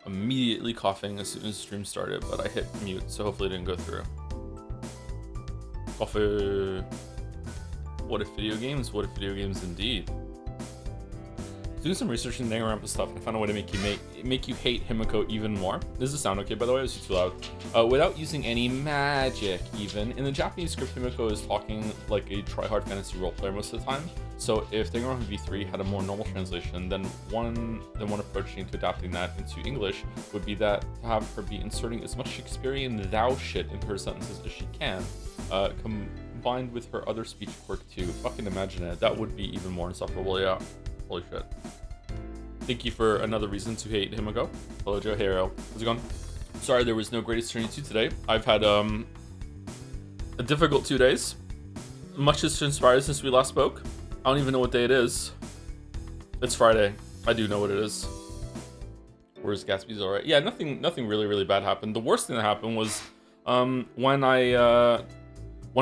immediately coughing as soon as the stream started, but I hit mute, so hopefully it didn't go through. Coffee. What if video games? What if video games indeed? Doing some research and around with stuff, I found a way to make you hate Himiko even more. Does this sound okay, by the way? Is it too loud? Without using any magic, even. In the Japanese script, Himiko is talking like a try-hard fantasy roleplayer most of the time. So if Danganronpa V3 had a more normal translation, then one approach to adapting that into English would be that to have her be inserting as much Shakespearean thou shit into her sentences as she can, combined with her other speech quirk too. Fucking imagine it. That would be even more insufferable, yeah. Holy shit. Thank you for another reason to hate Himiko. Hello, Joe. Hey, Ariel. How's it going? Sorry there was no Greatest Journey 2 today. I've had a difficult 2 days. Much has transpired since we last spoke. I don't even know what day it is. It's Friday. I do know what it is. Where's Gatsby's alright? Yeah, nothing really bad happened. The worst thing that happened was when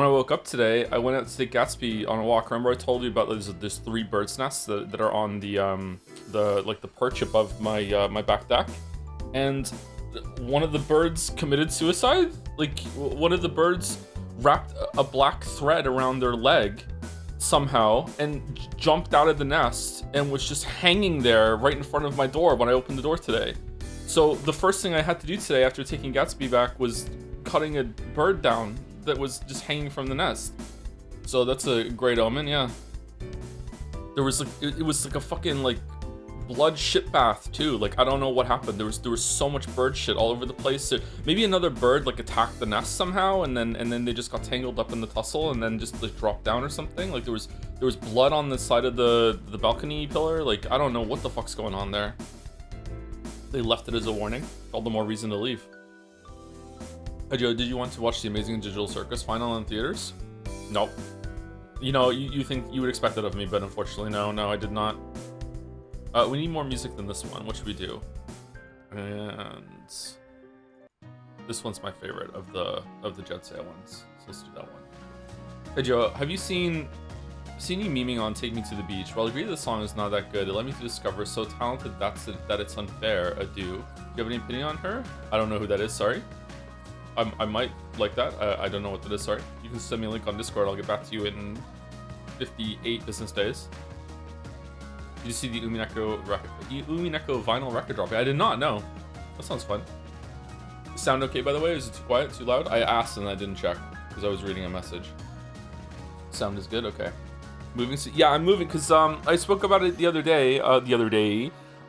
I woke up today, I went out to take Gatsby on a walk. Remember I told you about there's 3 bird's nests that are on the perch above my back deck, and one of the birds committed suicide. Like, one of the birds wrapped a black thread around their leg somehow and jumped out of the nest and was just hanging there right in front of my door when I opened the door today. So the first thing I had to do today after taking Gatsby back was cutting a bird down that was just hanging from the nest. So that's a great omen, yeah. There was like, it was like a fucking like blood shit bath too. Like, I don't know what happened. There was so much bird shit all over the place. So maybe another bird like attacked the nest somehow, and then they just got tangled up in the tussle and then just like dropped down or something. Like there was blood on the side of the balcony pillar. Like, I don't know what the fuck's going on there. They left it as a warning. All the more reason to leave. Hey Joe, did you want to watch The Amazing Digital Circus final in theaters? Nope. You know, you think you would expect that of me, but unfortunately, no, I did not. We need more music than this one. What should we do? And this one's my favorite of the Jet Sail ones. So let's do that one. Hey Joe, have you seen you memeing on Take Me to the Beach? While I agree the song is not that good, it led me to discover so talented that it's unfair. Do you have any opinion on her? I don't know who that is, sorry. I might like that. I don't know what that is, sorry. You can send me a link on Discord. I'll get back to you in 58 business days. Did you see the Umineko vinyl record drop? I did not, no. That sounds fun. Sound okay, by the way? Is it too quiet, too loud? I asked and I didn't check because I was reading a message. Sound is good, okay. Moving, yeah, I'm moving because I spoke about it the other day.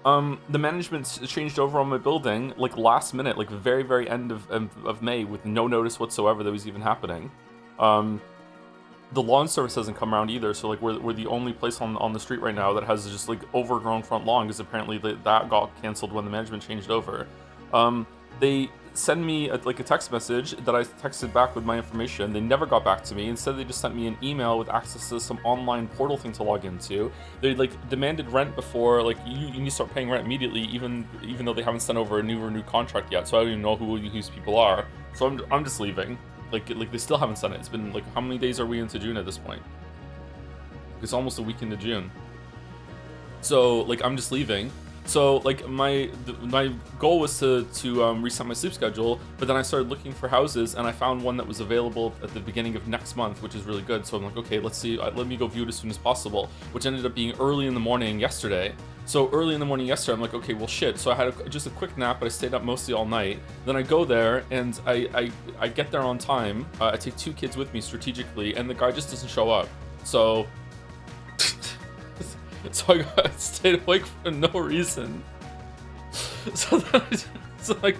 The management changed over on my building like last minute, like very end of May, with no notice whatsoever that was even happening. The lawn service hasn't come around either, so like we're the only place on the street right now that has just like overgrown front lawn, because apparently that got canceled when the management changed over. They send me a text message that I texted back with my information. They never got back to me. Instead, they just sent me an email with access to some online portal thing to log into. They like demanded rent before, like you need to start paying rent immediately, even though they haven't sent over a new contract yet. So I don't even know who these people are. So I'm just leaving. Like they still haven't sent it. It's been like, how many days are we into June at this point? It's almost a week into June. So like I'm just leaving. So like my goal was to reset my sleep schedule, but then I started looking for houses and I found one that was available at the beginning of next month, which is really good. So I'm like, okay, let's see, let me go view it as soon as possible, which ended up being early in the morning yesterday. So early in the morning yesterday, I'm like, okay, well shit. So I had just a quick nap, but I stayed up mostly all night. Then I go there and I get there on time. I take 2 kids with me strategically, and the guy just doesn't show up. So I stayed awake for no reason. So I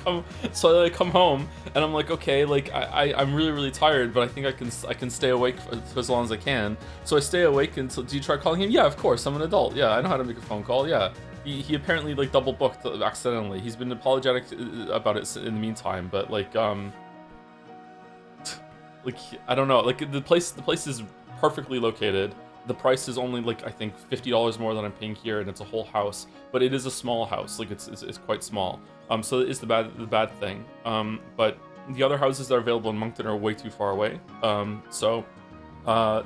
come home and I'm like, okay, like I'm really tired, but I think I can stay awake for as long as I can. So I stay awake until. Do you try calling him? Yeah, of course. I'm an adult. Yeah, I know how to make a phone call. Yeah. He apparently like double booked accidentally. He's been apologetic about it in the meantime, but like I don't know. Like the place is perfectly located. The price is only like, I think $50 more than I'm paying here, and it's a whole house, but it is a small house. Like it's quite small. So it is the bad thing. But the other houses that are available in Moncton are way too far away. So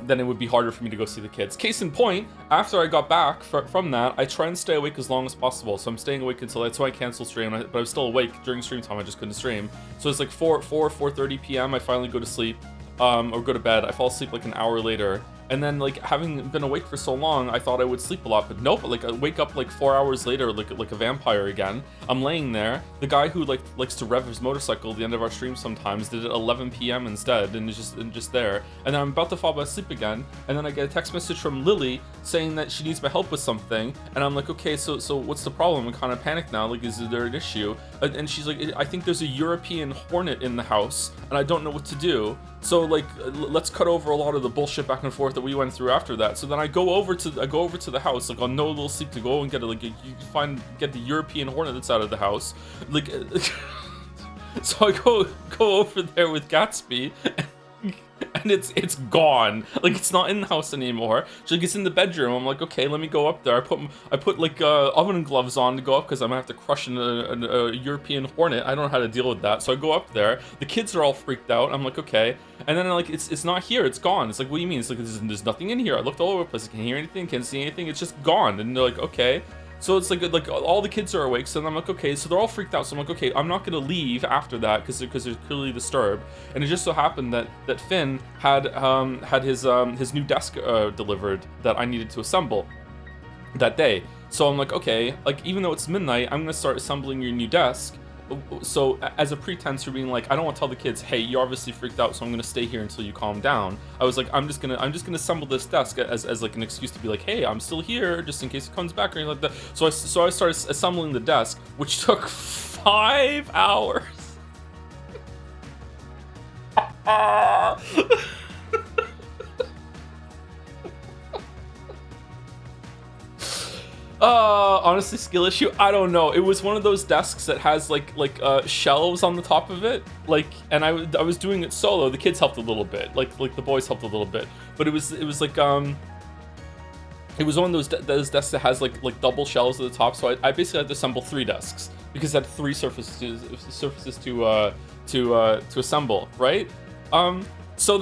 then it would be harder for me to go see the kids. Case in point, after I got back from that, I try and stay awake as long as possible. So I'm staying awake until so I canceled stream, but I was still awake during stream time. I just couldn't stream. So it's like 4:30 p.m. I finally go to sleep, or go to bed. I fall asleep like an hour later. And then, like, having been awake for so long, I thought I would sleep a lot, but nope. Like, I wake up like 4 hours later, like a vampire again. I'm laying there. The guy who likes to rev his motorcycle at the end of our stream sometimes did it at 11 p.m. instead, and just there. And then I'm about to fall asleep again, and then I get a text message from Lily saying that she needs my help with something, and I'm like, okay, so what's the problem? I'm kind of panicked now. Like, is there an issue? And she's like, I think there's a European hornet in the house, and I don't know what to do. So like, let's cut over a lot of the bullshit back and forth that we went through after that. So then I go over to the house, like on no little sleep, to go and get get the European hornet that's out of the house. Like, so I go over there with Gatsby, and it's gone. Like, it's not in the house anymore. She's like, it's in the bedroom. I'm like, okay, let me go up there. I put like oven gloves on to go up because I'm gonna have to crush a European hornet. I don't know how to deal with that. So I go up there. The kids are all freaked out. I'm like, okay. And then like, it's not here. It's gone. It's like, what do you mean? It's like, there's nothing in here. I looked all over the place. I can't hear anything. Can't see anything. It's just gone. And they're like, okay. So it's like all the kids are awake, so then I'm like, okay, so they're all freaked out. So I'm like, okay, I'm not gonna leave after that because they're clearly disturbed. And it just so happened that Finn had his new desk delivered that I needed to assemble that day. So I'm like, okay, like, even though it's midnight, I'm gonna start assembling your new desk. So as a pretense for being like, I don't want to tell the kids, hey, you're obviously freaked out, so I'm gonna stay here until you calm down. I was like, I'm just gonna assemble this desk as like an excuse to be like, hey, I'm still here just in case he comes back or anything like that. So I started assembling the desk, which took 5 hours. Honestly, skill issue, I don't know. It was one of those desks that has like shelves on the top of it, like, and I was doing it solo. The kids helped a little bit, like the boys helped a little bit, but it was like it was one of those desks that has like double shelves at the top. So I basically had to assemble 3 desks because I had 3 surfaces to assemble, right? So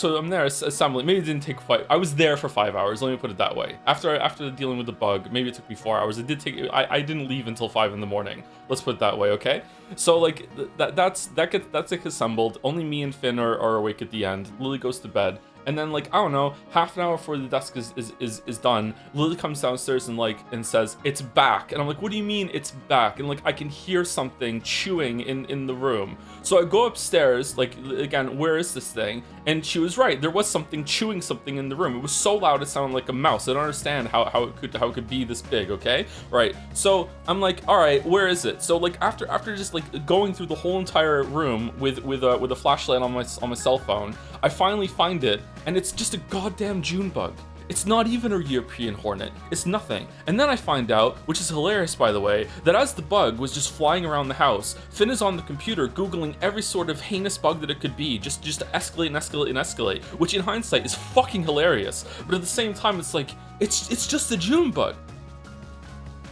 I'm there assembling. Maybe it didn't take quite. I was there for 5 hours. Let me put it that way. After dealing with the bug, maybe it took me 4 hours. It did take. I didn't leave until 5 in the morning. Let's put it that way, okay? So like that's like assembled. Only me and Finn are awake at the end. Lily goes to bed. And then, like, I don't know, half an hour before the desk is done, Lily comes downstairs and says, it's back. And I'm like, what do you mean it's back? And like, I can hear something chewing in the room. So I go upstairs, like, again, where is this thing? And she was right. There was something chewing something in the room. It was so loud it sounded like a mouse. I don't understand how it could be this big, okay? Right. So I'm like, all right, where is it? So like after just like going through the whole entire room with a flashlight on my cell phone, I finally find it. And it's just a goddamn June bug. It's not even a European hornet. It's nothing. And then I find out, which is hilarious by the way, that as the bug was just flying around the house, Finn is on the computer Googling every sort of heinous bug that it could be, just to escalate and escalate and escalate, which in hindsight is fucking hilarious. But at the same time, it's like, it's just a June bug.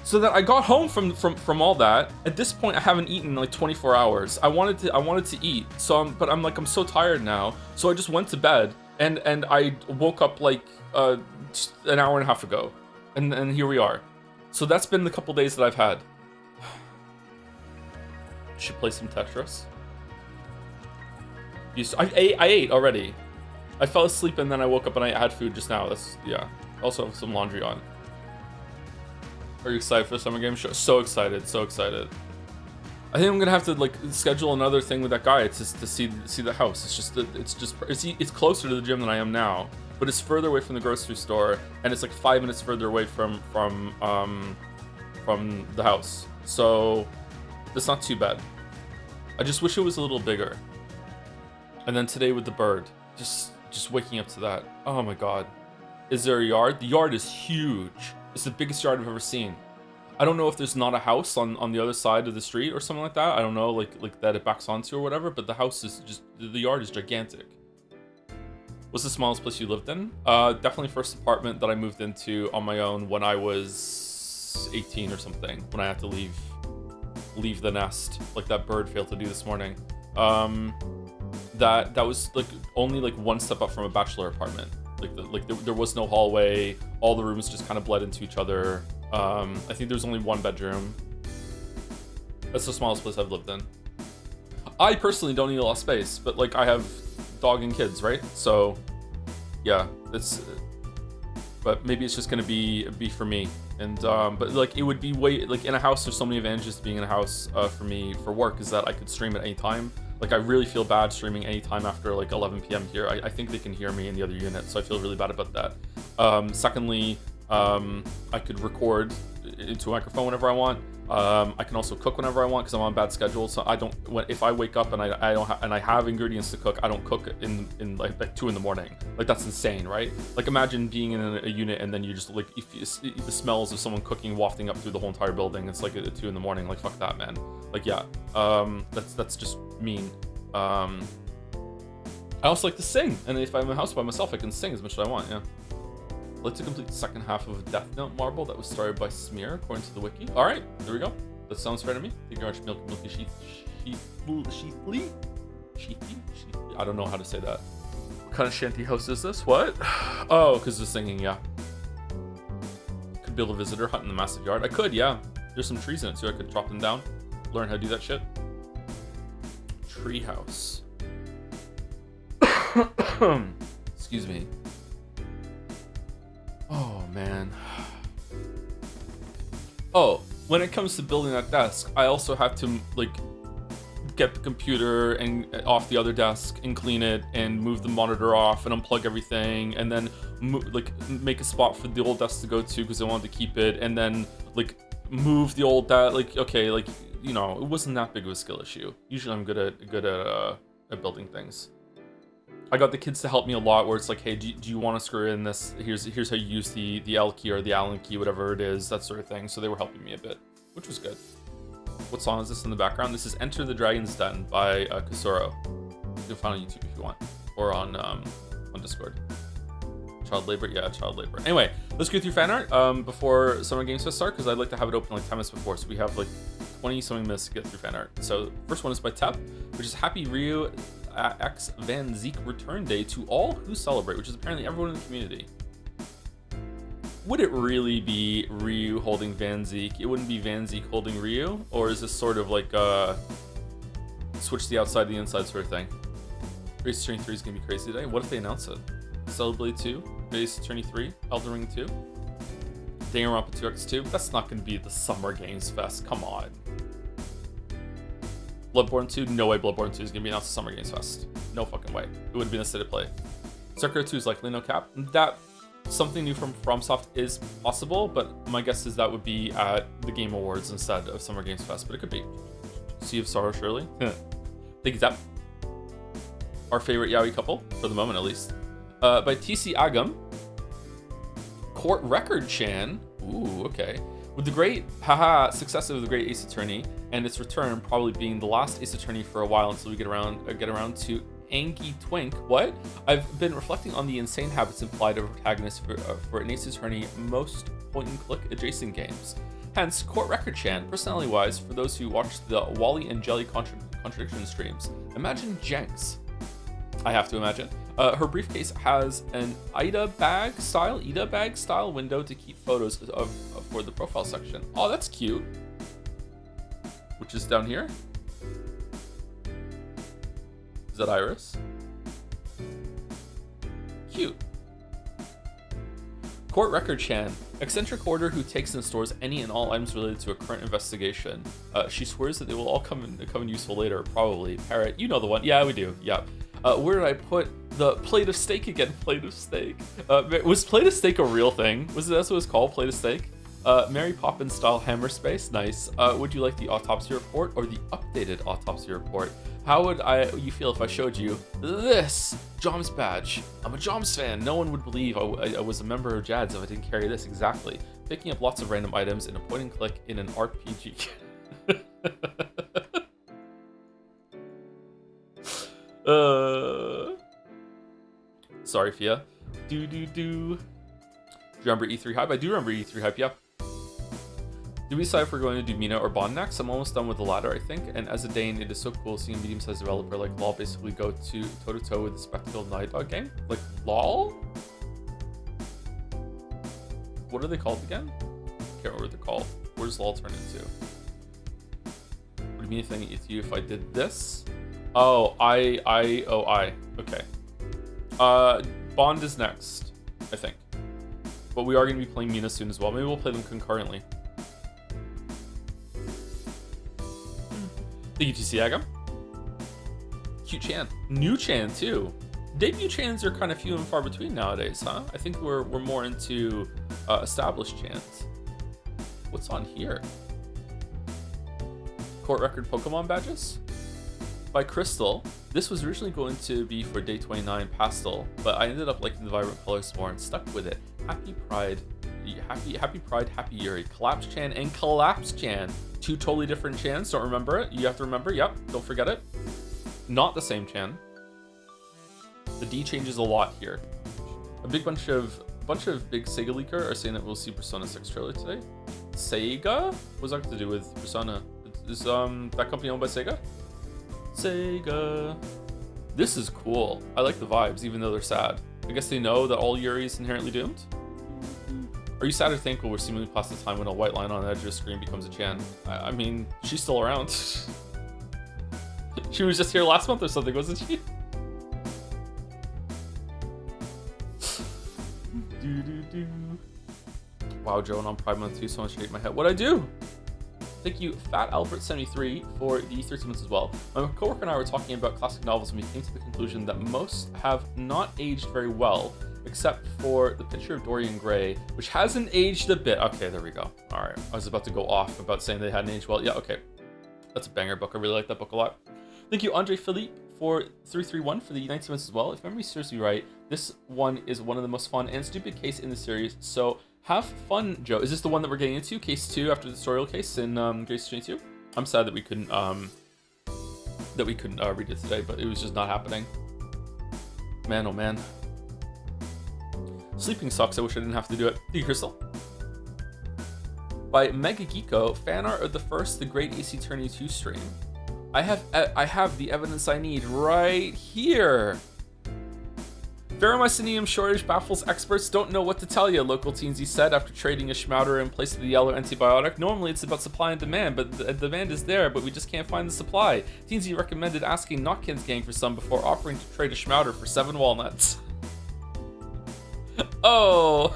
So that I got home from all that. At this point, I haven't eaten in like 24 hours. I wanted to eat. So but I'm so tired now. So I just went to bed. And I woke up like an hour and a half ago, and here we are. So that's been the couple days that I've had. Should play some Tetris. I ate already. I fell asleep and then I woke up and I had food just now. That's, yeah. Also have some laundry on. Are you excited for the Summer Game Show? So excited, so excited. I think I'm gonna have to like schedule another thing with that guy. It's just to see the house. It's closer to the gym than I am now, but it's further away from the grocery store, and it's like 5 minutes further away from the house. So it's not too bad. I just wish it was a little bigger. And then today with the bird, just waking up to that. Oh my god. Is there a yard? The yard is huge. It's the biggest yard I've ever seen. I don't know if there's not a house on the other side of the street or something like that. I don't know, like that it backs onto or whatever, but the house is just, the yard is gigantic. What's the smallest place you lived in? Definitely first apartment that I moved into on my own when I was 18 or something, when I had to leave the nest, like that bird failed to do this morning. that was like only like one step up from a bachelor apartment. There was no hallway. All the rooms just kind of bled into each other. I think there's only one bedroom. That's the smallest place I've lived in. I personally don't need a lot of space, but like I have dog and kids, right? So yeah, it's. But maybe it's just gonna be for me. And but like it would be way like in a house. There's so many advantages to being in a house for me for work is that I could stream at any time. Like I really feel bad streaming anytime after like 11 p.m. here. I think they can hear me in the other unit, so I feel really bad about that. Secondly, I could record into a microphone whenever I want. I can also cook whenever I want because I'm on a bad schedule. So I don't. If I wake up and I don't and I have ingredients to cook, I don't cook in like 2 in the morning. Like that's insane, right? Like imagine being in a unit and then you just like if you, the smells of someone cooking wafting up through the whole entire building. It's like at 2 in the morning. Like fuck that, man. Like yeah, that's just mean. I also like to sing, and if I'm in a house by myself, I can sing as much as I want. Yeah. I'd like to complete the second half of Death Note Marble that was started by Smear, according to the wiki. All right, there we go. That sounds fair to me. Thank you very much, Milky Sheathly. I don't know how to say that. What kind of shanty house is this? What? Oh, because they're singing. Yeah. Could build a visitor hut in the massive yard. I could, yeah. There's some trees in it, so I could chop them down. Learn how to do that shit. Treehouse. Excuse me. Oh man. Oh, when it comes to building that desk, I also have to like get the computer and off the other desk and clean it and move the monitor off and unplug everything and then make a spot for the old desk to go to because I wanted to keep it and then like move the old desk. Like okay, like you know, it wasn't that big of a skill issue. Usually I'm good at building things. I got the kids to help me a lot where it's like, hey, do you want to screw in this? Here's how you use the L key or the Allen key, whatever it is, that sort of thing. So they were helping me a bit, which was good. What song is this in the background? This is Enter the Dragon's Den by Kusuro. You can find it on YouTube if you want, or on Discord. Child labor, yeah, child labor. Anyway, let's go through fan art before Summer Games Fest start, because I'd like to have it open like 10 minutes before, so we have like 20-something minutes to get through fan art. So first one is by Tep, which is Happy Ryu X Van Zeke Return Day to all who celebrate, which is apparently everyone in the community. Would it really be Ryu holding Van Zeke? It wouldn't be Van Zeke holding Ryu? Or is this sort of like switch the outside, the inside sort of thing? Ace Attorney 3 is going to be crazy today. What if they announce it? Celeblade 2, Ace Attorney 3, Elden Ring 2, Danganronpa 2X2. That's not going to be the Summer Games Fest. Come on. Bloodborne 2? No way Bloodborne 2 is going to be announced at Summer Games Fest. No fucking way. It would have been a state of play. Sekiro 2 is likely no cap. That something new from FromSoft is possible, but my guess is that would be at the Game Awards instead of Summer Games Fest, but it could be. Sea of Sorrow, surely. Thank you, Zap. Our favorite yaoi couple, for the moment at least. By TC Agam. Court Record Chan. Ooh, okay. With the great, success of the great Ace Attorney and its return probably being the last Ace Attorney for a while until we get around to Angie Twink. What? I've been reflecting on the insane habits implied of a protagonist for an Ace Attorney most point-and-click adjacent games. Hence, Court Record Chan, personality-wise, for those who watched the Wally and Jelly contradiction streams, imagine Jenks. I have to imagine. Her briefcase has an Ida bag style window to keep photos for the profile section. Oh, that's cute. Which is down here. Is that Iris? Cute. Court Record Chan, eccentric hoarder who takes and stores any and all items related to a current investigation. She swears that they will all come in useful later, probably. Parrot, you know the one. Yeah, we do. Yep. Where did I put the plate of steak again? Plate of steak. Was plate of steak a real thing? Was that what it was called? Plate of steak? Mary Poppins style hammer space. Nice. Would you like the autopsy report or the updated autopsy report? How would you feel if I showed you this Joms badge? I'm a Joms fan. No one would believe I was a member of Jads if I didn't carry this. Exactly. Picking up lots of random items in a point and click in an RPG. Sorry, Fia. Do you remember E3 Hype? I do remember E3 Hype, yeah. Did we decide if we're going to do Mina or Bond next? I'm almost done with the latter, I think. And as a Dane, it is so cool seeing a medium-sized developer like LOL basically go to toe-to-toe with the spectacle Night Dog game. Like, LOL? What are they called again? Can't remember what they're called. What does LOL turn into? Would it mean anything to you if I did this? Oh, I. Okay. Bond is next, I think. But we are going to be playing Mina soon as well. Maybe we'll play them concurrently. Thank you, TC Agam. Cute Chan. New Chan, too. Debut Chans are kind of few and far between nowadays, huh? I think we're more into established Chans. What's on here? Court record Pokemon badges? By Crystal. This was originally going to be for Day 29 Pastel, but I ended up liking the vibrant colors more and stuck with it. Happy Pride, Happy Yuri, Collapse Chan and Collapse Chan. Two totally different Chans. Don't remember it. You have to remember. Yep. Don't forget it. Not the same Chan. The D changes a lot here. A bunch of big Sega leaker are saying that we'll see Persona 6 trailer today. Sega? What's that got to do with Persona? Is that company owned by Sega? Sega. This is cool. I like the vibes, even though they're sad. I guess they know that all Yuri is inherently doomed. Are you sad or thankful we're seemingly past the time when a white line on the edge of the screen becomes a Chan? I mean, she's still around. She was just here last month or something, wasn't she? Wow, Joe, and on Pride Month too, so much hate in my head. What'd I do? Thank you, Fat Albert73, for the 13 months as well. My coworker and I were talking about classic novels and we came to the conclusion that most have not aged very well, except for The Picture of Dorian Gray, which hasn't aged a bit. Okay, there we go. All right, I was about to go off about saying they hadn't aged well. Yeah, okay. That's a banger book. I really like that book a lot. Thank you, Andre Philippe, for 331 for the 19 months as well. If memory serves me right, this one is one of the most fun and stupid case in the series, so have fun, Joe. Is this the one that we're getting into? Case 2 after the tutorial case in Grace 22? I'm sad that we couldn't read it today, but it was just not happening. Man, oh man. Sleeping sucks. I wish I didn't have to do it. Thank you, Crystal. By Mega Geeko, fan art of the first The Great AC Tourney 2 stream. I have the evidence I need right here. Ferromycinium shortage baffles experts. Don't know what to tell you, local teensy said after trading a Schmouder in place of the yellow antibiotic. Normally it's about supply and demand, but the demand is there, but we just can't find the supply. Teensy recommended asking Knotkins Gang for some before offering to trade a Schmouder for 7 walnuts. Oh,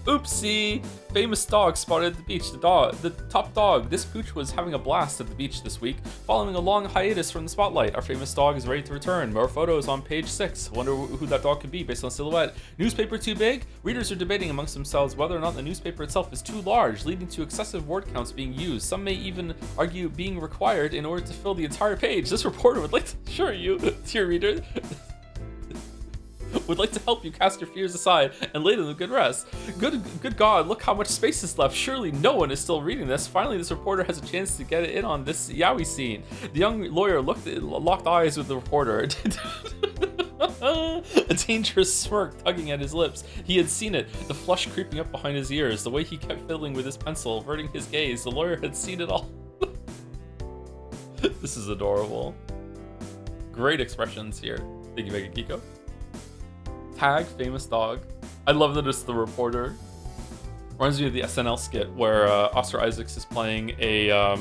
oopsie. Famous dog spotted at the beach. The top dog. This pooch was having a blast at the beach this week, following a long hiatus from the spotlight. Our famous dog is ready to return. More photos on page 6. Wonder who that dog could be based on silhouette. Newspaper too big? Readers are debating amongst themselves whether or not the newspaper itself is too large, leading to excessive word counts being used. Some may even argue being required in order to fill the entire page. This reporter would like to assure you, dear reader, would like to help you cast your fears aside and lay them to good rest. Good God, look how much space is left. Surely no one is still reading this. Finally, this reporter has a chance to get in on this yaoi scene. The young lawyer locked eyes with the reporter. A dangerous smirk tugging at his lips. He had seen it, the flush creeping up behind his ears, the way he kept fiddling with his pencil, averting his gaze. The lawyer had seen it all. This is adorable. Great expressions here. Thank you, Mega Geeko. Tag famous dog. I love that it's the reporter. Reminds me of the SNL skit where Oscar Isaacs is playing a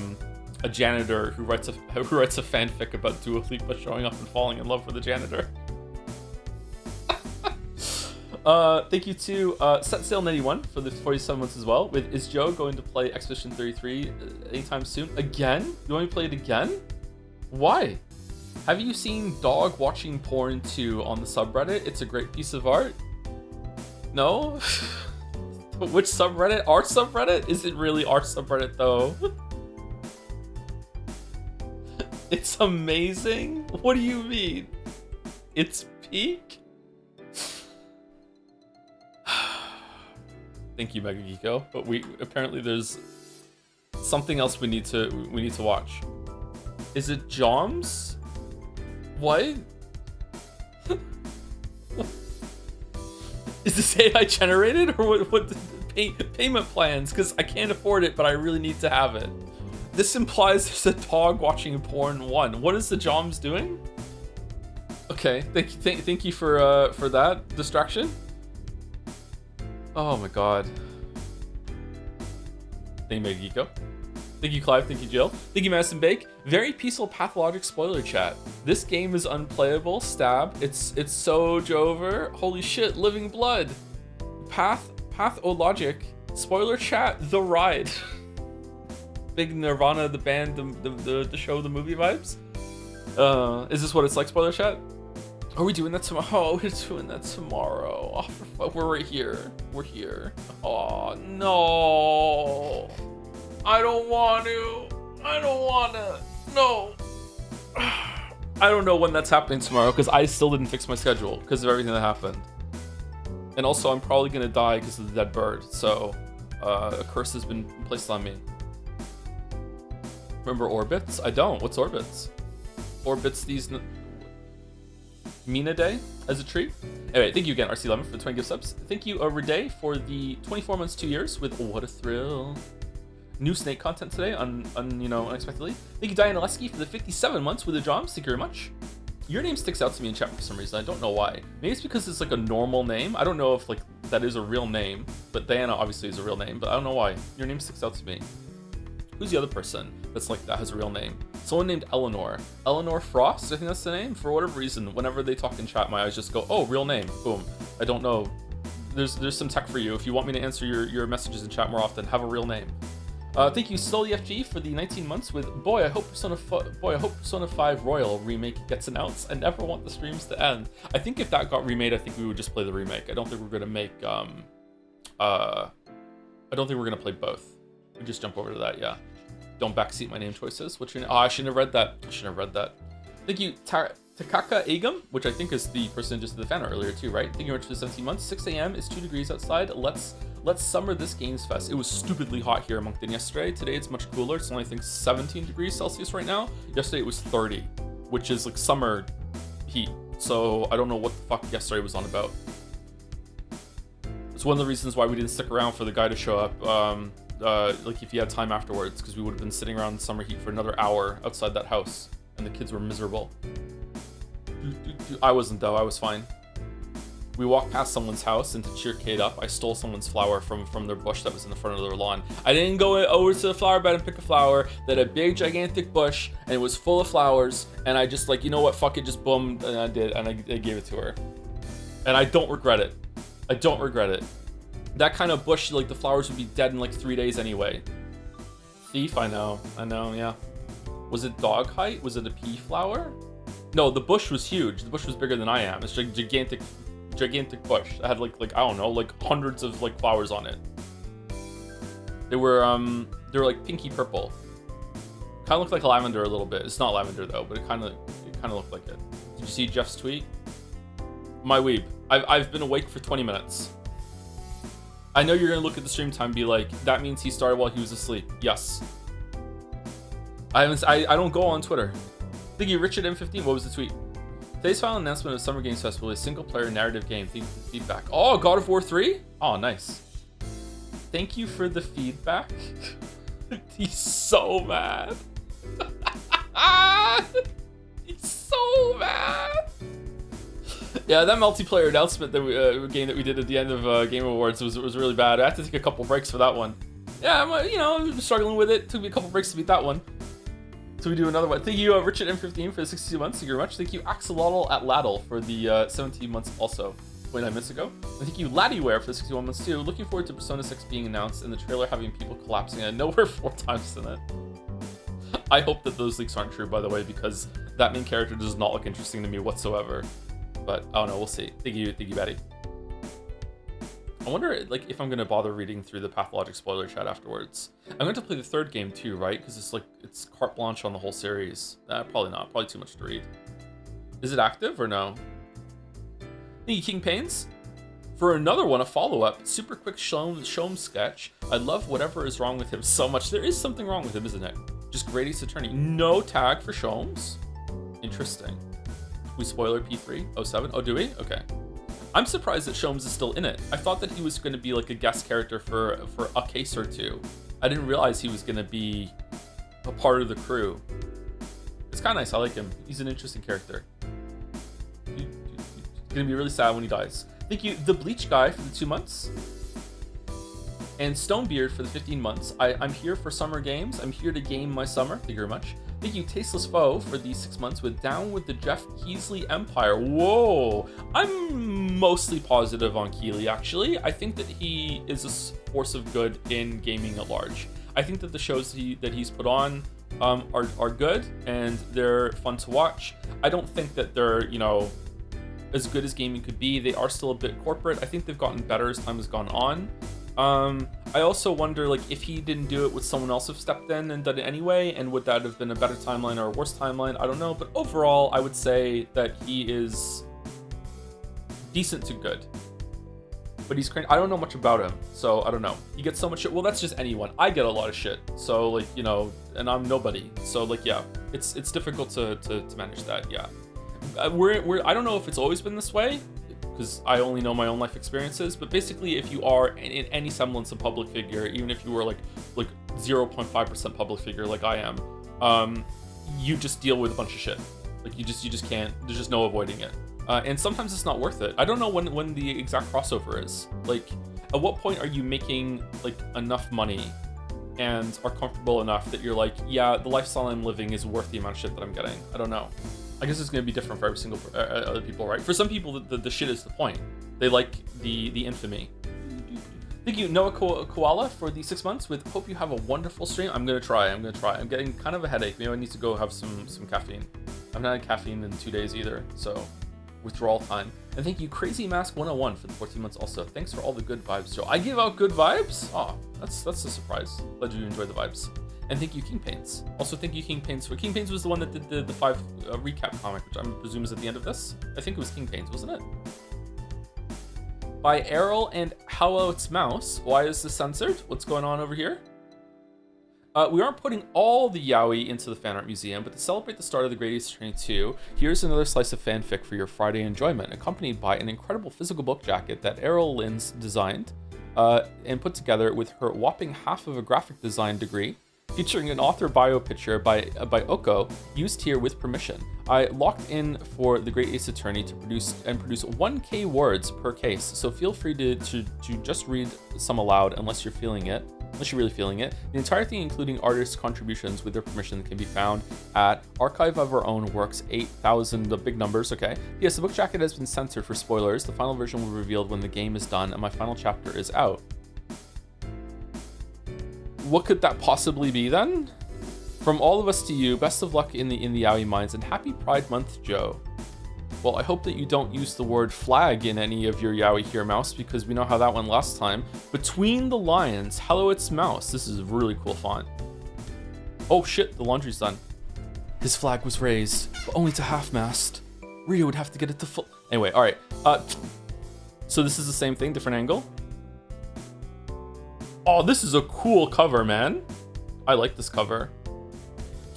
janitor who writes a fanfic about Dua Lipa showing up and falling in love with the janitor. Thank you to Set91 for the 47 months as well. Is Joe going to play Expedition 33 anytime soon? Again? You want me to play it again? Why? Have you seen Dog Watching Porn 2 on the subreddit? It's a great piece of art. No? Which subreddit? Our subreddit? Is it really our subreddit though? It's amazing? What do you mean? It's peak? Thank you, Mega Geeko. But apparently there's something else we need to watch. Is it Joms? What? Is this AI generated or what payment plans because I can't afford it, but I really need to have it. This implies there's a dog watching porn 1. What is the Joms doing? Okay, thank you for that distraction. Oh my god. Thank you, Megiko. Thank you, Clive. Thank you, Jill. Thank you, Madison Bake. Very peaceful pathologic spoiler chat. This game is unplayable. Stab. It's so Jover. Holy shit. Living blood. Pathologic. Spoiler chat. The ride. Big Nirvana, the band, the show, the movie vibes. Is this what it's like, spoiler chat? Are we doing that tomorrow? Oh, we're doing that tomorrow. Oh, we're right here. We're here. Oh, no. I don't want to. I don't want to. No. I don't know when that's happening tomorrow because I still didn't fix my schedule because of everything that happened. And also, I'm probably going to die because of the dead bird. So, a curse has been placed on me. Remember Orbits? I don't. What's Orbits? Orbits these... Mina Day as a treat. Anyway, thank you again, RC11, for the 20 gift subs. Thank you, Rede, for the 24 months, 2 years with What a Thrill. New Snake content today, unexpectedly. Thank you, Diana Lesky, for the 57 months with the Joms. Thank you very much. Your name sticks out to me in chat for some reason. I don't know why. Maybe it's because it's like a normal name. I don't know if like that is a real name, but Diana obviously is a real name, but I don't know why. Your name sticks out to me. Who's the other person that's like that has a real name? Someone named Eleanor. Eleanor Frost, I think that's the name. For whatever reason, whenever they talk in chat, my eyes just go, oh, real name. Boom. I don't know. There's some tech for you. If you want me to answer your messages in chat more often, have a real name. Thank you, SollyFG, for the 19 months with I hope Persona 5 Royal remake gets announced. I never want the streams to end. I think if that got remade, I think we would just play the remake. I don't think we're gonna make I don't think we're gonna play both. We just jump over to that, yeah. Don't backseat my name choices. What's your name? Oh, I shouldn't have read that. Thank you, Takaka Agam, which I think is the person just did the Fanart earlier too, right? Thank you very much for the 17 months. 6 a.m. It's 2 degrees outside. Let's summer this Games Fest. It was stupidly hot here in Moncton yesterday. Today it's much cooler. It's only, I think, 17 degrees Celsius right now. Yesterday it was 30, which is like summer heat. So I don't know what the fuck yesterday was on about. It's one of the reasons why we didn't stick around for the guy to show up. Like if you had time afterwards, because we would have been sitting around in summer heat for another hour outside that house, and the kids were miserable. I wasn't though. I was fine. We walked past someone's house, and to cheer Kate up, I stole someone's flower from their bush that was in the front of their lawn. I didn't go over to the flower bed and pick a flower. They had a big gigantic bush, and it was full of flowers. And I just like, you know what? Fuck it, just boom, and I did, and I gave it to her. And I don't regret it. I don't regret it. That kind of bush, like the flowers would be dead in like 3 days anyway. Thief, I know, yeah. Was it dog height? Was it a pea flower? No, the bush was huge. The bush was bigger than I am. It's like gigantic bush. It had like I don't know, like hundreds of like flowers on it. They were like pinky purple. Kind of looked like lavender a little bit. It's not lavender though, but it kind of looked like it. Did you see Jeff's tweet? My weeb. I've been awake for 20 minutes. I know you're gonna look at the stream time and be like, that means he started while he was asleep. Yes. I don't go on Twitter. Thank you, Richard M15. What was the tweet? Today's final announcement of Summer Games Festival is a single-player narrative game. Feedback. Oh, God of War 3? Oh, nice. Thank you for the feedback. He's so mad. He's so mad. Yeah, that multiplayer announcement game that we did at the end of Game Awards was really bad. I had to take a couple breaks for that one. Yeah, I'm struggling with it. Took me a couple breaks to beat that one. So we do another one. Thank you, Richard M15 for the 62 months. Thank you very much. Thank you, Axolotl at Laddle for the 17 months also, 29 minutes ago. And thank you, Laddieware for the 61 months too. Looking forward to Persona 6 being announced and the trailer having people collapsing and nowhere 4 times in it. I hope that those leaks aren't true, by the way, because that main character does not look interesting to me whatsoever. But I don't know, we'll see. Thank you, Betty. I wonder like if I'm gonna bother reading through the pathologic spoiler chat afterwards. I'm going to play the third game too, right? Because it's carte blanche on the whole series. Probably not. Probably too much to read. Is it active or no? Thank you, King Pains. For another one, a follow-up, super quick Shom sketch. I love whatever is wrong with him so much. There is something wrong with him, isn't it? Just Grady's attorney. No tag for Shomes. Interesting. We spoiler P3 07. Oh, do we? Okay. I'm surprised that Shomes is still in it. I thought that he was going to be like a guest character for a case or two. I didn't realize he was going to be a part of the crew. It's kind of nice. I like him. He's an interesting character. He's going to be really sad when he dies. Thank you, The Bleach Guy, for the 2 months. And Stonebeard for the 15 months. I'm here for summer games. I'm here to game my summer. Thank you very much. Thank you, Tasteless Foe, for the 6 months with Down with the Jeff Keighley Empire. Whoa! I'm mostly positive on Keighley, actually. I think that he is a force of good in gaming at large. I think that the shows that he's put on are good, and they're fun to watch. I don't think that they're, you know, as good as gaming could be. They are still a bit corporate. I think they've gotten better as time has gone on. I also wonder, like, if he didn't do it, would someone else have stepped in and done it anyway? And would that have been a better timeline or a worse timeline? I don't know. But overall, I would say that he is decent to good. But he's crazy. I don't know much about him, so I don't know. He gets so much shit. Well, that's just anyone. I get a lot of shit. So, like, you know, and I'm nobody. So, like, yeah, it's difficult to manage that. Yeah. I don't know if it's always been this way, because I only know my own life experiences, but basically if you are in any semblance of public figure, even if you were like 0.5% public figure like I am, you just deal with a bunch of shit. Like you just can't, there's just no avoiding it. And sometimes it's not worth it. I don't know when the exact crossover is. Like, at what point are you making like enough money and are comfortable enough that you're like, yeah, the lifestyle I'm living is worth the amount of shit that I'm getting? I don't know. I guess it's going to be different for every single other people, right? For some people, the shit is the point. They like the infamy. Thank you, Noah Koala, for the 6 months with hope you have a wonderful stream. I'm going to try. I'm getting kind of a headache. Maybe I need to go have some caffeine. I've not had caffeine in 2 days either, so withdrawal time. And thank you, Crazy Mask 101, for the 14 months also. Thanks for all the good vibes, Joe. I give out good vibes? Oh, that's a surprise. Glad you enjoy the vibes. And thank you, King Paints. Also, thank you, King Paints. For King Paints was the one that did the 5 recap comic, which I presume is at the end of this. I think it was King Paints, wasn't it? By Errol and Hello It's Mouse. Why is this censored? What's going on over here? We aren't putting all the yaoi into the Fanart Museum, but to celebrate the start of the Great Eastern 2, here's another slice of fanfic for your Friday enjoyment, accompanied by an incredible physical book jacket that Errol Lins designed and put together with her whopping half of a graphic design degree, featuring an author bio picture by Oko, used here with permission. I locked in for the Great Ace Attorney to produce 1K words per case, so feel free to just read some aloud unless you're really feeling it. The entire thing, including artists' contributions with their permission, can be found at Archive of Our Own Works 8,000, the big numbers, okay? Yes, the book jacket has been censored for spoilers. The final version will be revealed when the game is done and my final chapter is out. What could that possibly be then? From all of us to you, best of luck in the yaoi mines and happy Pride Month, Joe. Well, I hope that you don't use the word flag in any of your yaoi here, Mouse, because we know how that went last time. Between the Lions, Hello It's Mouse. This is a really cool font. Oh shit, the laundry's done. His flag was raised, but only to half-mast. Rita would have to get it to full. Anyway, all right. So this is the same thing, different angle. Oh, this is a cool cover, man. I like this cover.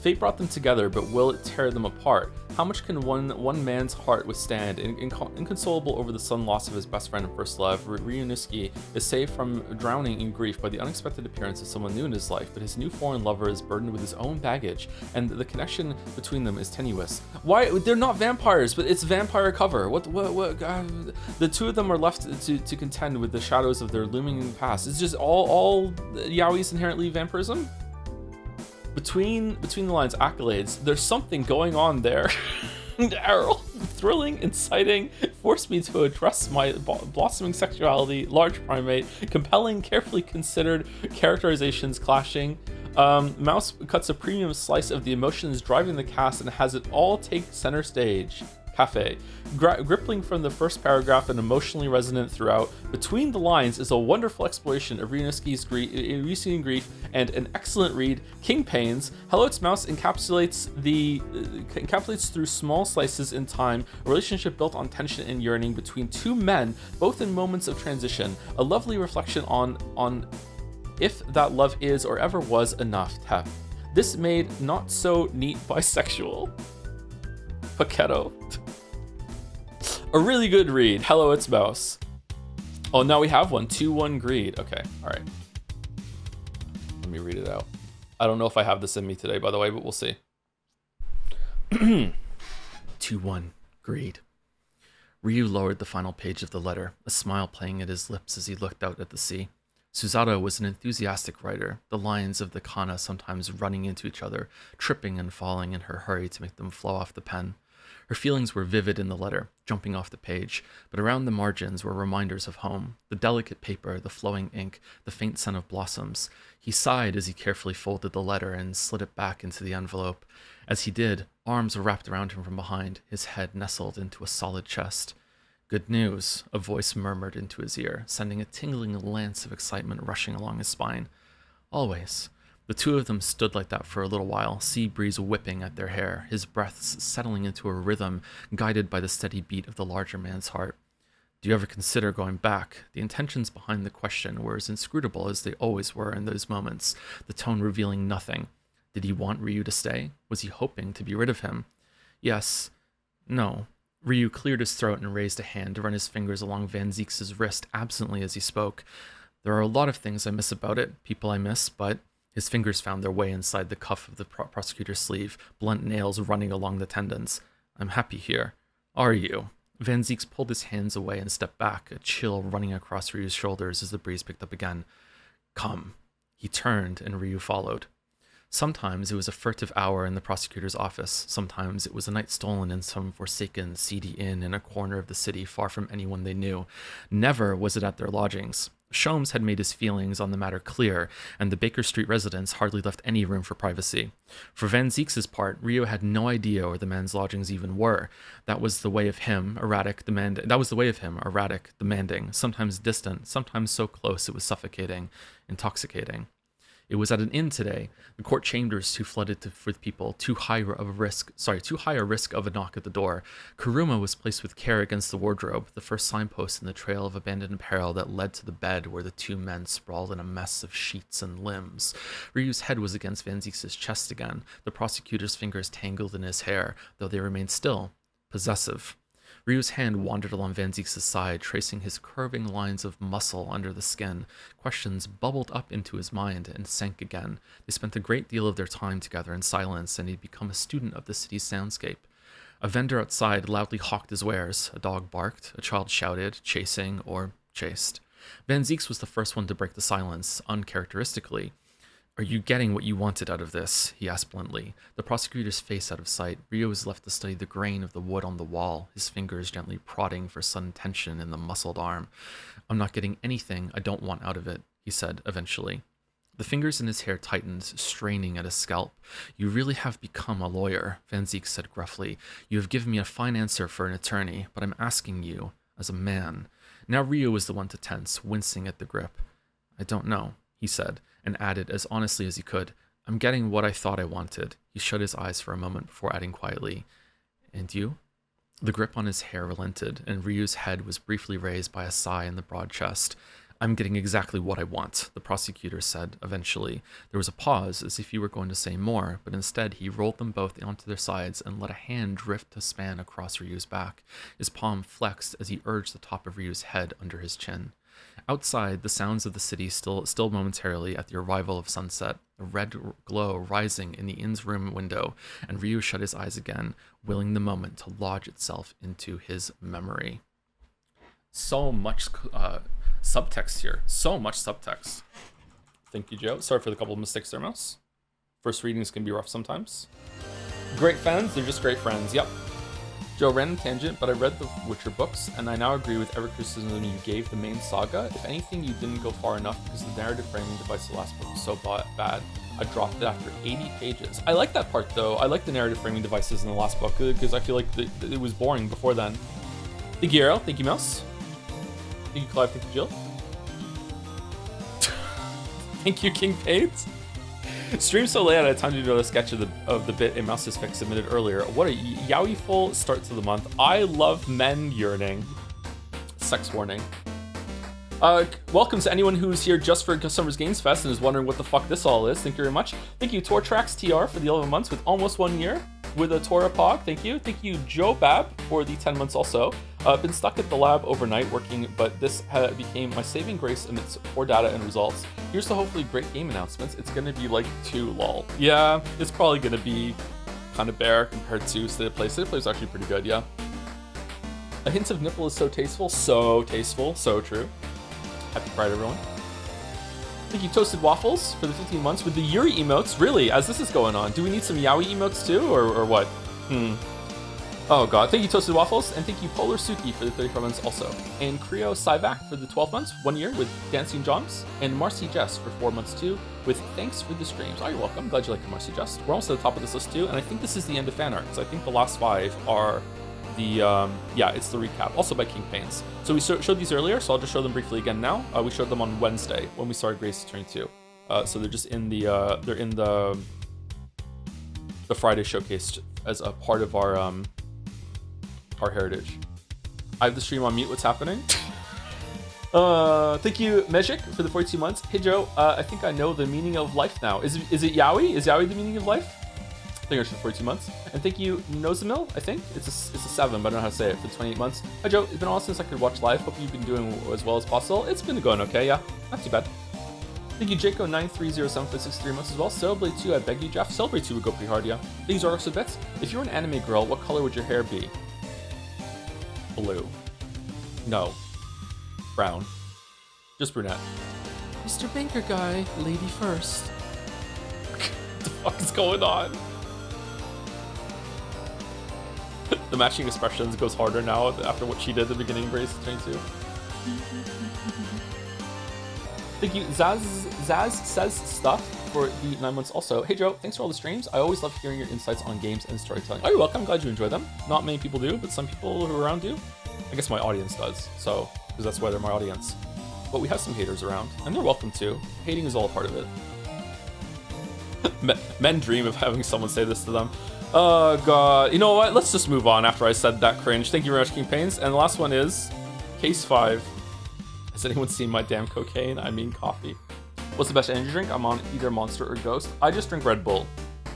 Fate brought them together, but will it tear them apart? How much can one man's heart withstand? Inconsolable over the sudden loss of his best friend and first love, Ryunosuke is saved from drowning in grief by the unexpected appearance of someone new in his life, but his new foreign lover is burdened with his own baggage, and the connection between them is tenuous. Why? They're not vampires, but it's vampire cover. What? The two of them are left to contend with the shadows of their looming past. It's just all yaoi's inherently vampirism? Between the lines, accolades, there's something going on there. Errol, thrilling, inciting, forced me to address my blossoming sexuality, large primate, compelling, carefully considered characterizations clashing. Mouse cuts a premium slice of the emotions driving the cast and has it all take center stage. Cafe. Gripping from the first paragraph and emotionally resonant throughout, Between the Lines is a wonderful exploration of Ryunosuke's grief and an excellent read. King Pains. Hello It's Mouse encapsulates through small slices in time a relationship built on tension and yearning between two men, both in moments of transition. A lovely reflection on if that love is or ever was enough. Tap. This made not so neat bisexual. Paquetto. A really good read. Hello, it's Mouse. Oh, now we have one. 2-1 greed. Okay, all right. Let me read it out. I don't know if I have this in me today, by the way, but we'll see. 2-1 greed. Ryu lowered the final page of the letter, a smile playing at his lips as he looked out at the sea. Susato was an enthusiastic writer, the lines of the kana sometimes running into each other, tripping and falling in her hurry to make them flow off the pen. Her feelings were vivid in the letter, jumping off the page, but around the margins were reminders of home, the delicate paper, the flowing ink, the faint scent of blossoms. He sighed as he carefully folded the letter and slid it back into the envelope. As he did, arms were wrapped around him from behind, his head nestled into a solid chest. Good news, a voice murmured into his ear, sending a tingling lance of excitement rushing along his spine. Always. The two of them stood like that for a little while, sea breeze whipping at their hair, his breaths settling into a rhythm guided by the steady beat of the larger man's heart. Do you ever consider going back? The intentions behind the question were as inscrutable as they always were in those moments, the tone revealing nothing. Did he want Ryu to stay? Was he hoping to be rid of him? Yes. No. Ryu cleared his throat and raised a hand to run his fingers along Van Zieks' wrist absently as he spoke. There are a lot of things I miss about it, people I miss, but... His fingers found their way inside the cuff of the prosecutor's sleeve, blunt nails running along the tendons. I'm happy here. Are you? Van Zieks pulled his hands away and stepped back, a chill running across Ryu's shoulders as the breeze picked up again. Come. He turned, and Ryu followed. Sometimes it was a furtive hour in the prosecutor's office. Sometimes it was a night stolen in some forsaken, seedy inn in a corner of the city far from anyone they knew. Never was it at their lodgings. Sholmes had made his feelings on the matter clear, and the Baker Street residence hardly left any room for privacy. For Van Zieks' part, Ryu had no idea where the man's lodgings even were. That was the way of him, erratic, demanding, sometimes distant, sometimes so close it was suffocating, intoxicating. It was at an inn today. The court chambers too flooded with people, too high a risk of a knock at the door. Kuruma was placed with care against the wardrobe, the first signpost in the trail of abandoned apparel that led to the bed where the two men sprawled in a mess of sheets and limbs. Ryu's head was against Van Zieks' chest again, the prosecutor's fingers tangled in his hair, though they remained still, possessive. Ryu's hand wandered along Van Zieks' side, tracing his curving lines of muscle under the skin. Questions bubbled up into his mind and sank again. They spent a great deal of their time together in silence, and he'd become a student of the city's soundscape. A vendor outside loudly hawked his wares. A dog barked. A child shouted, chasing or chased. Van Zieks was the first one to break the silence, uncharacteristically. Are you getting what you wanted out of this? He asked bluntly. The prosecutor's face out of sight, Ryu was left to study the grain of the wood on the wall, his fingers gently prodding for sudden tension in the muscled arm. I'm not getting anything I don't want out of it, he said eventually. The fingers in his hair tightened, straining at his scalp. You really have become a lawyer, Van Zieks said gruffly. You have given me a fine answer for an attorney, but I'm asking you, as a man. Now Ryu was the one to tense, wincing at the grip. I don't know, he said, and added as honestly as he could, I'm getting what I thought I wanted. He shut his eyes for a moment before adding quietly, and you? The grip on his hair relented, and Ryu's head was briefly raised by a sigh in the broad chest. I'm getting exactly what I want, the prosecutor said eventually. There was a pause, as if he were going to say more, but instead he rolled them both onto their sides and let a hand drift to span across Ryu's back. His palm flexed as he urged the top of Ryu's head under his chin. Outside, the sounds of the city stilled momentarily at the arrival of sunset, a red glow rising in the inn's room window, and Ryu shut his eyes again, willing the moment to lodge itself into his memory. So much subtext here. So much subtext. Thank you, Joe. Sorry for the couple of mistakes there, Mouse. First readings can be rough sometimes. Great fans, they're just great friends. Yep. Joe, random tangent, but I read the Witcher books, and I now agree with every criticism you gave the main saga. If anything, you didn't go far enough because the narrative framing device of the last book was so bad. I dropped it after 80 pages. I like that part, though. I like the narrative framing devices in the last book because I feel like it was boring before then. Thank you, Ariel. Thank you, Mouse. Thank you, Clive. Thank you, Jill. Thank you, King Pades. Stream so late, I had time to do a sketch of the bit in Mouse's Fix submitted earlier. What a yaoi-ful start to the month. I love men yearning. Sex warning. Welcome to anyone who's here just for Summer's Games Fest and is wondering what the fuck this all is. Thank you very much. Thank you, Tortrax TR, for the 11 months with almost 1 year with a Tora Pog. Thank you. Thank you, Joe Bab, for the 10 months also. Been stuck at the lab overnight working, but this became my saving grace amidst poor data and results. Here's the hopefully great game announcements. It's gonna be like 2 lol. Yeah, it's probably gonna be kind of bare compared to State of Play. State of Play is actually pretty good, yeah. A hint of nipple is so tasteful, so true. Happy Pride, everyone. Thank you, Toasted Waffles, for the 15 months with the Yuri emotes. Really, as this is going on, do we need some Yaoi emotes too, or what? Oh god, thank you Toasted Waffles, and thank you Polar Suki for the 34 months also. And Creo Cyvac for the 12 months, 1 year with Dancing Joms, and Marcy Jess for 4 months too, with thanks for the streams. Oh, you're welcome. Glad you like Marcy Jess. We're almost at the top of this list too, and I think this is the end of fan art, because I think the last 5 are the, yeah, it's the recap, also by King Pains. So we showed these earlier, so I'll just show them briefly again now. We showed them on Wednesday when we started Grace 22. So they're just in the, the Friday showcase as a part of our heritage. I have the stream on mute. What's happening? Thank you, Mejik, for the 42 months. Hey Joe, I think I know the meaning of life now. Is it Yaoi? Is Yaoi the meaning of life? I think it's for 42 months. And thank you, Nozamil, I think. It's a 7, but I don't know how to say it, for 28 months. Hi Joe, it's been a while since I could watch live. Hope you've been doing as well as possible. It's been going okay, yeah. Not too bad. Thank you, Jaco9307 for 63 months as well. Celebrate 2, I beg you, Jeff. Celebrate 2 would go pretty hard, yeah. These are also bets. If you were an anime girl, what color would your hair be? Blue. No. Brown. Just brunette. Mr. Banker guy, lady first. What the fuck is going on? The matching expressions goes harder now after what she did at the beginning of Grace 22. Thank you, Zaz Says Stuff for the 9 months also. Hey Joe, thanks for all the streams. I always love hearing your insights on games and storytelling. Oh, you're welcome. Glad you enjoy them. Not many people do, but some people who are around do. I guess my audience does, so, because that's why they're my audience. But we have some haters around, and they're welcome to. Hating is all a part of it. Men dream of having someone say this to them. Oh god. You know what? Let's just move on after I said that cringe. Thank you very much, King Pains. And the last one is Case 5. Has anyone seen my damn cocaine? I mean coffee. What's the best energy drink? I'm on either Monster or Ghost. I just drink Red Bull.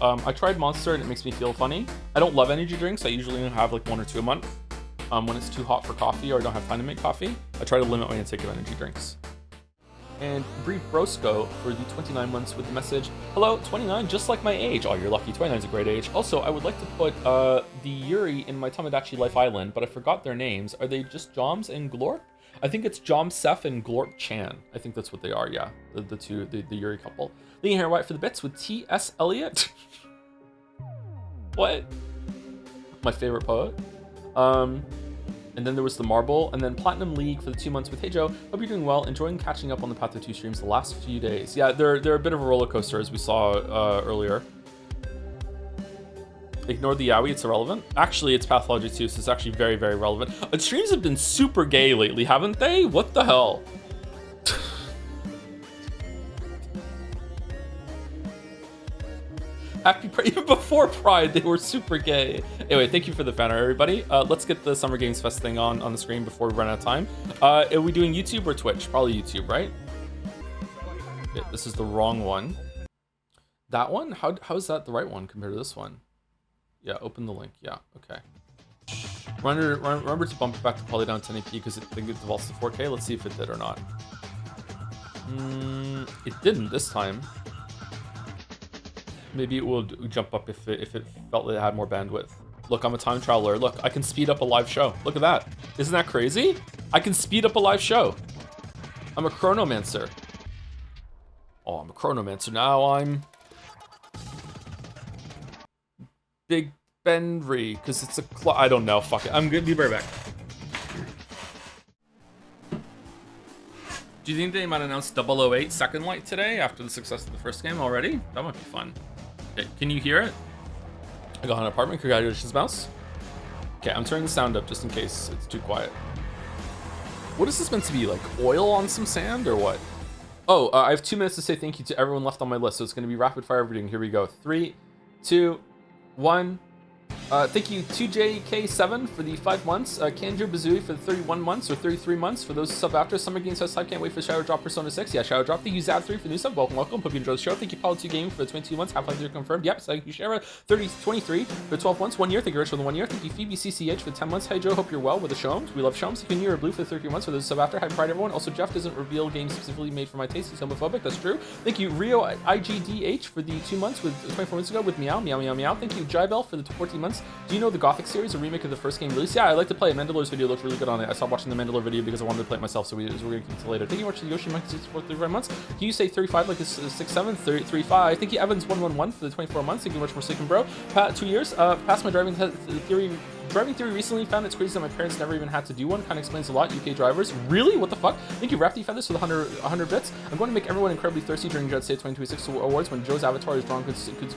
I tried Monster and it makes me feel funny. I don't love energy drinks. I usually only have like 1 or 2 a month. When it's too hot for coffee or I don't have time to make coffee, I try to limit my intake of energy drinks. And Brief Brosco for the 29 months with the message, hello, 29, just like my age. Oh, you're lucky, 29 is a great age. Also, I would like to put the Yuri in my Tomodachi Life Island, but I forgot their names. Are they just Joms and Glorp? I think it's Jom Seth and Glorp Chan. I think that's what they are, yeah. The two, the Yuri couple. Lean Hair White for the bits with T.S. Eliot. What? My favorite poet. And then there was the Marble, and then Platinum League for the 2 months with Hey Joe. Hope you're doing well. Enjoying catching up on the Path to 2 streams the last few days. Yeah, they're a bit of a roller coaster as we saw earlier. Ignore the Yaoi, it's irrelevant. Actually, it's Pathology 2, so it's actually very, very relevant. Streams have been super gay lately, haven't they? What the hell? Even before Pride, they were super gay. Anyway, thank you for the fan art, everybody. Let's get the Summer Games Fest thing on the screen before we run out of time. Are we doing YouTube or Twitch? Probably YouTube, right? Okay, this is the wrong one. That one? How is that the right one compared to this one? Yeah, open the link. Yeah, okay. Remember to bump it back to probably down 1080p because I think it defaults to 4K. Let's see if it did or not. It didn't this time. Maybe it will jump up if it felt that it had more bandwidth. Look, I'm a time traveler. Look, I can speed up a live show. Look at that. Isn't that crazy? I can speed up a live show. I'm a chronomancer. Oh, I'm a chronomancer. Now I'm Big Benry, because it's a I don't know. Fuck it. I'm gonna be right back. Do you think they might announce 008 Second Light today after the success of the first game already? That might be fun. Okay, can you hear it? I got an apartment. Congratulations, mouse. Okay, I'm turning the sound up just in case it's too quiet. What is this meant to be, like oil on some sand or what? Oh, I have 2 minutes to say thank you to everyone left on my list, so it's going to be rapid fire reading. Here we go. 3, 2, 1. Thank you 2JK7 for the 5 months. Kanjo Bazooey for the 31 months or 33 months. For those sub after Summer Games Fest 5, can't wait for Shadow Drop Persona 6. Yeah, Shadow Drop. Thank you Zab3 for the new sub. Welcome, welcome. Hope you enjoy the show. Thank you Paulo 2 Gaming for the 22 months. Half-Life 3 confirmed. Yep. Thank you Shara 23 for 12 months. 1 year. Thank you Rich for the 1 year. Thank you Phoebe CCH for 10 months. Hey Joe, hope you're well with the Shomes. We love Shomes. Thank you Nero Blue for the 33 months. For those sub after. High pride everyone. Also Jeff doesn't reveal games specifically made for my taste. He's homophobic. That's true. Thank you Rio IGDH for the 2 months with 24 months ago with Meow Meow Meow Meow. Thank you Jybell for the 14 months. Do you know the Gothic series, a remake of the first game release? Yeah, I like to play it. Mandalorian's video looked really good on it. I stopped watching the Mandalore video because I wanted to play it myself, so we're going to keep it later. Thank you much to Yoshi Mike for 35 months. Can you say 35 like it's 6-7? 35. Thank you Evans111 for the 24 months. Thank you much for sticking, bro. Pat, 2 years. Passed my driving theory recently. Found it's crazy that my parents never even had to do one. Kind of explains a lot. UK drivers. Really? What the fuck? Thank you, Rapti Feathers, for the 100 bits. I'm going to make everyone incredibly thirsty during Jet State 2026 awards when Joe's avatar is drawn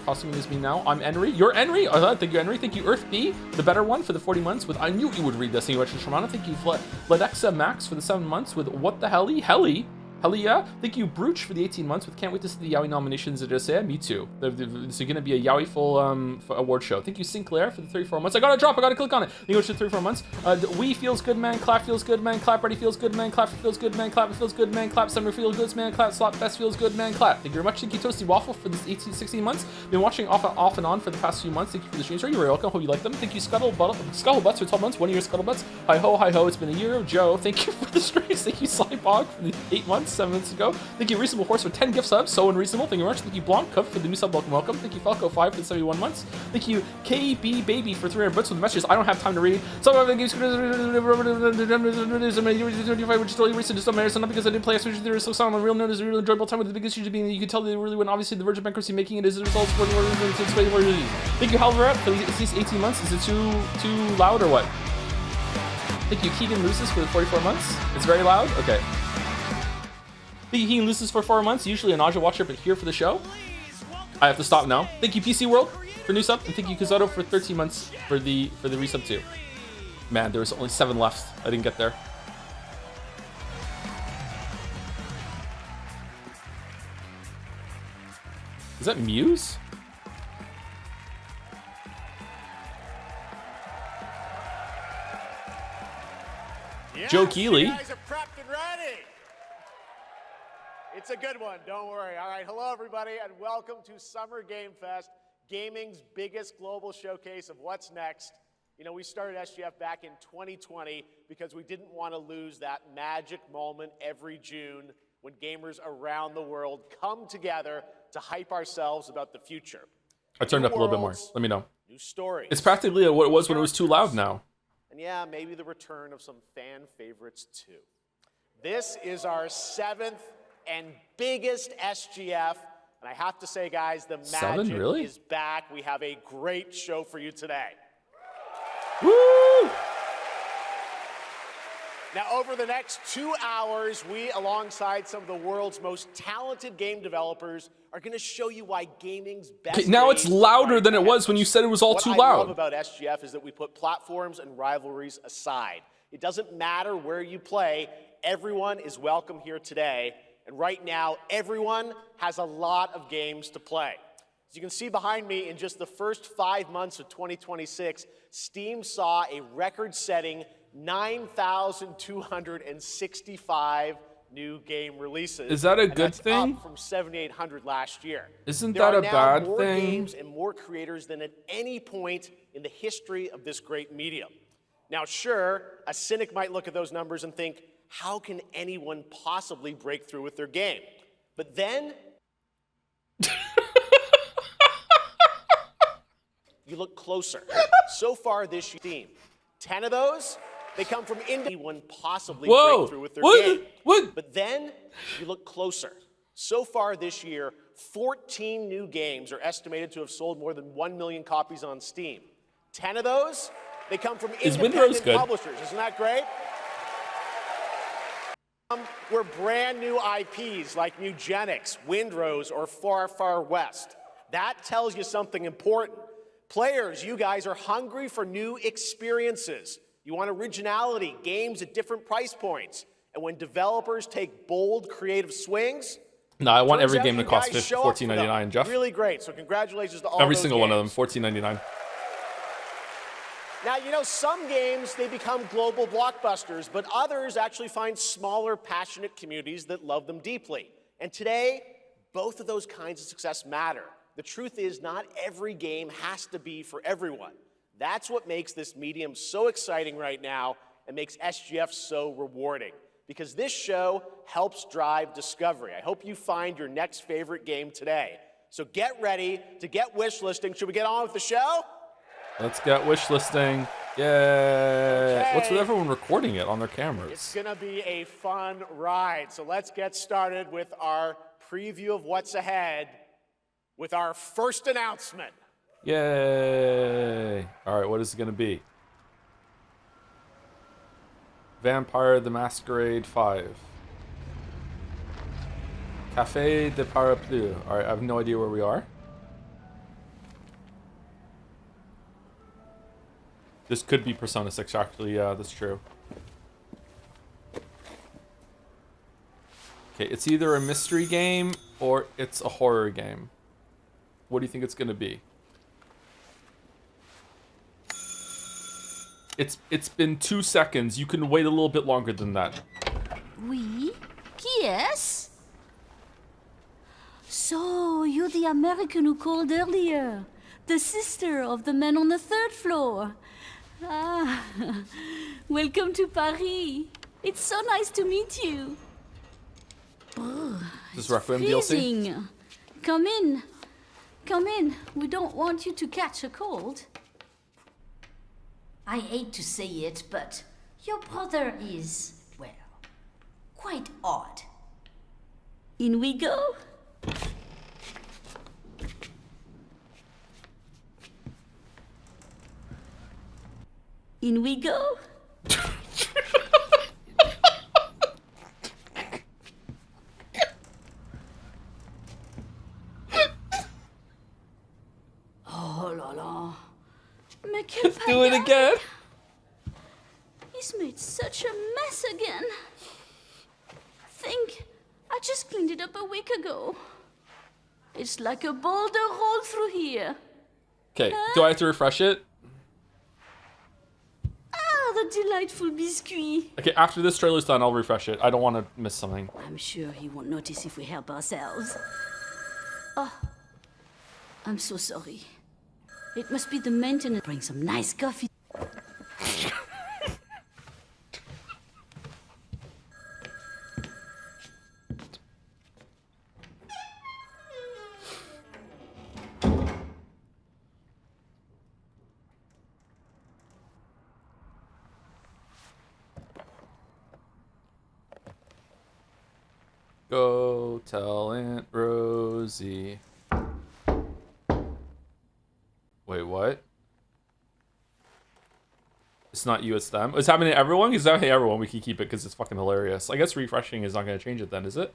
costuming as me now. I'm Henry. You're Henry? Thank you, Henry. Thank you, Earth B, the better one, for the 40 months with I knew you would read this. Thank you, Richard Shimano. Thank you, Ledexa Max, for the 7 months with What the Helly? Helly? Hell yeah. Thank you, Brooch, for the 18 months with Can't Wait to see the Yaoi nominations at JSA. Me too. It's going to be a Yaoi full award show. Thank you, Sinclair, for the 34 months. I got a drop. I got to click on it. Thank you for the 34 months. We feels good, man. Clap feels good, man. Clap ready feels good, man. Clap feels good, man. Clap it feels good, man. Clap summer feels good, man. Clap slot fest feels good, man. Clap. Thank you very much. Thank you, Toasty Waffle, for this 16 months. Been watching off and on for the past few months. Thank you for the streams. You're very welcome. Hope you like them. Thank you, Scuttlebutts, for 12 months. 1 year Scuttlebutts. Hi ho, hi ho. It's been a year. Joe, thank you for the streams. Thank you, Slybog, for the 8 months, 7 months ago. Thank you, Reasonable Horse, for 10 gift subs. So unreasonable. Thank you very much. Thank you, Blanc for the new sub. Welcome, welcome. Thank you, Falco 5 for the 71 months. Thank you, KB Baby, for 300 bits with the messages I don't have time to read. Some of the games, which is totally recent, just don't matter. So not because I didn't play Switch, there is so sound on real note is a really enjoyable time with the biggest issue being that you can tell they really went obviously the verge of bankruptcy, making it as a result of Thank you, Halvarat, for at least 18 months. Is it too loud or what? Thank you, Keegan Lucis, for the 44 months. It's very loud? Okay. Thank you, Keegan Lucis, for 4 months. Usually a nausea watcher, but here for the show. I have to stop now. Thank you, PC World, for new sub, and thank you, Kazoto, for 13 months for the resub too. Man, there was only 7 left. I didn't get there. Is that Muse? Yes, Joe Keeley. You guys are prepped and ready. It's a good one, don't worry. All right, hello everybody, and welcome to Summer Game Fest, gaming's biggest global showcase of what's next. You know, we started SGF back in 2020 because we didn't want to lose that magic moment every June when gamers around the world come together to hype ourselves about the future. I turned up a little bit more. Let me know. New stories. It's practically what it was when it was too loud now. And yeah, maybe the return of some fan favorites too. This is our 7th and biggest SGF, and I have to say, guys, the magic is back. We have a great show for you today. Woo! Now, over the next 2 hours, we, alongside some of the world's most talented game developers, are going to show you why gaming's best. Okay, now it's louder than it was when you said it was all too loud. What I love about SGF is that we put platforms and rivalries aside. It doesn't matter where you play. Everyone is welcome here today. And right now, everyone has a lot of games to play. As you can see behind me, in just the first 5 months of 2026, Steam saw a record-setting 9,265 new game releases. Is that a good thing? Up from 7,800 last year. Isn't that a bad more thing? Games and more creators than at any point in the history of this great medium. Now, sure, a cynic might look at those numbers and think, how can anyone possibly break through with their game? But then you look closer. So far this year, 10 of those, they come from anyone possibly break through with their game. But then you look closer. So far this year, 14 new games are estimated to have sold more than 1 million copies on Steam. 10 of those, they come from independent publishers. Isn't that great? Were brand new IPs like Nugenics, Windrose, or Far Far West. That tells you something important. Players, you guys are hungry for new experiences. You want originality, games at different price points. And when developers take bold, creative swings, no, I want every game to cost $14.99, Jeff. Really great. So congratulations to all every those single games. one of them, $14.99. Now, you know, some games, they become global blockbusters, but others actually find smaller, passionate communities that love them deeply. And today, both of those kinds of success matter. The truth is, not every game has to be for everyone. That's what makes this medium so exciting right now and makes SGF so rewarding. Because this show helps drive discovery. I hope you find your next favorite game today. So get ready to get wishlisting. Should we get on with the show? Let's get wishlisting. Yay! Okay. What's with everyone recording it on their cameras? It's gonna be a fun ride. So let's get started with our preview of what's ahead with our first announcement. Yay! All right, what is it gonna be? Vampire the Masquerade 5. Café de Parapluie. All right, I have no idea where we are. This could be Persona 6, actually. Yeah, that's true. Okay, it's either a mystery game or it's a horror game. What do you think it's gonna be? It's been 2 seconds. You can wait a little bit longer than that. Oui? Yes? So, you're the American who called earlier. The sister of the man on the 3rd floor. Ah, welcome to Paris. It's so nice to meet you. This Requiem DLC? Come in. Come in. We don't want you to catch a cold. I hate to say it, but your brother is, well, quite odd. In we go. In we go. Oh la la. Let's do it again. He's made such a mess again. Think, I just cleaned it up a week ago. It's like a boulder rolled through here. Okay, do I have to refresh it? The delightful biscuit. Okay, after this trailer's done, I'll refresh it. I don't want to miss something. I'm sure he won't notice if we help ourselves. Oh, I'm so sorry. It must be the maintenance. Bring some nice coffee. Go tell Aunt Rosie. Wait, what? It's not you, it's them. It's happening to everyone? It's happening to everyone. We can keep it because it's fucking hilarious. I guess refreshing is not going to change it then, is it?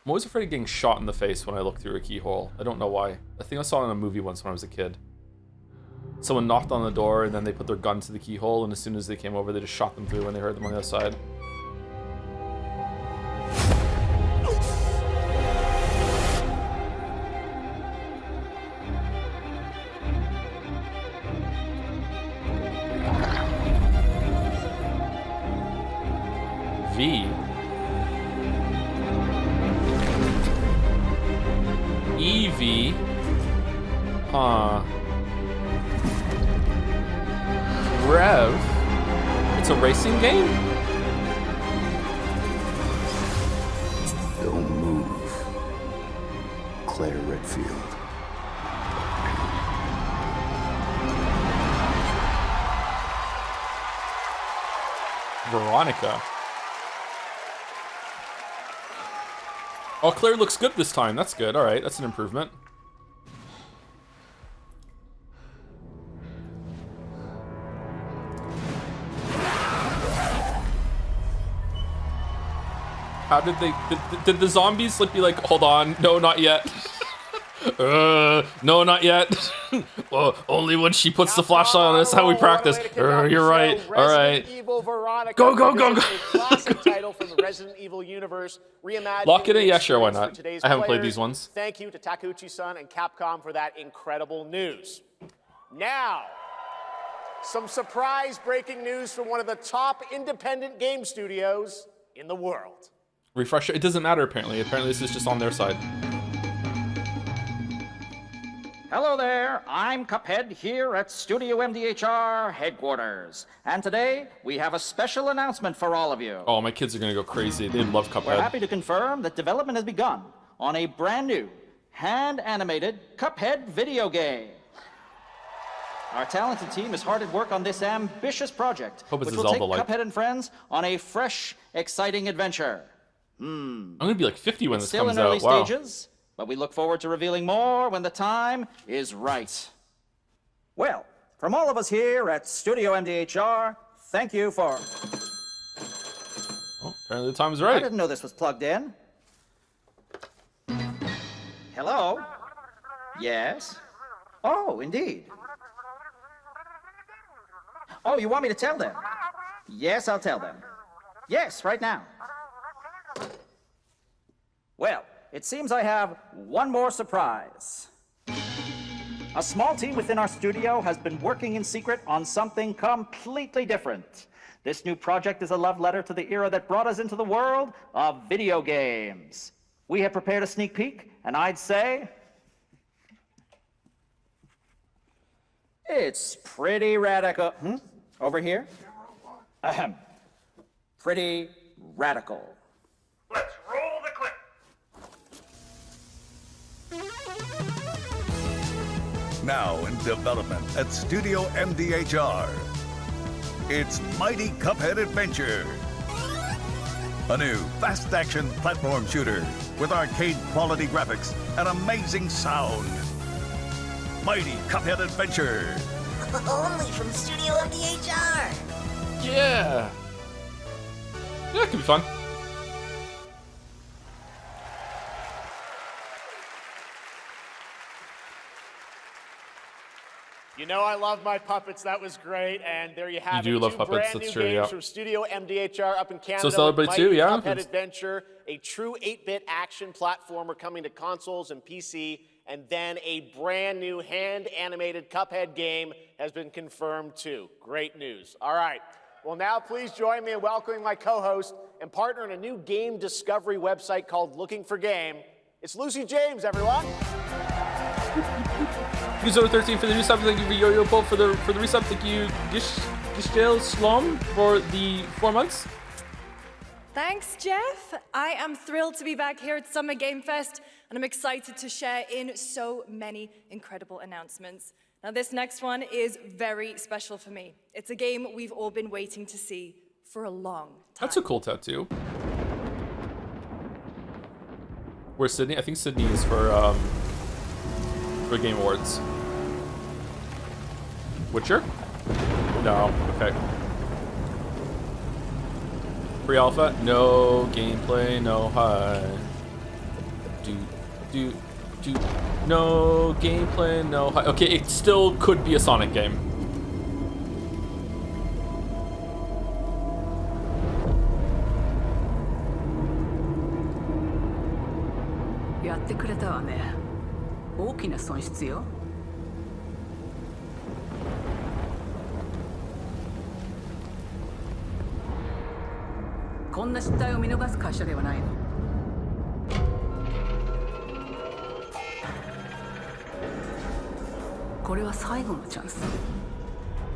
I'm always afraid of getting shot in the face when I look through a keyhole. I don't know why. I think I saw it in a movie once when I was a kid. Someone knocked on the door and then they put their gun to the keyhole, and as soon as they came over, they just shot them through when they heard them on the other side. V. Eevee. Huh. Rev. It's a racing game? Don't move. Claire Redfield. Veronica. Oh, Claire looks good this time. That's good. All right, that's an improvement. How did they... Did the zombies like be like, hold on, no, not yet. No, not yet. Well, only when she puts the flashlight on us how we practice. You're right. All right. Evil Veronica. Go, go, go, go. A classic title from the Resident Evil universe, reimagined. Lock it in, yeah, sure, why not? I haven't played these ones. Thank you to Takeuchi-san and Capcom for that incredible news. Now, some surprise breaking news from one of the top independent game studios in the world. Refresh. It doesn't matter, apparently. Apparently, this is just on their side. Hello there, I'm Cuphead here at Studio MDHR headquarters. And today, we have a special announcement for all of you. Oh, my kids are gonna go crazy. They love Cuphead. We're happy to confirm that development has begun on a brand new, hand-animated Cuphead video game. Our talented team is hard at work on this ambitious project, Hope it's which a will take Zelda-like. Cuphead and friends on a fresh, exciting adventure. I'm gonna be like 50 when this Still comes in early out. Wow. stages, but we look forward to revealing more when the time is right. Well, from all of us here at Studio MDHR, thank you for... Oh, apparently the time's I right. didn't know this was plugged in. Hello? Yes? Oh, indeed. Oh, you want me to tell them? Yes, I'll tell them. Yes, right now. Well, it seems I have one more surprise. A small team within our studio has been working in secret on something completely different. This new project is a love letter to the era that brought us into the world of video games. We have prepared a sneak peek, and I'd say... it's pretty radical. Over here? Ahem. Pretty radical. Let's roll the clip. Now in development at Studio MDHR. It's Mighty Cuphead Adventure. A new fast-action platform shooter with arcade-quality graphics and amazing sound. Mighty Cuphead Adventure. Only from Studio MDHR. Yeah. Yeah, it could be fun. You know I love my puppets. That was great. And there you have You do it. love Two puppets, brand that's new true, games yeah. from Studio MDHR up in Canada. Celebrate with too, Mighty yeah. Cuphead Adventure, a true 8-bit action platformer coming to consoles and PC, and then a brand new hand-animated Cuphead game has been confirmed too. Great news. All right. Well, now please join me in welcoming my co-host and partner in a new game discovery website called Looking for Game. It's Lucy James, everyone. Thank you, Zona 13 for the resub. Thank you for Yo-Yo Pole for the resub. Thank you, Gishtel Slom for the 4 months. Thanks, Jeff. I am thrilled to be back here at Summer Game Fest, and I'm excited to share in so many incredible announcements. Now, this next one is very special for me. It's a game we've all been waiting to see for a long time. That's a cool tattoo. Where's Sydney? I think Sydney is for Game Awards. Witcher? No. Okay. Pre-alpha? No gameplay, no hi. No gameplay, no hi. Okay, it still could be a Sonic game.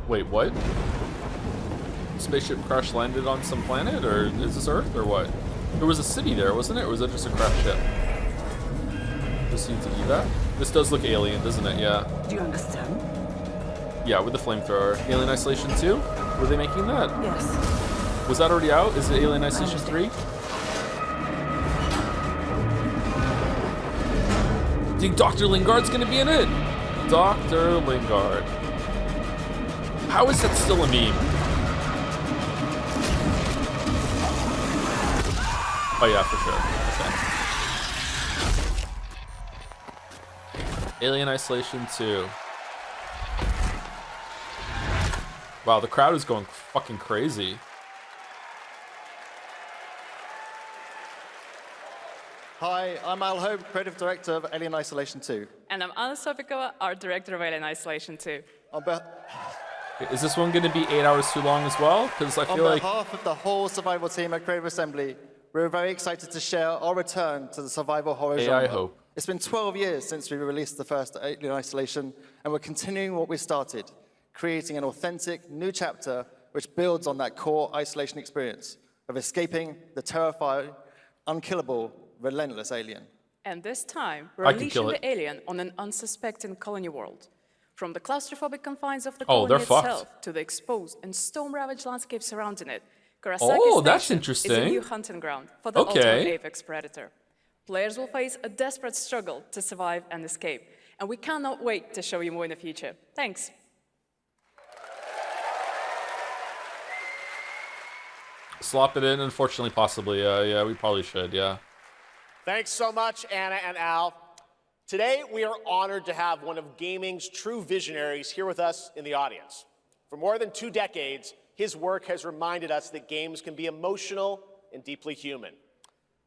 Wait, what? Spaceship crash landed on some planet, or is this Earth, or what? There was a city there, wasn't it? Or was that just a crash ship? Proceed to evac? This does look alien, doesn't it? Yeah. Do you understand? Yeah, with the flamethrower. Alien Isolation 2? Were they making that? Yes. Was that already out? Is it Alien Isolation 3? I think Dr. Lingard's gonna be in it. Dr. Lingard. How is that still a meme? Oh yeah, for sure. Okay. Alien Isolation 2. Wow, the crowd is going fucking crazy. Hi, I'm Al Hope, Creative Director of Alien Isolation 2. And I'm Anna Sofikowa, Art Director of Alien Isolation 2. Is this one going to be 8 hours too long as well? Because I feel like... On behalf of the whole survival team at Creative Assembly, we're very excited to share our return to the survival horror genre. I hope. It's been 12 years since we released the first Alien Isolation, and we're continuing what we started, creating an authentic new chapter which builds on that core Isolation experience of escaping the terrifying, unkillable, relentless alien. And this time, we're unleashing the alien on an unsuspecting colony world. From the claustrophobic confines of the colony itself to the exposed and storm-ravaged landscape surrounding it, Kurosaki that's Station interesting. is a new hunting ground for the ultimate apex predator. Players will face a desperate struggle to survive and escape, and we cannot wait to show you more in the future. Thanks. Slop it in, unfortunately, possibly. Yeah, we probably should, yeah. Thanks so much, Anna and Al. Today, we are honored to have one of gaming's true visionaries here with us in the audience. For more than 2 decades, his work has reminded us that games can be emotional and deeply human.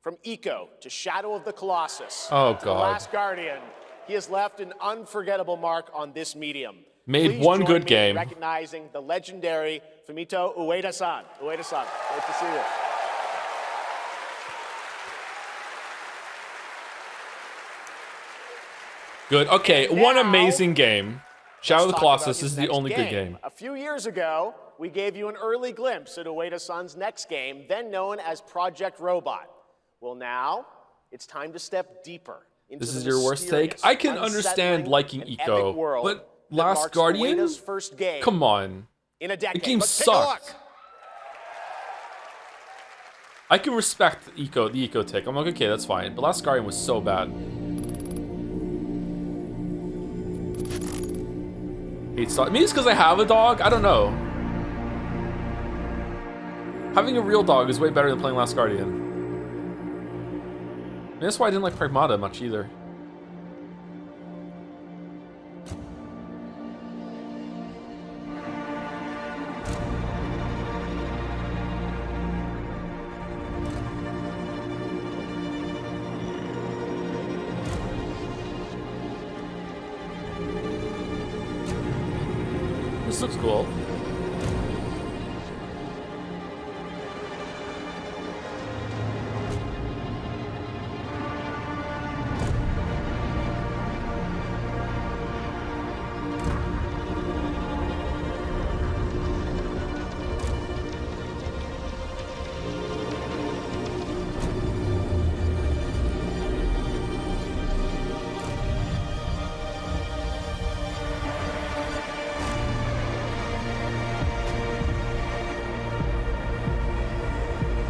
From Eco to Shadow of the Colossus to The Last Guardian, he has left an unforgettable mark on this medium. Made one good game. Recognizing the legendary Fumito Ueda-san. Ueda-san, great to see you. Good. Okay, one amazing game. Shadow of the Colossus is the only good game. A few years ago, we gave you an early glimpse at Ueda-san's next game, then known as Project Robot. Well, now it's time to step deeper into This is your worst take? I can understand liking Eco, but Last Guardian? Come on. In a decade. The game sucked. I can respect the Eco take. I'm like, okay, that's fine. But Last Guardian was so bad. Maybe it's because I have a dog? I don't know. Having a real dog is way better than playing Last Guardian. Maybe that's why I didn't like Pragmata much either. This looks cool.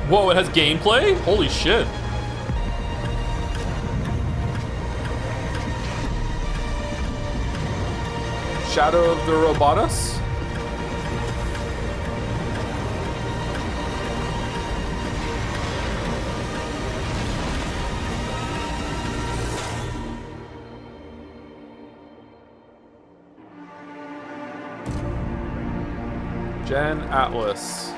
Whoa, it has gameplay? Holy shit. Shadow of the Robotus? Gen Atlas.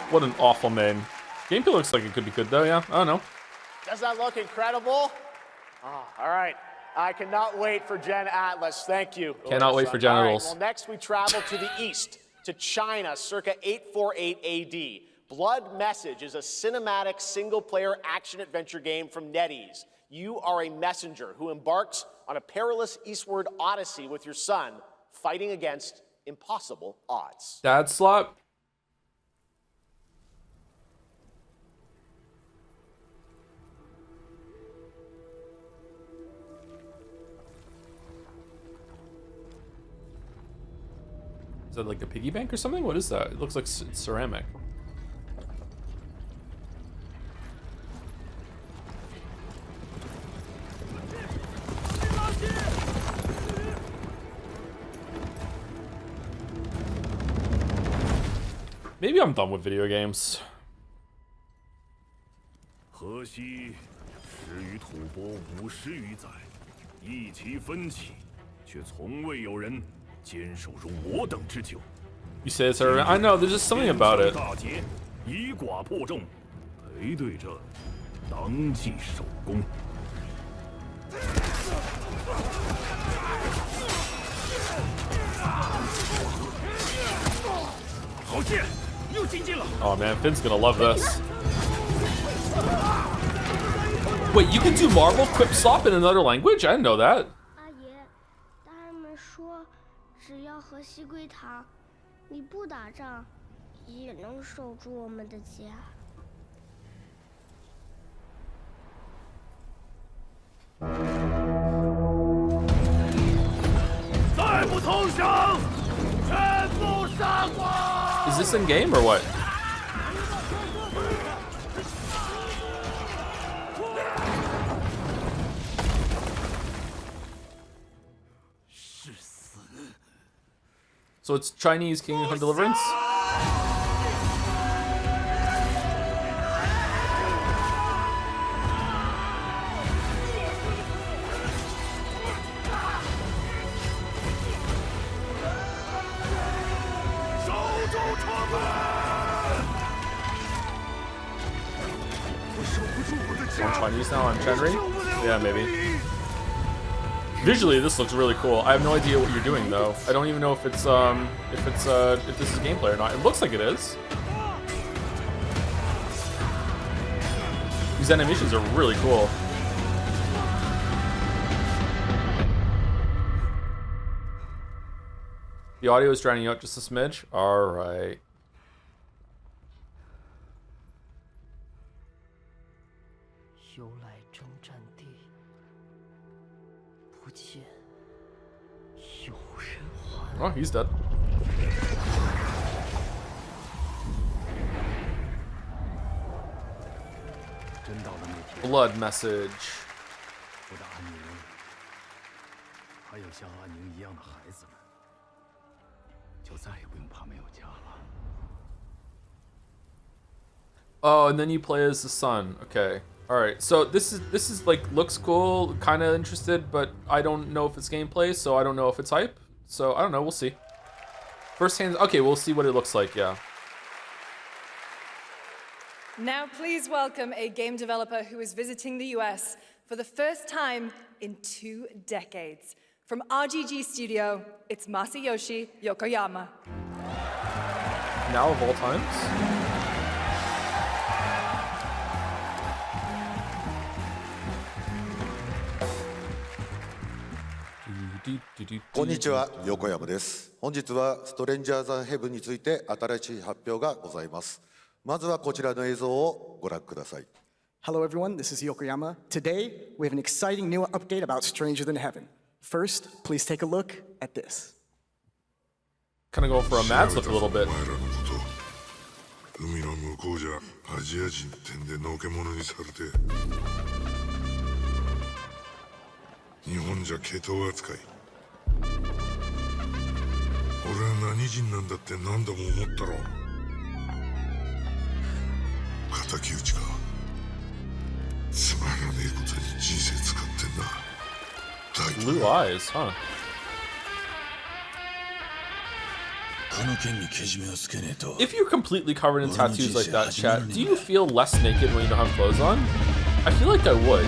What an awful name. Gameplay looks like it could be good though, yeah? I don't know. Does that look incredible? Oh, all right. I cannot wait for Gen Atlas. Thank you. Cannot wait for genitals. Right, well, next we travel to the east, to China, circa 848 AD. Blood Message is a cinematic single-player action-adventure game from NetEase. You are a messenger who embarks on a perilous eastward odyssey with your son, fighting against impossible odds. Dad slot? Is that like a piggy bank or something? What is that? It looks like it's ceramic. Maybe I'm done with video games. 河西始于吐蕃50余载，一齐奋起，却从未有人坚守如我等之久。 You say it's ceramic? I know, there's just something about it. 大捷，以寡破众，背对着当即首功。 Oh Oh man, Finn's gonna love this. Wait, you can do Marvel Quip Slop in another language? I didn't know that. 阿爷，大人们说，只要和西龟塔，你不打仗，也能守住我们的家。再不投降，全部杀光！ Is this in game or what? So it's Chinese Kingdom Deliverance? I'm Chinese now, I'm Chenry? Yeah, maybe. Visually, this looks really cool. I have no idea what you're doing though. I don't even know if it's if this is gameplay or not. It looks like it is. These animations are really cool. The audio is drowning out just a smidge. All right. Oh, he's dead. Blood message. Oh, and then you play as the son. Okay. All right. So this is like looks cool, kind of interested, but I don't know if it's gameplay, so I don't know if it's hype. So I don't know. We'll see. First hand. Okay, we'll see what it looks like. Yeah. Now, please welcome a game developer who is visiting the US for the first time in 2 decades. From RGG Studio, it's Masayoshi Yokoyama. Now of all times. こんにちは、横山です。本日はストレンジャーズ・ヘブンについて新しい発表がございます。まずはこちらの映像をご覧ください。Hello everyone, this is Yokoyama. Today, we have an exciting new update about Stranger Than Heaven. First, please take a look at this. Kind of go for a mad slip a little bit. 海の向こうじゃアジア人ってんでのけ者にされて日本じゃ系統扱い俺は何人なんだって何度も思ったろ敵討ちかつまらねえことに人生使ってんだ Blue eyes, huh? If you're completely covered in tattoos like that, chat, do you feel less naked when you don't have clothes on? I feel like I would.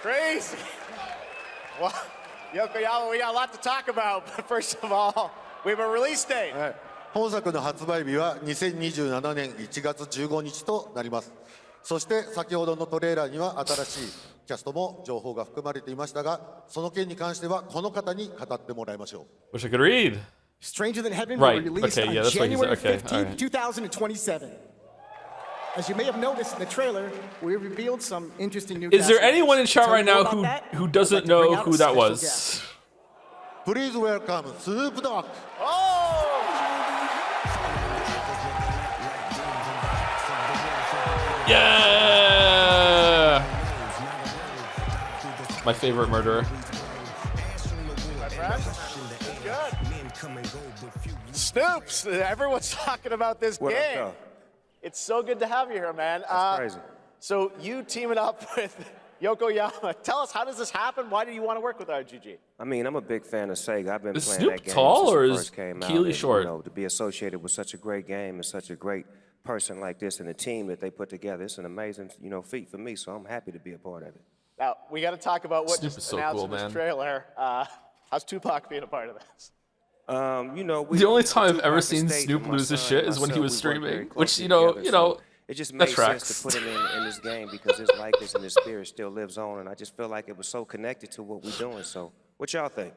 Crazy. Well, Yokoyama, we got a lot to talk about, but first of all, we have a release date. 本作の発売日は2027年1月15日となります。そして先ほどのトレーラーには新しいキャストも情報が含まれていましたが、その件に関してはこの方に語ってもらいましょう。 Wish I could read. Stranger Than Heaven Right. will be released Okay, yeah, on that's what he January said. Okay, 15th, alright. 2027. As you may have noticed in the trailer, we revealed some interesting new Is there cast anyone in members. chat To right tell you now more about that, who doesn't I'd like to bring know out who a that special was? guest. Please welcome Snoop Dogg. Yeah! My favorite murderer. Snoops, everyone's talking about this game. It's so good to have you here, man. That's crazy. So you teaming up with Yokoyama. Tell us, how does this happen? Why do you want to work with RGG? I mean, I'm a big fan of Sega. I've been Is playing Snoop that game tall since or it is first came out. Keely And, short? You know, to be associated with such a great game and such a great person like this and the team that they put together, it's an amazing, feat for me. So I'm happy to be a part of it. Now, we got to talk about what Snoop just is so announced cool, in this man. trailer. How's Tupac being a part of this? The only time I've ever seen Snoop lose his shit is when he was streaming, which it just that made sense tracks. to put him in this game because his likeness and his spirit still lives on, and I just feel like it was so connected to what we're doing. So, what y'all think?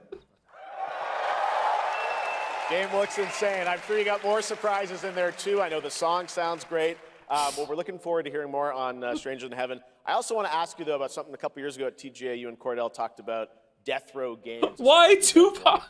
Game looks insane. I'm sure you got more surprises in there too. I know the song sounds great. Well, we're looking forward to hearing more on Stranger Than Heaven. I also want to ask you though about something a couple years ago at TGA. You and Cordell talked about Death Row Games. Why Tupac?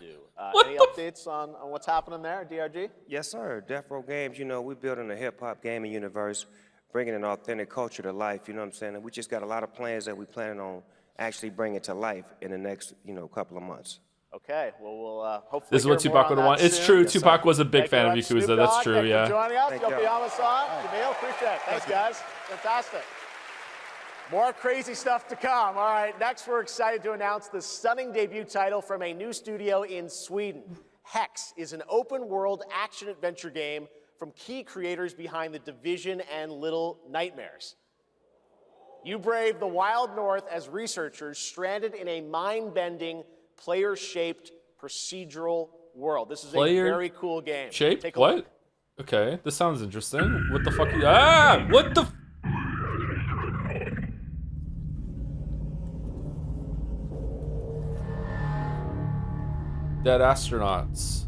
Any updates on what's happening there, DRG? Yes, sir. Death Row Games, we're building a hip-hop gaming universe, bringing an authentic culture to life, you know what I'm saying? And we just got a lot of plans that we're planning on actually bringing to life in the next, couple of months. Okay, well, we'll hopefully This is what hear more Tupac on would that want. It's soon. true. Yes, Tupac sir. was a big Thank fan you of much, Yakuza. Snoop That's Dogg. true, Thank you yeah. for joining us. Thank you. Yokoyama-san, Jamil, appreciate it. Thanks, guys. Fantastic. More crazy stuff to come. All right, next we're excited to announce the stunning debut title from a new studio in Sweden. Haex is an open-world action-adventure game from key creators behind The Division and Little Nightmares. You brave the wild north as researchers stranded in a mind-bending, player-shaped procedural world. This is a very cool game. Shape? Take a What? look. Okay, this sounds interesting. What the fuck? What the? Dead astronauts.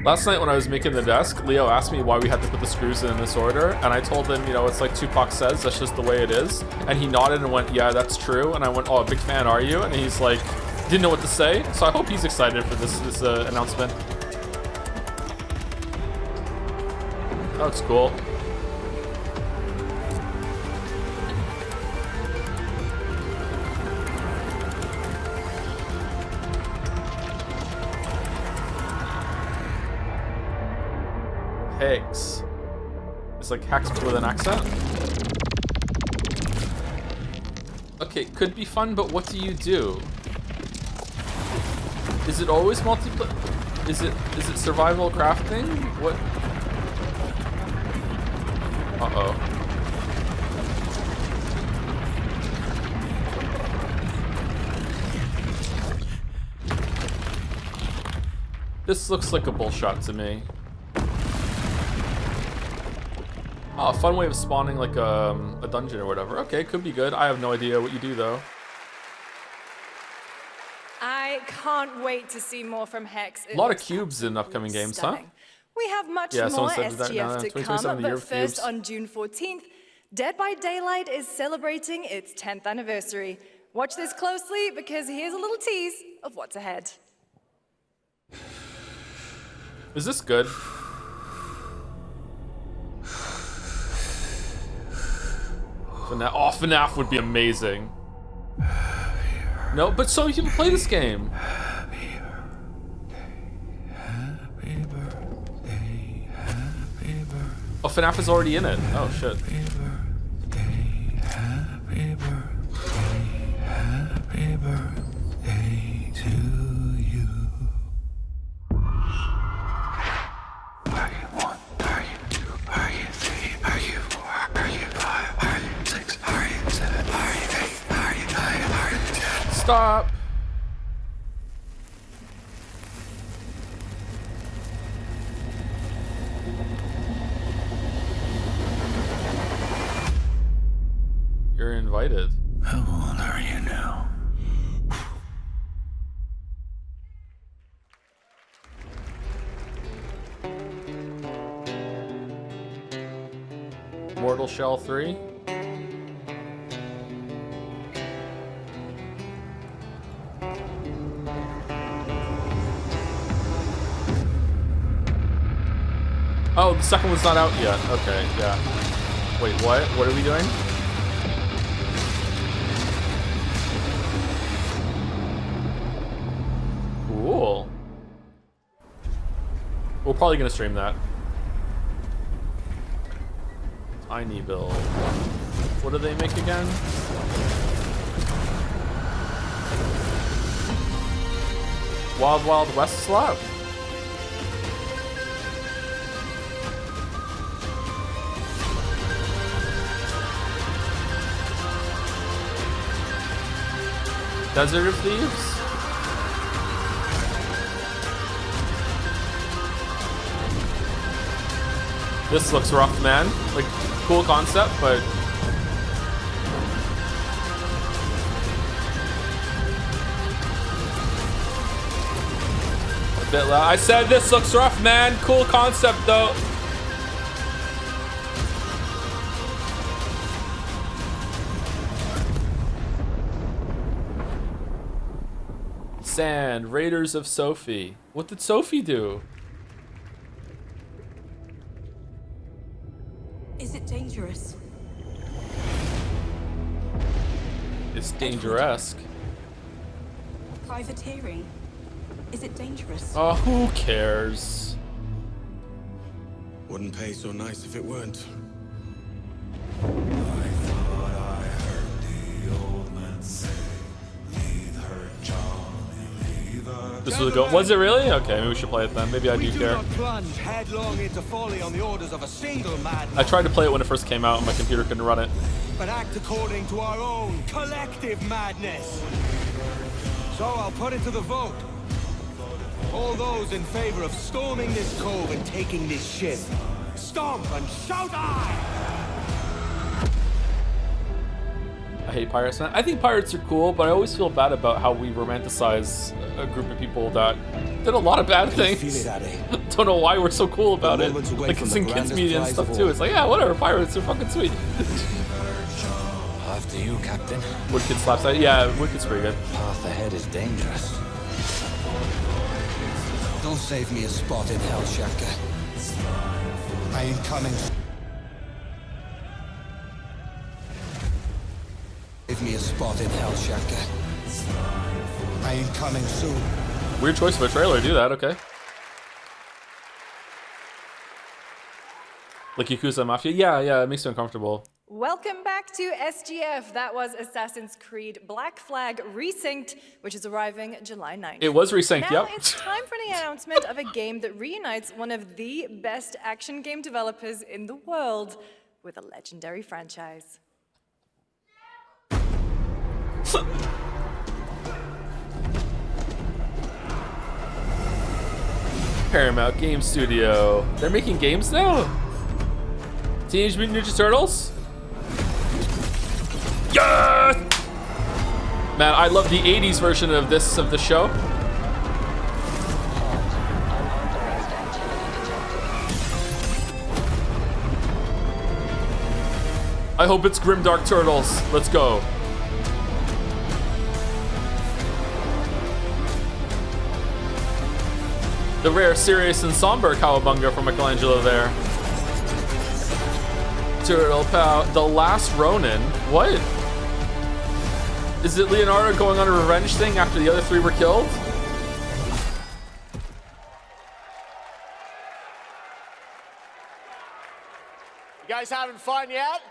Last night when I was making the desk, Leo asked me why we had to put the screws in this order, and I told him, it's like Tupac says, that's just the way it is. And he nodded and went, yeah, that's true. And I went, oh, a big fan, are you? And he's like, didn't know what to say. So I hope he's excited for this announcement. That looks cool. Haex. It's like Haex but with an accent. Okay, could be fun, but what do you do? Is it always multiplayer? Is it survival crafting? What? Uh-oh. This looks like a bullshot to me. Oh, a fun way of spawning like a dungeon or whatever. Okay, could be good. I have no idea what you do though. I can't wait to see more from Haex. A lot of cubes in upcoming games, huh? We have much Yeah, more someone said that, SGF to 2027 come, the year but of first cubes. on June 14th, Dead by Daylight is celebrating its 10th anniversary. Watch this closely because here's a little tease of what's ahead. Is this good? FNAF would be amazing. No, but so many people play this game. Oh, FNAF is already in it. Oh, shit. Happy birthday to you. Are you 1? Are you 2? Are you 3? Are you 4? Are you 5? Are you 6? Are you 7? Are you 8? Are you 9? Are you 10? Stop. You're invited. How old are you now? Mortal Shell 3. Oh, the second one's not out yet. Okay, yeah. Wait, what? What are we doing? Cool. We're probably gonna stream that. Tiny build. What do they make again? Wild Wild West slot. Desert of Thieves? This looks rough, man. Like, cool concept, but... a bit loud. I said this looks rough, man. Cool concept, though. Sand, Raiders of Sophie. What did Sophie do? Is it dangerous? It's dangerous. Privateering. Is it dangerous? Oh, who cares? Wouldn't pay so nice if it weren't. This was a go. Was it really? Okay, maybe we should play it then. Maybe I do care. Plunge headlong into folly on the orders of a single madman. I tried to play it when it first came out and my computer couldn't run it. But act according to our own collective madness. So I'll put it to the vote. All those in favor of storming this cove and taking this ship, stomp and shout aye! I hate pirates, man. I think pirates are cool, but I always feel bad about how we romanticize a group of people that did a lot of bad things. Don't know why we're so cool about it. Like, it's in kids media and stuff too. It's like, yeah, whatever, pirates are fucking sweet. After you, Captain. Woodkid slaps that. Yeah, Woodkid's pretty good. Path ahead is dangerous. Don't save me a spot in hell, Shaka. I ain't coming. Give me a spot in hell, Shaka. I ain't coming soon. Weird choice of a trailer to do that, okay. Like Yakuza Mafia? Yeah, it makes me uncomfortable. Welcome back to SGF. That was Assassin's Creed Black Flag Resynced, which is arriving July 9th. It was resynced, now yep. It's time for the announcement of a game that reunites one of the best action game developers in the world with a legendary franchise. Paramount Game Studio. They're making games now? Teenage Mutant Ninja Turtles? Yes! Man, I love the 80s version of the show. I hope it's Grimdark Turtles. Let's go. The rare, serious, and somber cowabunga from Michelangelo there. Turtle Pow. The Last Ronin. What? Is it Leonardo going on a revenge thing after the other three were killed? You guys having fun yet?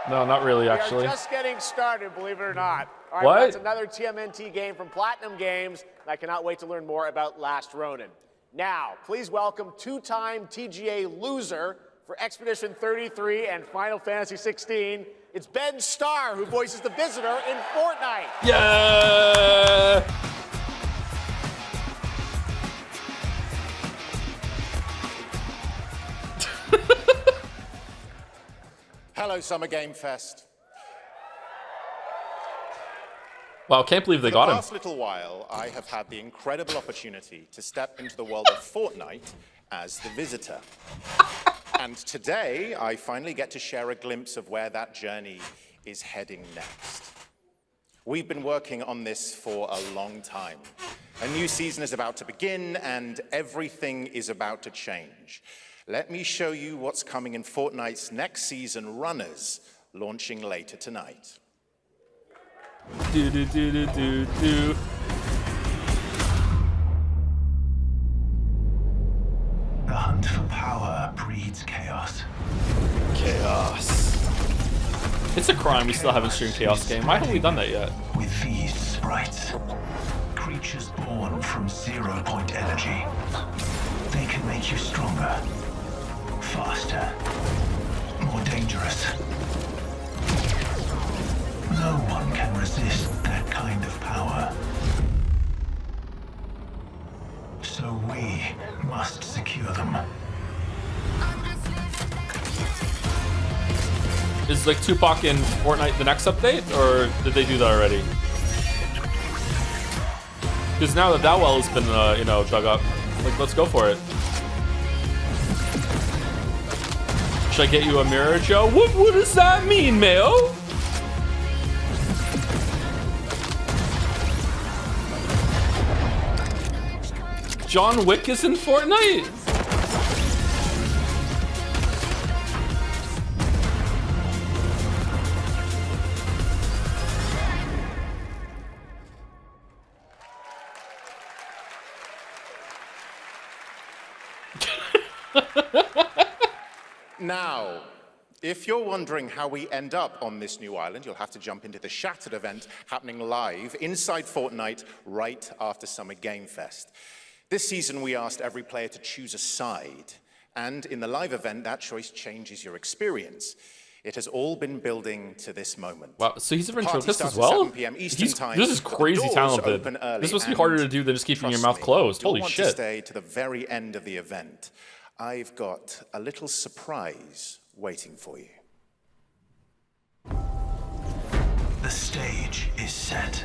No, not really, actually. We are just getting started, believe it or not. All right, what? Well, that's another TMNT game from Platinum Games, and I cannot wait to learn more about Last Ronin. Now, please welcome two-time TGA loser for Expedition 33 and Final Fantasy 16. It's Ben Starr, who voices the Visitor in Fortnite. Yeah! Hello, Summer Game Fest. Wow, can't believe they got him. For the past little while, I have had the incredible opportunity to step into the world of Fortnite as the Visitor. And today, I finally get to share a glimpse of where that journey is heading next. We've been working on this for a long time. A new season is about to begin, and everything is about to change. Let me show you what's coming in Fortnite's next season, Runners, launching later tonight. Do do do do do do. The hunt for power breeds chaos. Chaos. It's a crime we still haven't streamed Chaos game. Why haven't we done that yet? With these sprites, creatures born from 0-point energy, they can make you stronger, faster, more dangerous. No one can resist that kind of power. So we must secure them. Is like Tupac in Fortnite the next update, or did they do that already? Because now that that well has been, you know, dug up, like, let's go for it. Should I get you a mirror, Joe? What does that mean, Mayo? John Wick is in Fortnite? Now, if you're wondering how we end up on this new island, you'll have to jump into the Shattered event happening live inside Fortnite right after Summer Game Fest. This season, we asked every player to choose a side, and in the live event, that choice changes your experience. It has all been building to this moment. Wow, so he's a ventriloquist as Party starts at well? 7 p.m. Eastern Time. This is crazy Doors talented. open early, This must be and harder to do than just keeping your mouth trust me, closed. you'll Holy want shit. to stay to the very end of the event. I've got a little surprise waiting for you. The stage is set.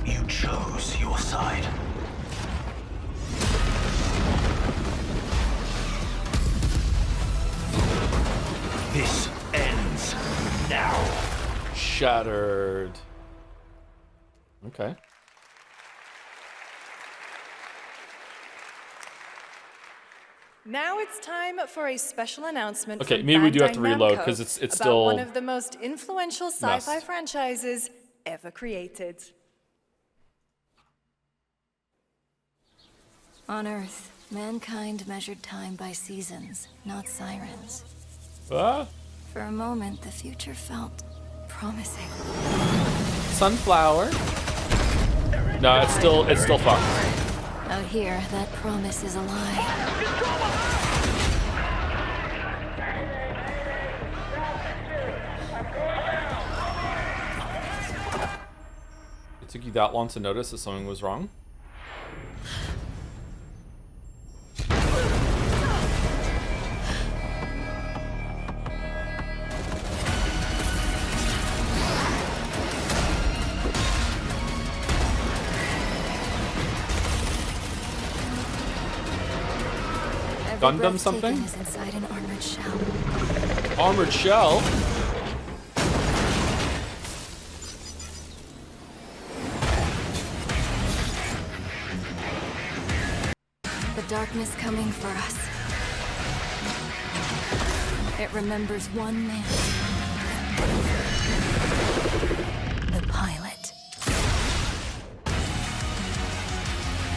You chose your side. This ends now. Shattered. Okay. Now it's time for a special announcement. Okay, from maybe we do have Bandai to reload, Namco 'cause it's about still one of the most influential sci-fi messed. franchises ever created. On Earth, mankind measured time by seasons, not sirens. Ah, For a moment, the future felt promising. sunflower. No, it's still fucked. Out here, that promise is a lie. It took you that long to notice that something was wrong? Gundam something? Is inside an armored shell. Armored shell? The darkness coming for us. It remembers one man. The pilot.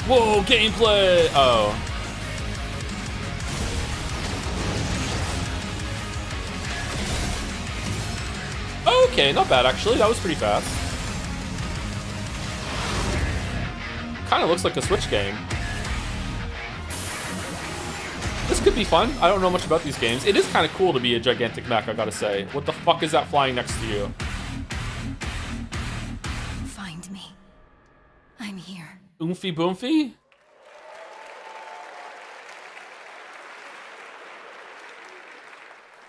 Whoa, gameplay! Oh. Okay, not bad actually. That was pretty fast. Kind of looks like a Switch game. This could be fun. I don't know much about these games. It is kind of cool to be a gigantic mech, I gotta say. What the fuck is that flying next to you? Find me. I'm here. Oomphy boomfy?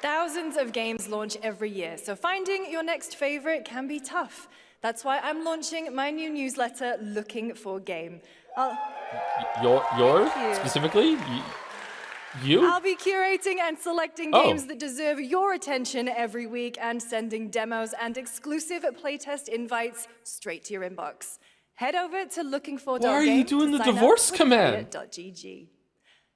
Thousands of games launch every year, so finding your next favorite can be tough. That's why I'm launching my new newsletter, Looking for Game. Yours? Thank you. Specifically? You? I'll be curating and selecting games that deserve your attention every week and sending demos and exclusive playtest invites straight to your inbox. Head over to lookingfor.game. Why are you doing the divorce command? .gg.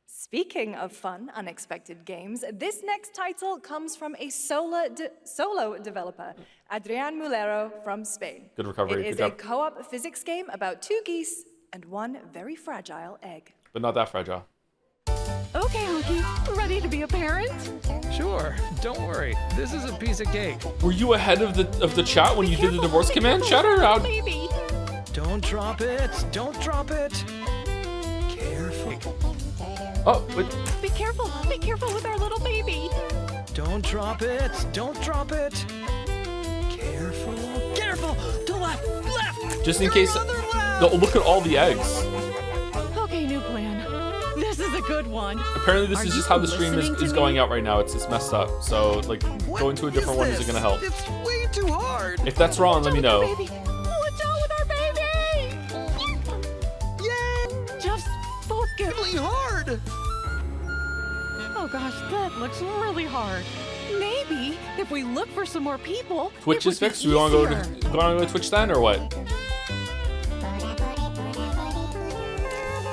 Speaking of fun, unexpected games, this next title comes from a solo developer, Adrián Mulero from Spain. Good recovery. It is a co-op physics game about 2 geese and 1 very fragile egg. But not that fragile. Okay, Honky, ready to be a parent? Sure, don't worry. This is a piece of cake. Were you ahead of the chat when you did the divorce command? Shout her out. Baby. Don't drop it. Don't drop it. Careful. Oh, wait. Be careful. Be careful with our little baby. Don't drop it. Don't drop it. Careful. Careful. To left. Left. Just in case. No, look at all the eggs. Okay, new plan. This is a good one. Apparently this is just how the stream is going out right now. It's messed up. So like going to a different one isn't gonna help. It's way too hard. If that's wrong, let me know. Watch out with our baby! Yay! Just focus. Really hard. Oh gosh, that looks really hard. Maybe if we look for some more people. Twitch is fixed. Do we want to go to Twitch then or what?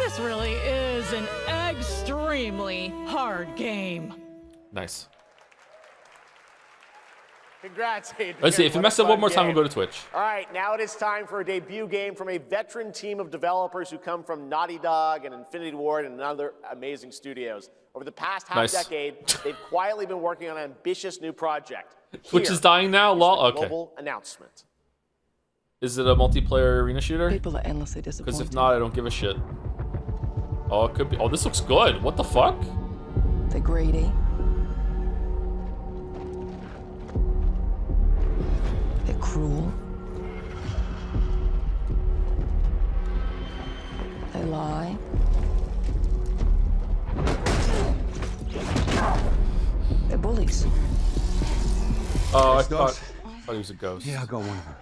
This really is an extremely hard game. Nice. Congrats, Adrian. Let's see. If you mess up one more time, we'll go to Twitch. All right, now it is time for a debut game from a veteran team of developers who come from Naughty Dog and Infinity Ward and other amazing studios. Over the past half-decade, they've quietly been working on an ambitious new project. Twitch is dying now? Lol. Okay. Global announcement. Is it a multiplayer arena shooter? People are endlessly disappointed. Because if not, I don't give a shit. Oh, it could be. Oh, this looks good. What the fuck? They're greedy. They're cruel. They lie. They're bullies. Oh, I thought he was a ghost. Yeah, I got one of them.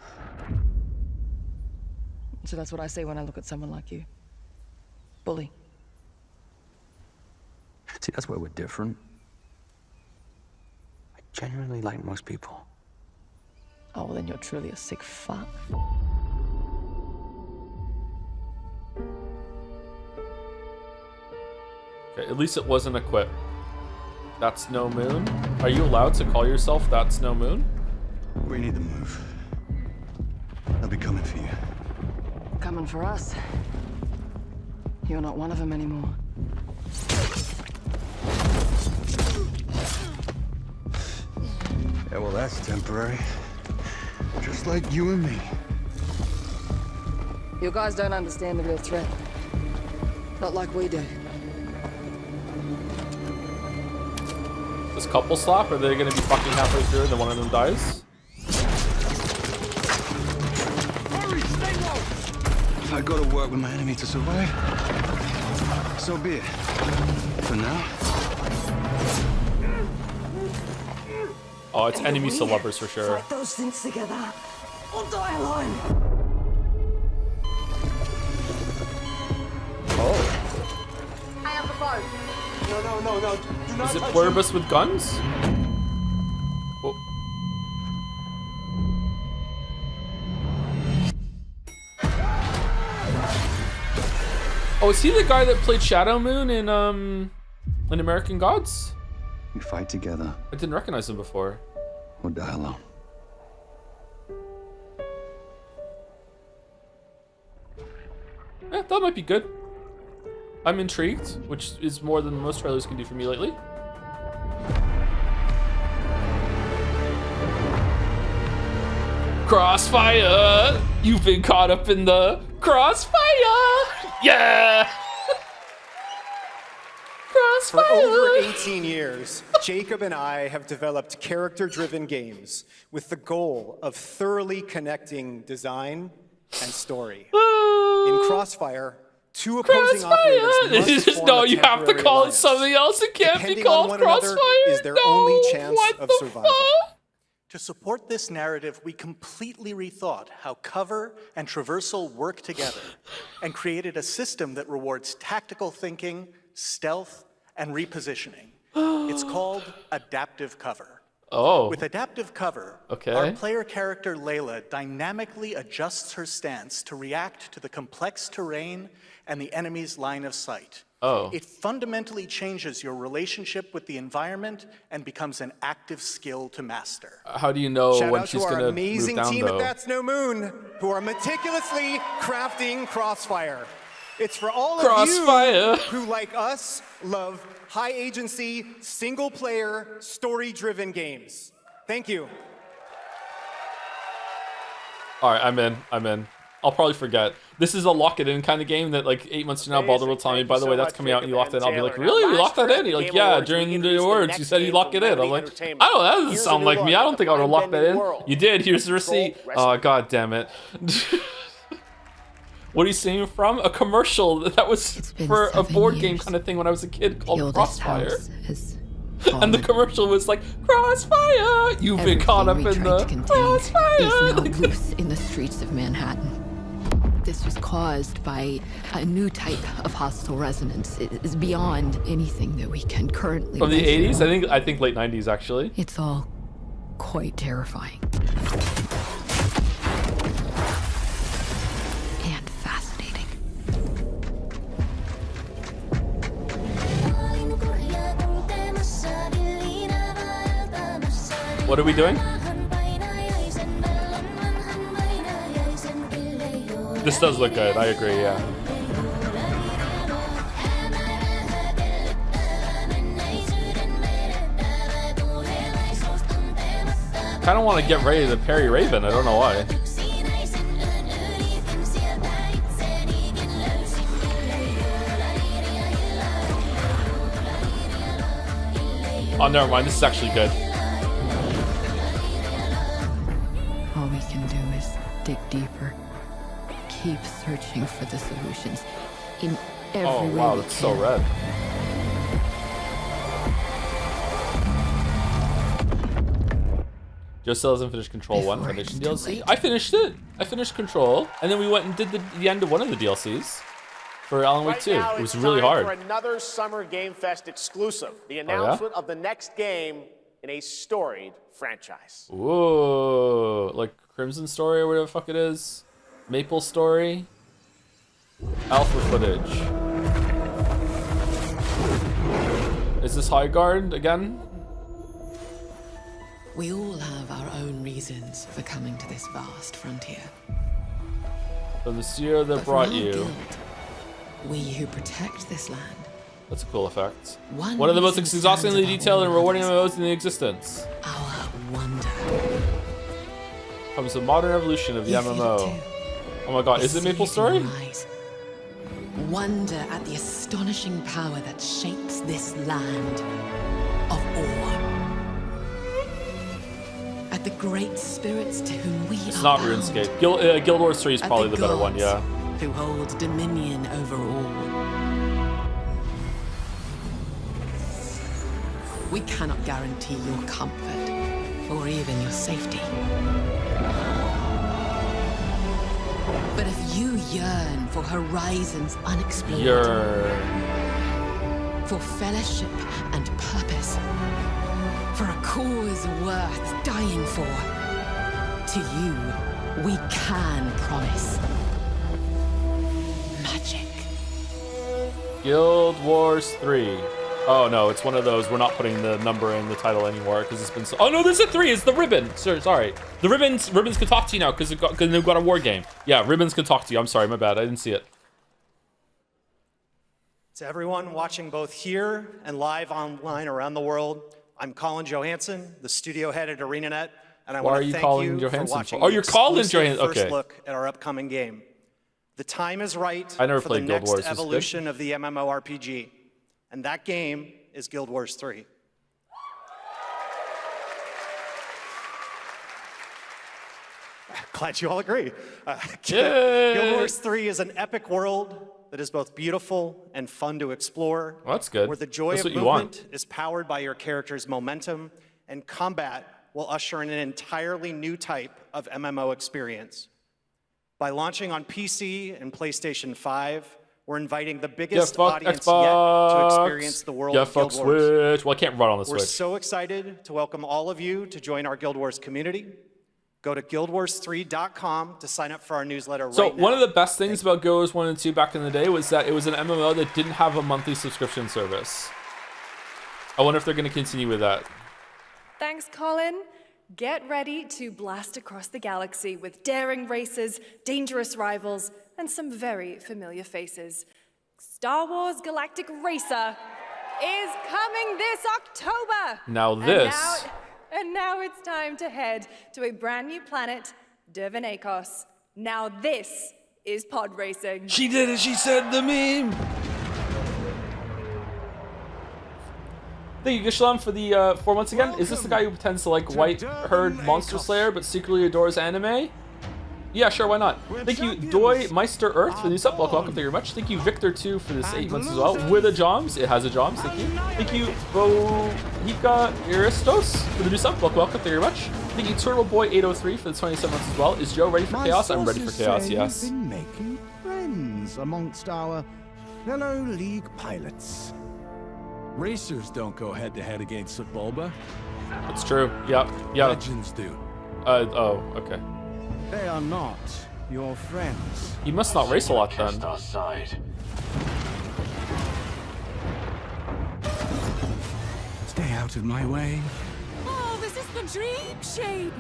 So that's what I say when I look at someone like you. Bully. See, that's where we're different. I genuinely like most people. Oh, well, then you're truly a sick fuck. Okay, at least it wasn't a quip. That's no moon. Are you allowed to call yourself That's No Moon? We need to move. They'll be coming for you. Coming for us. You're not one of them anymore. Yeah, well, that's temporary. Just like you and me. You guys don't understand the real threat. Not like we do. This couple slap? Are they gonna be fucking halfway through and then one of them dies? Hurry, stay low! If I go to work with my enemy to survive, so be it. For now. Oh, it's enemies to lovers for sure. Fight those things together, or die alone. Oh. I have the phone. No. Do not Is it touch pluribus with guns? Oh. Oh, is he the guy that played Shadow Moon in American Gods? We fight together. I didn't recognize him before. Or die alone. Yeah, that might be good. I'm intrigued, which is more than most trailers can do for me lately. Crossfire! You've been caught up in the crossfire! Yeah! For over 18 years, Jacob and I have developed character-driven games with the goal of thoroughly connecting design and story. In Crossfire, two opposing operators must form a you have to call it something else. It can't be called Crossfire. Is their only chance of survival. To support this narrative, we completely rethought how cover and traversal work together and created a system that rewards tactical thinking, stealth, and repositioning. It's called adaptive cover. Oh. With adaptive cover, our player character Layla dynamically adjusts her stance to react to the complex terrain and the enemy's line of sight. Oh. It fundamentally changes your relationship with the environment and becomes an active skill to master. How do you know Shout when out she's to going our to amazing move down, team though? at That's No Moon, who are meticulously crafting Crossfire. It's for all of you who, like us, love high-agency, single-player, story-driven games. Thank you. All right, I'm in. I'll probably forget. This is a lock it in kind of game that like 8 months from now, Baldur will tell me, by the way, that's coming out and you locked it in. I'll be like, really? You locked that in? You're like, yeah, during the awards, you said you locked it in. I'm like, I don't know, that doesn't sound like me. I don't think I would have locked that in. You did. Here's the receipt. Oh, god damn it. What are you saying from? A commercial that was for a board game kind of thing when I was a kid called Crossfire. And the commercial was like, Crossfire! You've been caught up in the Crossfire! Is now loose in the streets of Manhattan. This was caused by a new type of hostile resonance. It is beyond anything that we can currently From the measure. 80s? I think late 90s actually. It's all quite terrifying. And fascinating. What are we doing? This does look good, I agree, yeah. Kinda wanna get ready to parry Raven, I don't know why. Oh, never mind, this is actually good. All we can do is dig deeper. Keep searching for the solutions in every way. Oh wow, that's so red. Joe still hasn't finished Control 1 Foundation DLC. I finished it. I finished Control, and then we went and did the end of one of the DLCs for Alan Wake 2. It was really hard. For another Summer Game Fest exclusive, the announcement of the next game in a storied franchise. Whoa, like Crimson Story or whatever the fuck it is. Maple Story. Alpha footage. Is this High Guard again? We all have our own reasons for coming to this vast frontier. The Monsieur that brought you. Guild, we who protect this land. That's a cool effect. One of the most reason exhaustingly stands detailed above and all rewarding others. MMOs in the existence. Our wonder. Comes the modern evolution of the You feel it MMO. Oh my god, is it Maple Story? Wonder at the astonishing power that shapes this land of awe. At the great spirits to whom we It's are not bound. RuneScape. Guild Wars 3 is At probably the better one, gods yeah. Who hold dominion over all. We cannot guarantee your comfort or even your safety. But if you yearn for horizons unexplored, for fellowship and purpose, for a cause worth dying for, to you, we can promise magic. Guild Wars 3. Oh no, it's one of those. We're not putting the number in the title anymore because it's been so. Oh no, there's a 3. It's the Ribbon. Sorry. The Ribbons can talk to you now because they've got a war game. Yeah, Ribbons can talk to you. I'm sorry, my bad. I didn't see it. To everyone watching both here and live online around the world, I'm Colin Johansson, the studio head at ArenaNet, and I Why want are to you thank calling you Johansson for watching for? Oh, the you're Colin exclusive Johansson. first Okay. look at our upcoming game. The time is right I never for the played Guild next Wars. Is it good? evolution of the MMORPG, and that game is Guild Wars 3. Glad you all agree. Guild Wars 3 is an epic world that is both beautiful and fun to explore. Well, that's good. Where the joy That's of what you want. movement is powered by your character's momentum, and combat will usher in an entirely new type of MMO experience. By launching on PC and PlayStation 5 We're inviting the biggest audience Xbox. yet to experience the world of Guild Wars. Switch. Well, I can't run on the Switch. We're so excited to welcome all of you to join our Guild Wars community. Go to guildwars3.com to sign up for our newsletter right now. So one of the best things about Guild Wars 1 and 2 back in the day was that it was an MMO that didn't have a monthly subscription service. I wonder if they're going to continue with that. Thanks, Colin. Get ready to blast across the galaxy with daring races, dangerous rivals, and some very familiar faces. Star Wars Galactic Racer is coming this October. Now this. And now it's time to head to a brand new planet, Dervenakos. Now this is pod racing. She did it, she said the meme. Thank you, Gishlam, for the 4 months again. Is this the guy who pretends to like White Herd Monster Slayer but secretly adores anime? Yeah, sure, why not? Thank you, Doi Meister Earth, for the new sub. Welcome, thank you very much. Thank you, Victor2, for this 8 months as well. With a Joms, it has a Joms, thank you. Thank you, Bohika Iristos, for the new sub. Welcome, thank you very much. Thank you, Turtle Boy 803 for the 27 months as well. Is Joe ready for chaos? I'm ready for chaos, yes. Been making friends amongst our fellow League pilots. Racers don't go head-to-head against Bulba. That's true, yeah. Legends do. Oh, okay. They are not your friends. You must not race a lot then. Stay out of my way. Oh, this is the dream shape.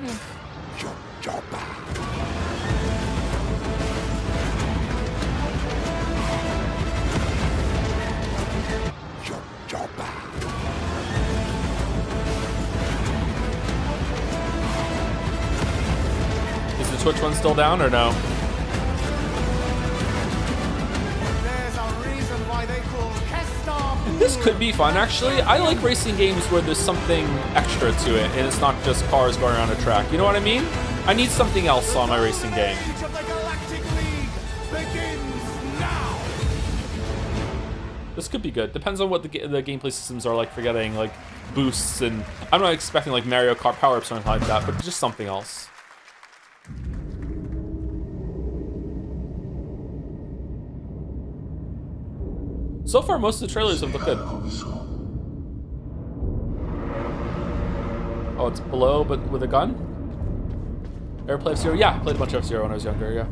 Is the Twitch one still down or no? This could be fun, actually. I like racing games where there's something extra to it, and it's not just cars going around a track. You know what I mean? I need something else on my racing game. This could be good. Depends on what the gameplay systems are like for getting like boosts, and I'm not expecting like Mario Kart power-ups or anything like that, but just something else. So far, most of the trailers have looked good. Oh, it's below, but with a gun? Ever play F-Zero? Yeah, I played a bunch of F-Zero when I was younger, yeah.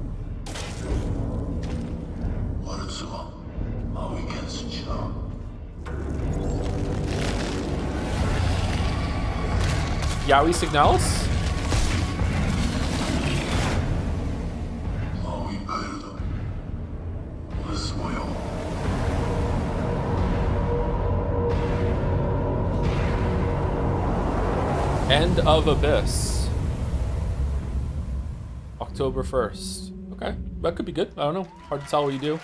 Yaoi Signalis? End of Abyss. October 1st. Okay, that could be good. I don't know. Hard to tell what you do.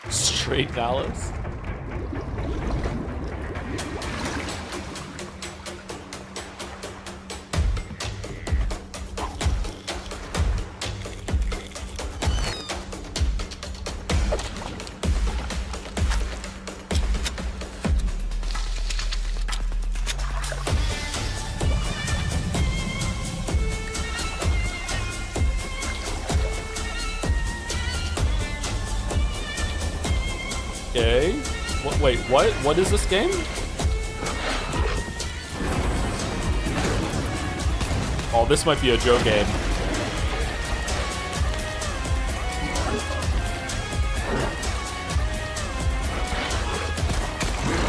Straight Dallas. Okay. Wait, what? What is this game? Oh, this might be a Joe game.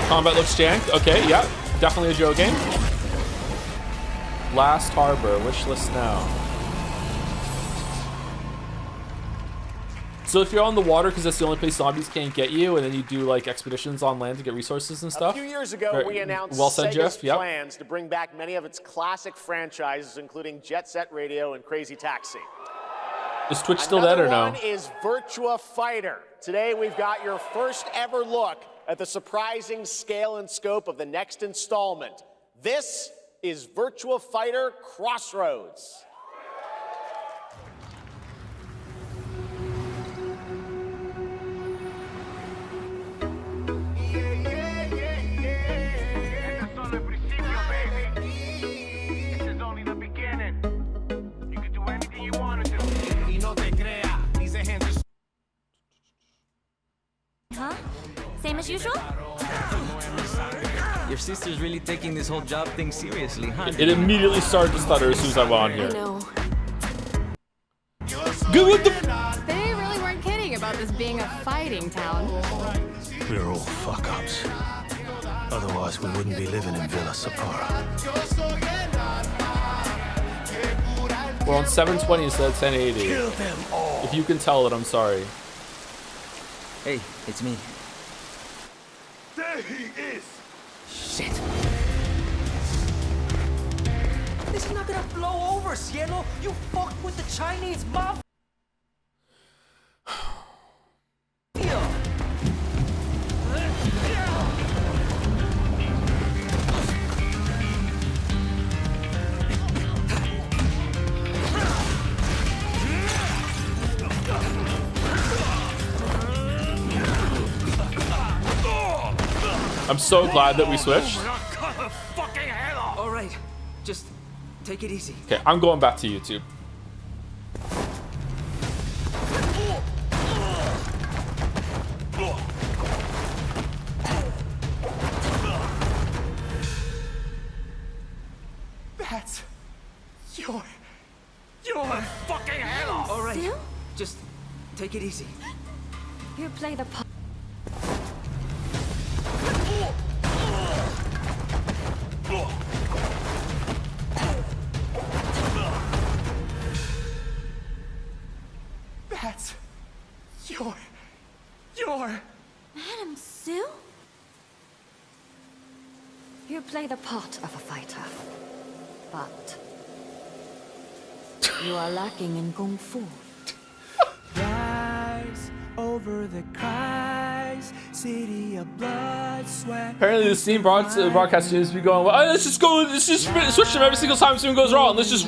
Combat looks janked. Okay, yeah. Definitely a Joe game. Last Harbor. Wish list now. So if you're on the water, because that's the only place zombies can't get you, and then you do like expeditions on land to get resources and stuff. A few years ago, we announced Sega's plans to bring back many of its classic franchises, including Jet Set Radio and Crazy Taxi. Is Twitch still dead or no? Another one is Virtua Fighter. Today, we've got your first ever look at the surprising scale and scope of the next installment. This is Virtua Fighter Crossroads. Same as usual? Your sister's really taking this whole job thing seriously, huh? It immediately started to stutter as soon as I went on here. I know. Good with the. They really weren't kidding about this being a fighting town. We're all fuck-ups. Otherwise, we wouldn't be living in Villa Sapara. We're on 720 instead of 1080. Kill them all. If you can tell it, I'm sorry. Hey, it's me. There he is! Shit. This is not gonna blow over, Cielo. You fucked with the Chinese mafia. I'm so glad that we switched. All right, just take it easy. Okay, I'm going back to YouTube. That's your fucking head off. All right, just take it easy. You play the part. That's your Madam Sue? You play the part of a fighter, but you are lacking in kung fu. Rise over the cries, city of blood, sweat. Apparently, the Steam broadcast news be going, well, let's just switch them every single time something goes wrong. Let's just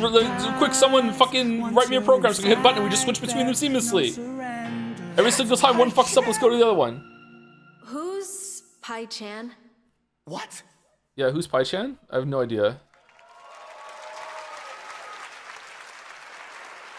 quick, someone fucking write me a program so I can hit a button and we just switch between them seamlessly. Every single time one fucks up, let's go to the other one. Who's Pai Chan? What? Yeah, who's Pai Chan? I have no idea.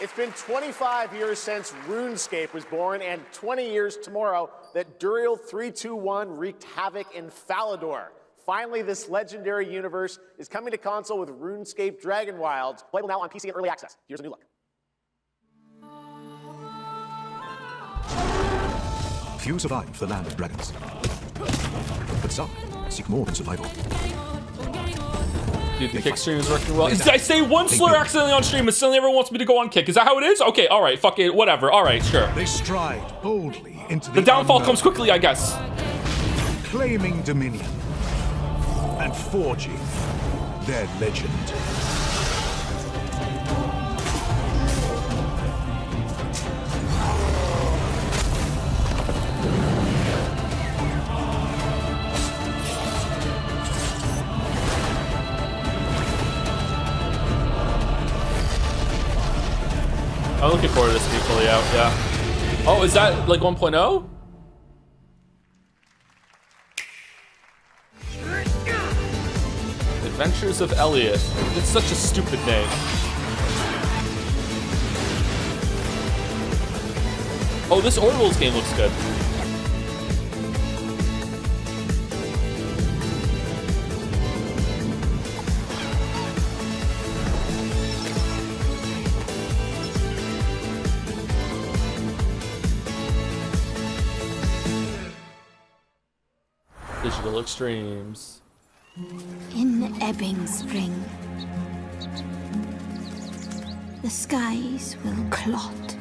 It's been 25 years since RuneScape was born, and 20 years tomorrow that Duriel 321 wreaked havoc in Falador. Finally, this legendary universe is coming to console with RuneScape Dragonwilds, playable now on PC in early access. Here's a new look. Few survive the land of dragons, but some seek more than survival. Dude, the kick stream is working well. I say one slur accidentally on stream and suddenly everyone wants me to go on kick. Is that how it is? Okay, alright, fuck it, whatever. Alright, sure. They stride boldly into the downfall comes quickly, I guess. Claiming dominion and forging their legend. I'm looking forward to this being fully out, yeah. Oh, is that like 1.0? Adventures of Elliot. It's such a stupid name. Oh, this Orioles game looks good. Digital Extremes. In ebbing spring, the skies will clot.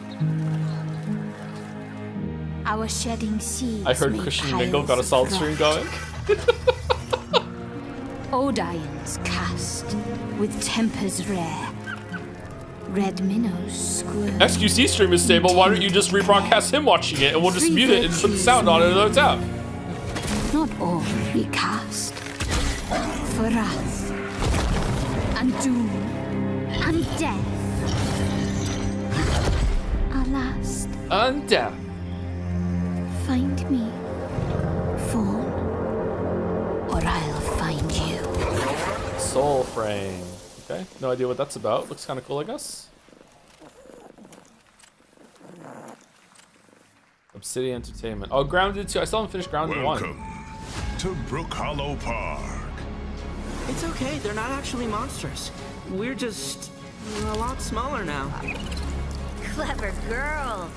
Our shedding seeds. I heard Christian Mingle got a solid stream going. Odion's cast with tempers rare. Red minnows squirm. XQC stream is stable. Why don't you just rebroadcast him watching it and we'll just mute it and put the sound on at another tab? Not all recast. For wrath and doom and death. Alas. And death. Find me, Fawn, or I'll find you. Soulframe. Okay, no idea what that's about. Looks kind of cool, I guess. A City Entertainment. Oh, Grounded 2. I still haven't finished Grounded 1. Welcome to Brook Hollow Park. It's okay, they're not actually monsters. We're just a lot smaller now. Clever girl.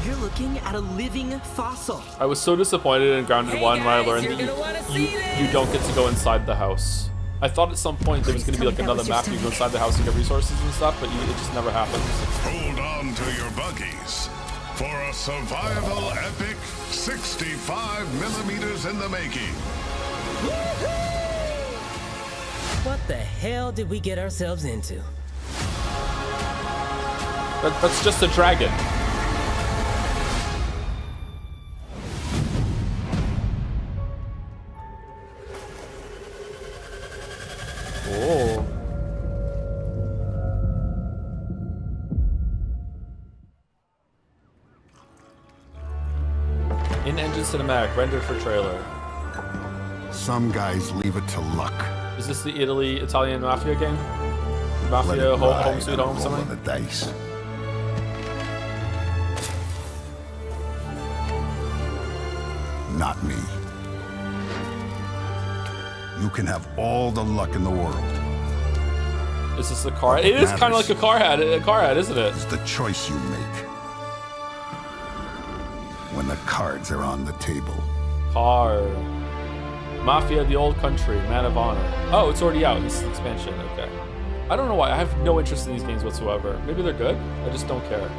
You're looking at a living fossil. I was so disappointed in Grounded 1 when I learned you're gonna that you don't get to go inside the house. I thought at some point there was going to be like another map you go inside the house and get resources and stuff, but it just never happens. Hold on to your buggies for a survival epic 65mm in the making. What the hell did we get ourselves into? That's just a dragon. Oh. In-engine cinematic, rendered for trailer. Some guys leave it to luck. Is this the Italian Mafia game? Mafia, Home Sweet Home, something? The dice. Not me. You can have all the luck in the world. Is this a car? It is kind of like a car hat, isn't it? It's the choice you make. When the cards are on the table. Card. Mafia, the Old Country, Man of Honor. Oh, it's already out. This is expansion. Okay. I don't know why. I have no interest in these games whatsoever. Maybe they're good. I just don't care.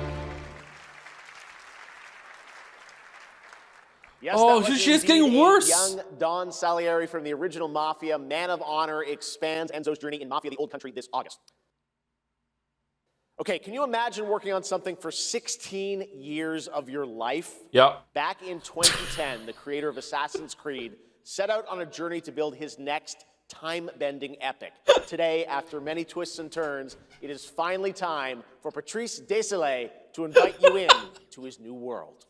Yes, oh, that was she's indeed getting worse. Young Don Salieri from the original Mafia. Man of Honor expands Enzo's journey in Mafia, the Old Country this August. Okay, can you imagine working on something for 16 years of your life? Yeah. Back in 2010, the creator of Assassin's Creed set out on a journey to build his next time-bending epic. Today, after many twists and turns, it is finally time for Patrice Désilets to invite you in to his new world.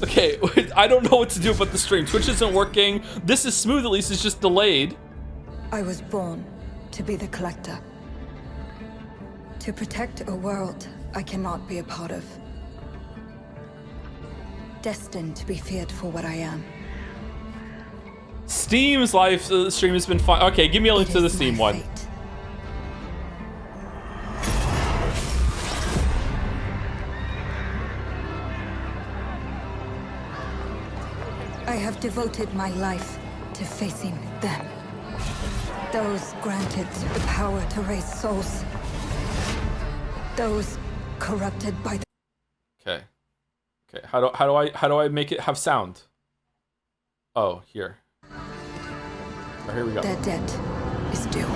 Okay, I don't know what to do about the stream. Twitch isn't working. This is smooth, at least it's just delayed. I was born to be the collector. To protect a world I cannot be a part of. Destined to be feared for what I am. Steam's live stream has been fun. Okay, give me a link to the Steam one. I have devoted my life to facing them. Those granted the power to raise souls. Those corrupted by the... Okay. Okay, how do I make it have sound? Oh, here. Oh, here we go. Their debt is due.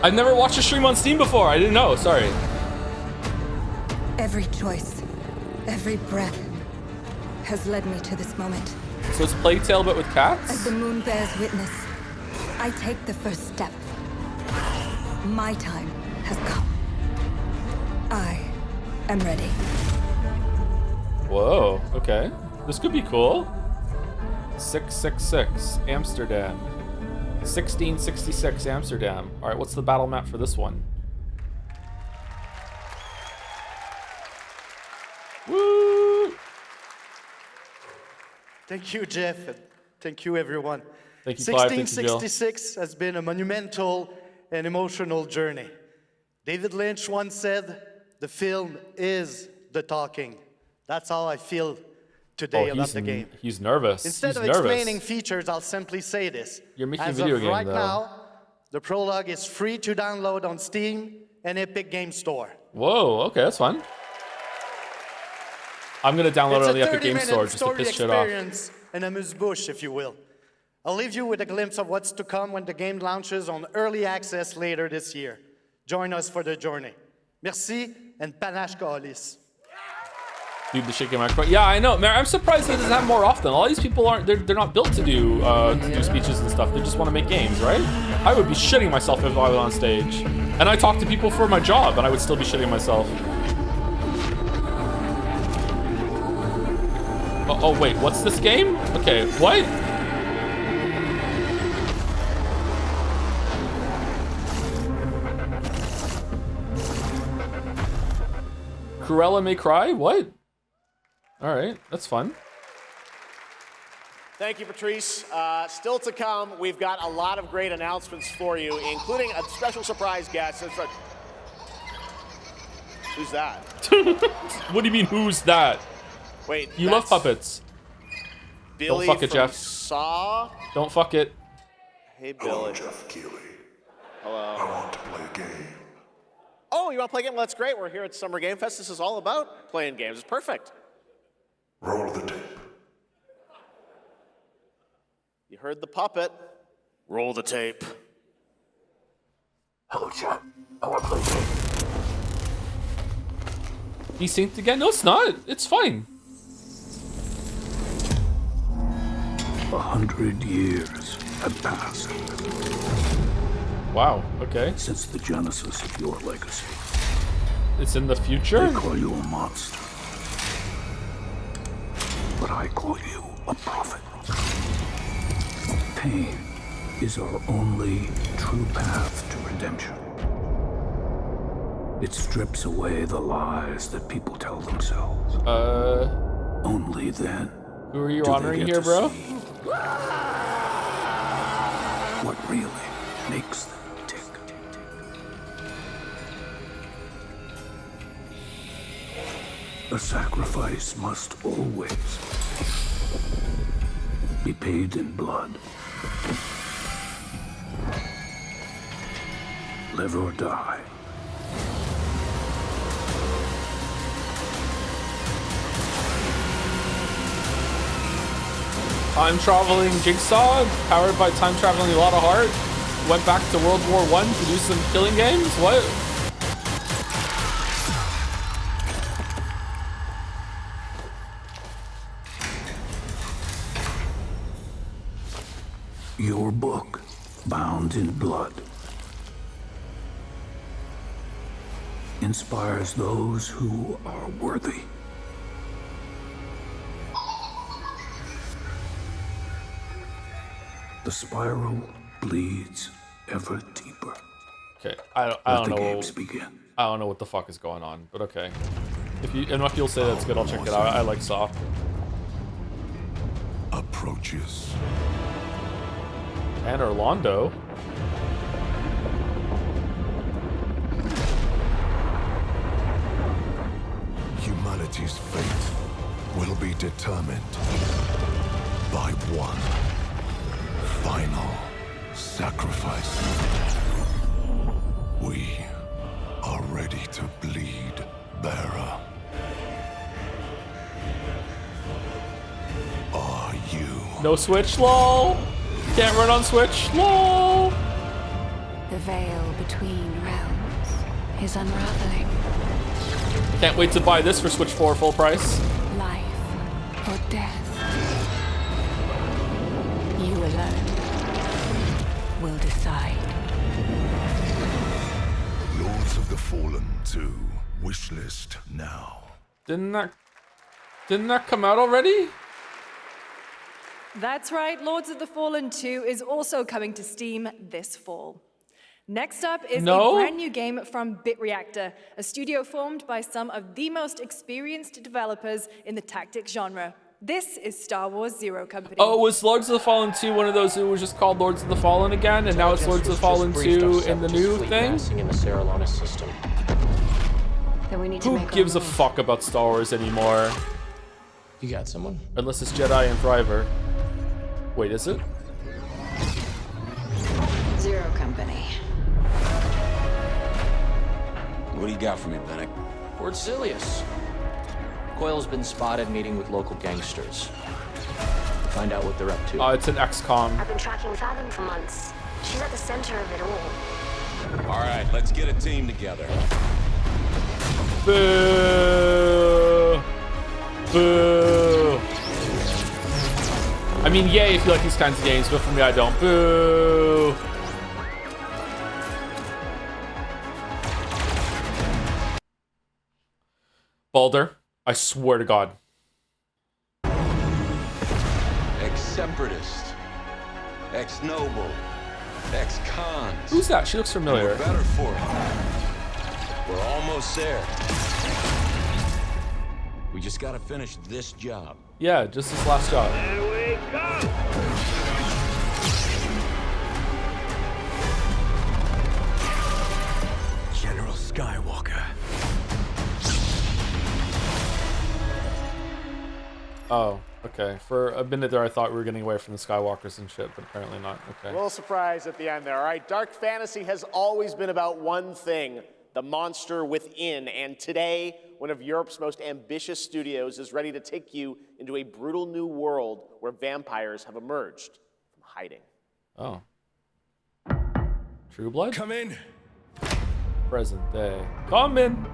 I've never watched a stream on Steam before. I didn't know. Sorry. Every choice, every breath has led me to this moment. So it's Plague Tale but with cats? As the moon bears witness, I take the first step. My time has come. I am ready. Whoa, okay. This could be cool. 666, Amsterdam. 1666, Amsterdam. All right, what's the battle map for this one? Woo! Thank you, Jeff. And thank you, everyone. Thank you, Clive. 1666 has been a monumental and emotional journey. David Lynch once said, "The film is the talking." That's how I feel today about the game. He's nervous. Instead of explaining features, I'll simply say this. You're making As a video of game, right though. now, the prologue is free to download on Steam and Epic Game Store. Whoa, okay, that's fun. I'm gonna download it on the Epic Game Store just to piss shit off. Experience and amuse-bouche, if you will. I'll leave you with a glimpse of what's to come when the game launches on early access later this year. Join us for the journey. Merci and panache kalis. Dude, the shaking microphone. Yeah, I know. Man, I'm surprised that it doesn't happen more often. All these people aren't. They're not built to do speeches and stuff. They just want to make games, right? I would be shitting myself if I was on stage. And I talk to people for my job, and I would still be shitting myself. Oh wait, what's this game? Okay, what? Cruella May Cry? What? Alright, that's fun. Thank you, Patrice. Still to come, we've got a lot of great announcements for you, including a special surprise guest. Who's that? What do you mean, who's that? Wait, you love puppets. Billy Don't fuck it, from Jeff. Saw? Don't fuck it. Hey, Billy. Hello, Jeff Keighley. Hello. I want to play a game. Oh, you want to play a game? Well, that's great. We're here at Summer Game Fest. This is all about playing games. It's perfect. Roll the tape. You heard the puppet. Roll the tape. Hello, Jeff. I want to play a game. Desynced again? No, it's not. It's fine. 100 years have passed. Wow, okay. Since the genesis of your legacy. It's in the future? They call you a monster. But I call you a prophet. Pain is our only true path to redemption. It strips away the lies that people tell themselves. Only then. Who are you honoring here, bro? What really makes them tick. A sacrifice must always be paid in blood. Live or die. Time traveling Jigsaw, powered by time traveling a lot of heart. Went back to World War I to do some killing games? What? Your book, bound in blood, inspires those who are worthy. The spiral bleeds ever deeper. Okay, I don't know. Games begin. I don't know what the fuck is going on, but okay. If you'll say that's good, I'll check it out. I like Saw. Approaches. And Orlando. Humanity's fate will be determined by one final sacrifice. We are ready to bleed, bearer. Are you? No Switch, lol. Can't run on Switch, lol. The veil between realms is unraveling. Can't wait to buy this for Switch 4 full price. Life or death. You alone will decide. Lords of the Fallen 2, wishlist now. Didn't that come out already? That's right, Lords of the Fallen 2 is also coming to Steam this fall. Next up is a brand new game from BitReactor, a studio formed by some of the most experienced developers in the tactics genre. This is Star Wars Zero Company. Oh, was Lords of the Fallen 2 one of those who was just called Lords of the Fallen again, and now it's Lords of the Fallen 2 in the new thing? In the system. Then we need to Who gives a fuck about Star Wars anymore? You got someone? Unless it's Jedi and Thriver. Wait, is it? Zero Company. What do you got for me, Bennett? Lord Silius. Coil's been spotted meeting with local gangsters. Find out what they're up to. Oh, it's an XCOM. I've been tracking Fathom for months. She's at the center of it all. All right, let's get a team together. Boo! Boo! I mean, yay if you like these kinds of games, but for me, I don't. Boo! Baldur, I swear to God. Ex-separatist, ex-noble, ex-cons. Who's that? She looks familiar. We're better for it. We're almost there. We just gotta finish this job. Yeah, just this last job. There we go! General Skywalker. Oh, okay. For a minute there, I thought we were getting away from the Skywalkers and shit, but apparently not. Okay. A little surprise at the end there. All right, dark fantasy has always been about one thing, the monster within. And today, one of Europe's most ambitious studios is ready to take you into a brutal new world where vampires have emerged from hiding. Oh. True Blood? Come in. Present day. Come in.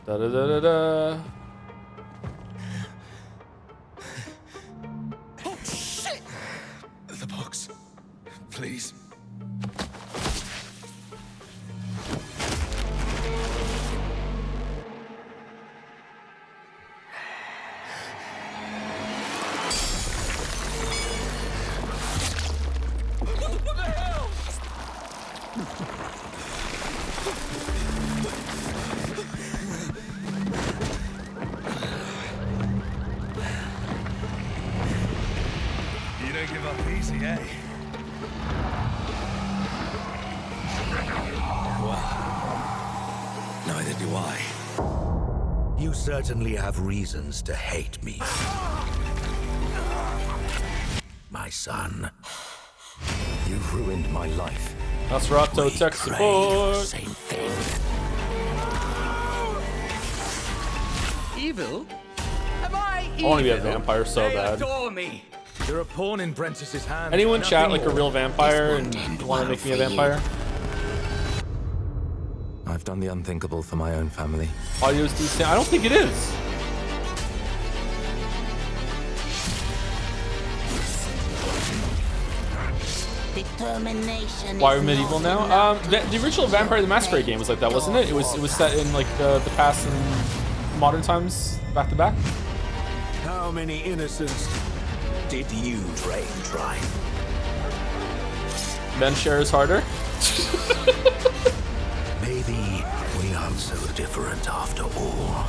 Da da da da da. Oh shit! The box, please. What the hell? You don't give up easy, eh? Well, neither do I. You certainly have reasons to hate me. My son. You've ruined my life. Nosferatu tech support. Same thing. Evil? Am I evil? I want to be a vampire so They bad. adore me. You're a pawn in Brentus's hand. Anyone chat like a Nothing real more. vampire and want to make me a vampire? I've done the unthinkable for my own family. Audio's decent. I don't think it is. Determination. Why are medieval now? The original Vampire the Masquerade game was like that, wasn't it? It was set in like the past and modern times back to back. How many innocents did you try? Men share is harder. Maybe we aren't so different after all.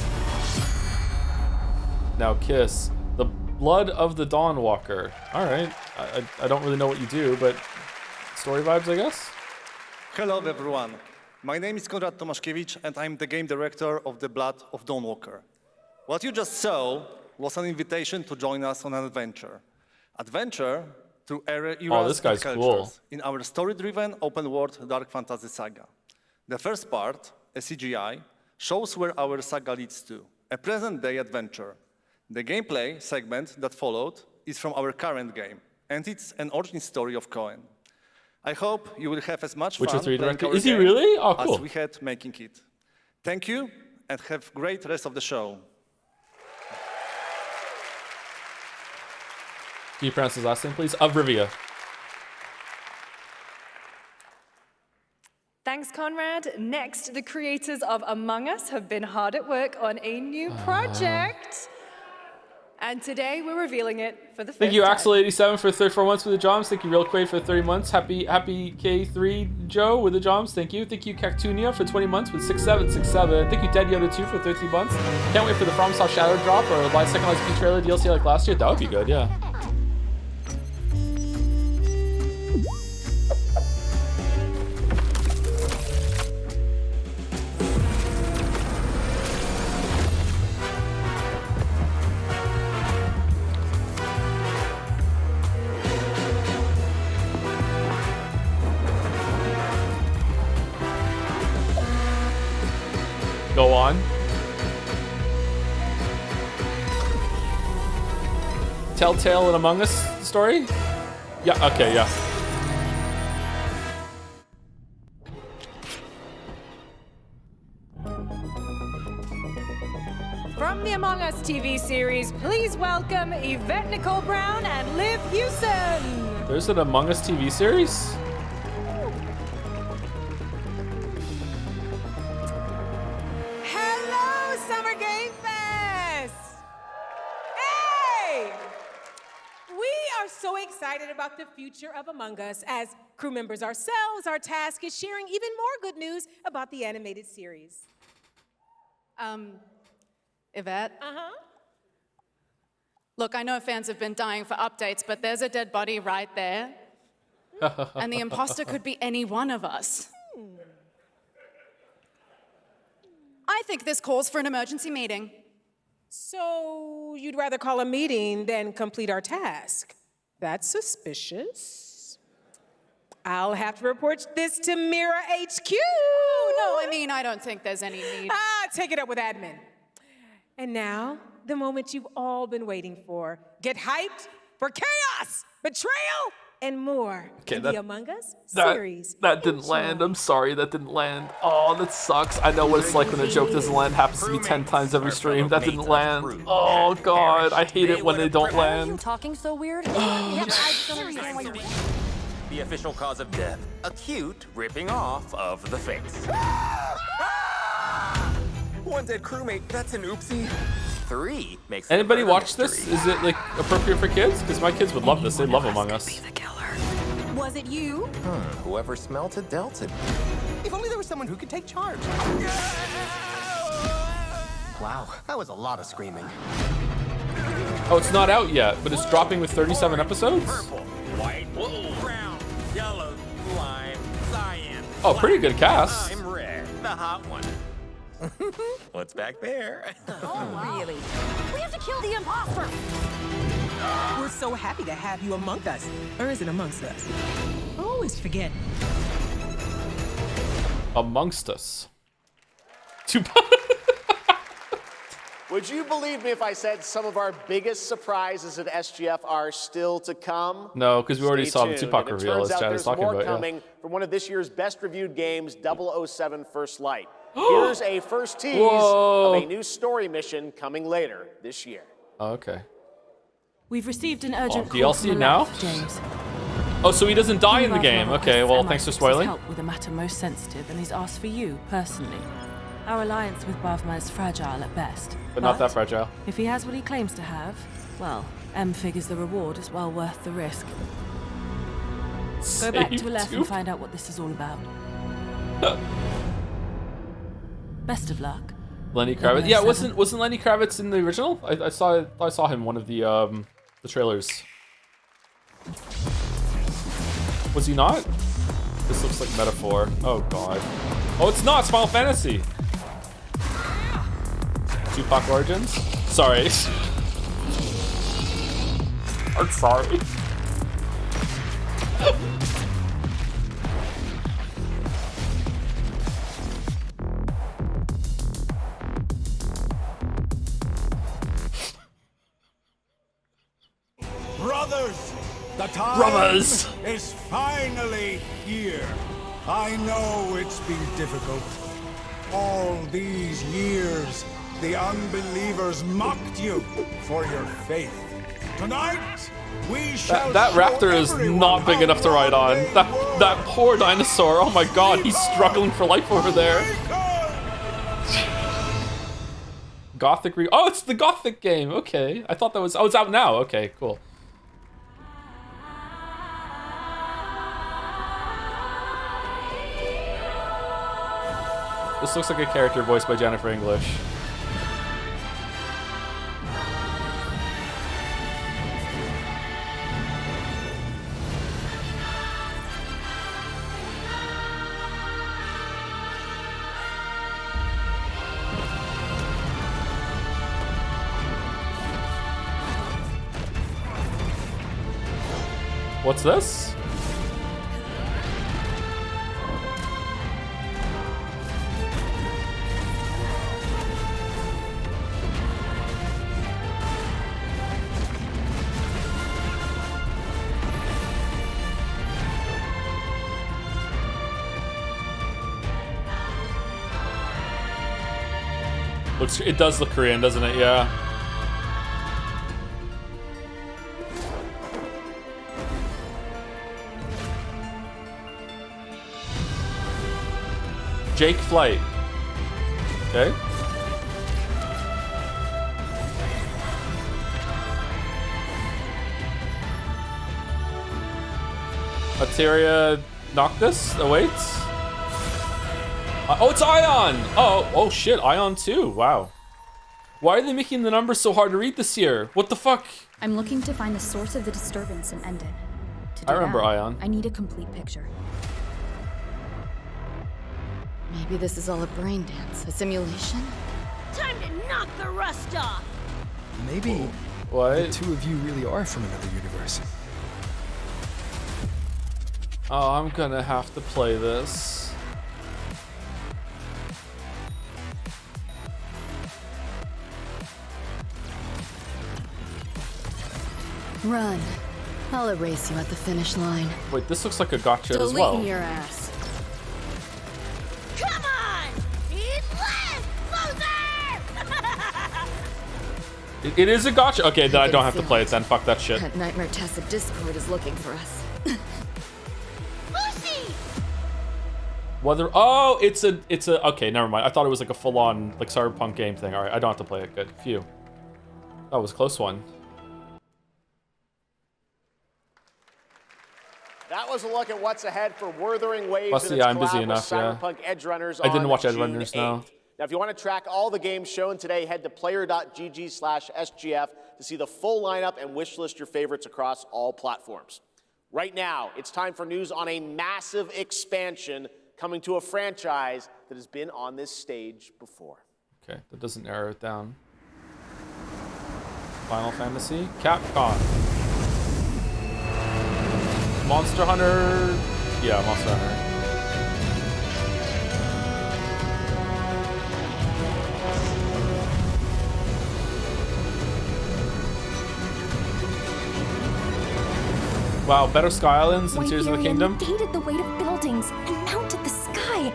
Now kiss. The blood of the Dawnwalker. Alright. I don't really know what you do, but story vibes, I guess? Hello everyone. My name is Konrad Tomaszkiewicz and I'm the game director of The Blood of Dawnwalker. What you just saw was an invitation to join us on an adventure. Adventure through eras this guy's and cool. cultures in our story-driven open-world dark fantasy saga. The first part, a CGI, shows where our saga leads to, a present-day adventure. The gameplay segment that followed is from our current game, and it's an origin story of Cohen. I hope you will have as much Witcher fun 3 playing director? our Is he game really? Oh, cool. as we had making it. Thank you, and have great rest of the show. Can you pronounce his last name, please? Avrivia. Thanks, Conrad. Next, the creators of Among Us have been hard at work on a new project. And today we're revealing it for the first Thank you, time. Axel87 for 34 months with the Joms. Thank you, Real Quaid for 30 months. Happy K3 Joe with the Joms. Thank you. Thank you, Cactunia for 20 months with 6767. Thank you, Dead Yoda 2 for 13 months. Can't wait for the FromSoft Shadow drop or a Second Life Speed trailer DLC like last year. That would be good, yeah. Go on. Telltale and Among Us story? Yeah, okay, yeah. From the Among Us TV series, please welcome Yvette Nicole Brown and Liv Hewson. There's an Among Us TV series? Hello, Summer Game Fest! Hey! We are so excited about the future of Among Us. As crew members ourselves, our task is sharing even more good news about the animated series. Yvette? Uh-huh. Look, I know fans have been dying for updates, but there's a dead body right there. And the imposter could be any one of us. I think this calls for an emergency meeting. So you'd rather call a meeting than complete our task? That's suspicious. I'll have to report this to Mira HQ. Oh, no, I mean, I don't think there's any need. Take it up with admin. And now, the moment you've all been waiting for. Get hyped for chaos, betrayal, and more in the Among Us series. That didn't land. I'm sorry, that didn't land. Oh, that sucks. I know what it's like when a joke doesn't land. Happens to me 10 times every stream. That didn't land. Oh god, I hate it when they don't land. Talking so weird? The official cause of death, acute ripping off of the face. One dead crewmate, that's an oopsie. 3 makes Anybody watch this? Is it like appropriate for kids? Because my kids would love this. They love Among Us. Was it you? Whoever smelt it dealt it. If only there was someone who could take charge. Wow, that was a lot of screaming. Oh, it's not out yet, but it's dropping with 37 episodes? Purple, white, brown, yellow, lime, cyan. Oh, pretty good cast. I'm red, the hot one. What's back there? Oh, really? We have to kill the imposter! We're so happy to have you among us. Or is it amongst us? I always forget. Amongst us. Would you believe me if I said some of our biggest surprises at SGF are still to come? No, because we already Stay saw the tuned, Tupac and it reveal turns as out Chad is there's talking more about. coming from one of this year's best reviewed games, 007 First Light. Here's a first tease of a new story mission coming later this year. Oh, okay. We've received an urgent call DLC from now? Left, James. Oh, so he doesn't die in the game. Okay, well, thanks for spoiling. Help with a matter most sensitive, and he's asked for you personally. Our alliance with Bavma is fragile at best. But not that fragile. If he has what he claims to have, well, M figures the reward is well worth the risk. Go back to Aleph and find out what this is all about. Best of luck. Lenny Kravitz. Yeah, wasn't Lenny Kravitz in the original? I saw him in one of the trailers. Was he not? This looks like Metaphor. Oh god. Oh, it's not. It's Final Fantasy. Tupac Origins. Sorry. I'm sorry. Brothers, the time Brothers. is finally here. I know it's been difficult. All these years, the unbelievers mocked you for your faith. Tonight, we shall That raptor is not big enough to ride on. That poor dinosaur. Oh my god, he's struggling for life over there. Gothic Oh, it's the Gothic game. Okay. I thought that was... Oh, it's out now. Okay, cool. This looks like a character voiced by Jennifer English. What's this? It does look Korean, doesn't it? Yeah. Jake Flight. Okay. Ateria Noctis awaits. Oh, it's Aion! Oh shit, Aion too. Wow. Why are they making the numbers so hard to read this year? What the fuck? I'm looking to find the source of the disturbance and end it. To do I remember that, Aion. I need a complete picture. Maybe this is all a brain dance, a simulation? Time to knock the rust off! Maybe the two of you really are from another universe. Oh, I'm gonna have to play this. Run. I'll erase you at the finish line. Wait, this looks like a gotcha as well. Deleting your ass. Come on! Eat less! Loser! It is a gotcha. Okay, then I don't have to play it then. Fuck that shit. That Nightmare Tacit Discord is looking for us. Lucy! Whether it's a okay, never mind. I thought it was like a full-on like cyberpunk game thing. All right, I don't have to play it. Good. Phew. That was a close one. That was a look at what's ahead for Wuthering Waves. Plus, yeah, I'm busy enough. Yeah. Cyberpunk Edge Runners. I didn't watch Edge June Runners 8th. now. Now, if you want to track all the games shown today, head to player.gg/SGF to see the full lineup and wishlist your favorites across all platforms. Right now, it's time for news on a massive expansion coming to a franchise that has been on this stage before. Okay, that doesn't narrow it down. Final Fantasy, Capcom, Monster Hunter. Yeah, Monster Hunter. Wow, better Sky Islands and Tears of the Kingdom. Negated the weight of buildings and mounted the sky.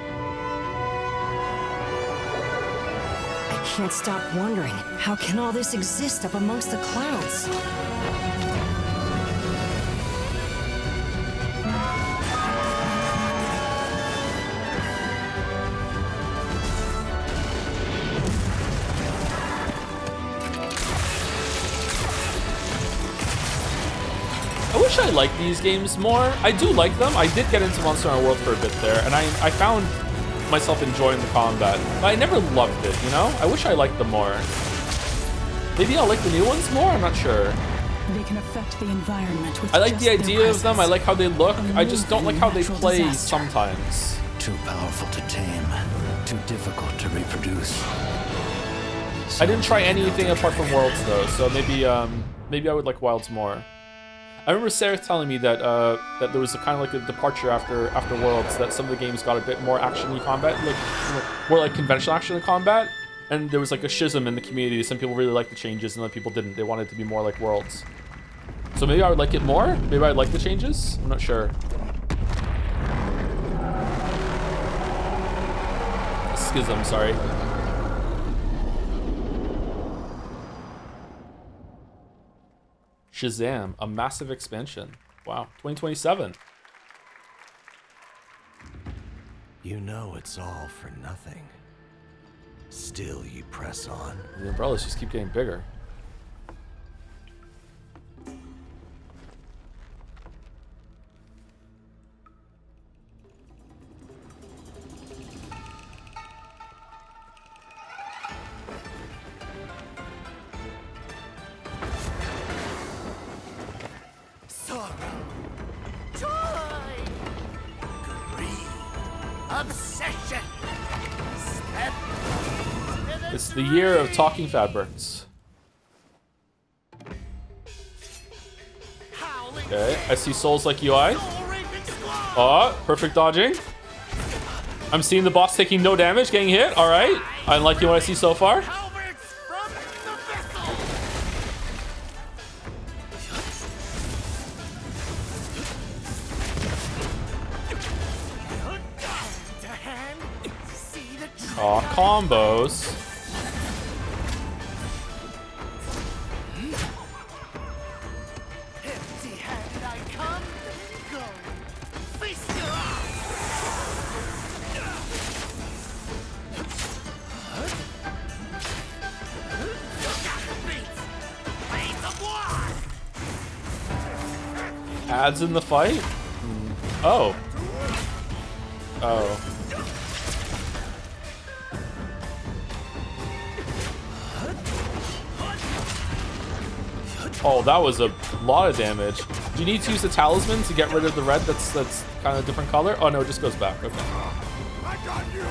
I can't stop wondering, how can all this exist up amongst the clouds? I wish I liked these games more. I do like them. I did get into Monster Hunter World for a bit there, and I found myself enjoying the combat. But I never loved it, you know? I wish I liked them more. Maybe I'll like the new ones more? I'm not sure. They can affect the environment with I like just the their idea of them. I presence. like how they look. I just don't like how they Natural play disaster. sometimes. Too powerful to tame, too difficult to reproduce. I didn't try anything apart from Worlds though, so maybe I would like Wilds more. I remember Sarah telling me that that there was a kind of like a departure after Worlds, that some of the games got a bit more action-y combat, like more like conventional action combat, and there was like a schism in the community. Some people really liked the changes, and other people didn't. They wanted it to be more like Worlds. So maybe I would like it more. Maybe I'd like the changes. I'm not sure. Schism, sorry. Shazam, a massive expansion. Wow, 2027. You know it's all for nothing. Still you press on. The umbrellas just keep getting bigger. Obsession. Step. It's the year of talking fabrics. Okay, I see souls like UI. Oh, perfect dodging. I'm seeing the boss taking no damage, getting hit. All right, I'm liking what I see so far. Aw, combos. Empty-handed I come, go. Feast your Ads in the fight? Oh. Oh. Oh, that was a lot of damage. Do you need to use the talisman to get rid of the red that's kind of a different color? Oh no, it just goes back. Okay. I got you.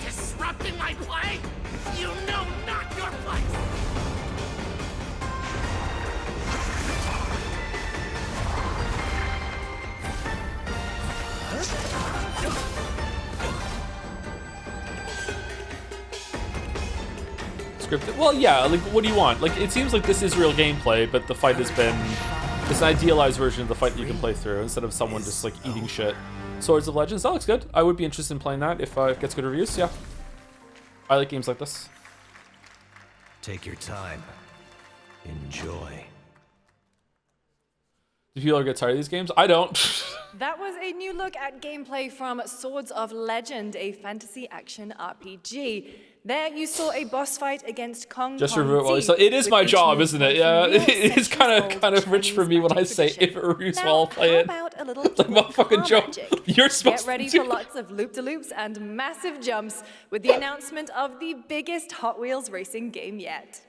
Disrupting my play? You know not your place! Scripted. Well, yeah, like, what do you want? Like, it seems like this is real gameplay, but the fight has been... It's an idealized version of the fight that you can play through, instead of someone just, like, eating shit. Swords of Legends, that looks good. I would be interested in playing that if it gets good reviews, yeah. I like games like this. Take your time. Enjoy. Do people get tired of these games? I don't. That was a new look at gameplay from Swords of Legend, a fantasy action RPG. There you saw a boss fight against Kong. Just review it while you say it is my job, isn't it? Yeah, it is kind of rich for me when I say if it reviews while I'll play it. How about a little like my fucking job. You're supposed Get ready to for lots of loop-de-loops and massive jumps with the announcement of the biggest Hot Wheels racing game yet.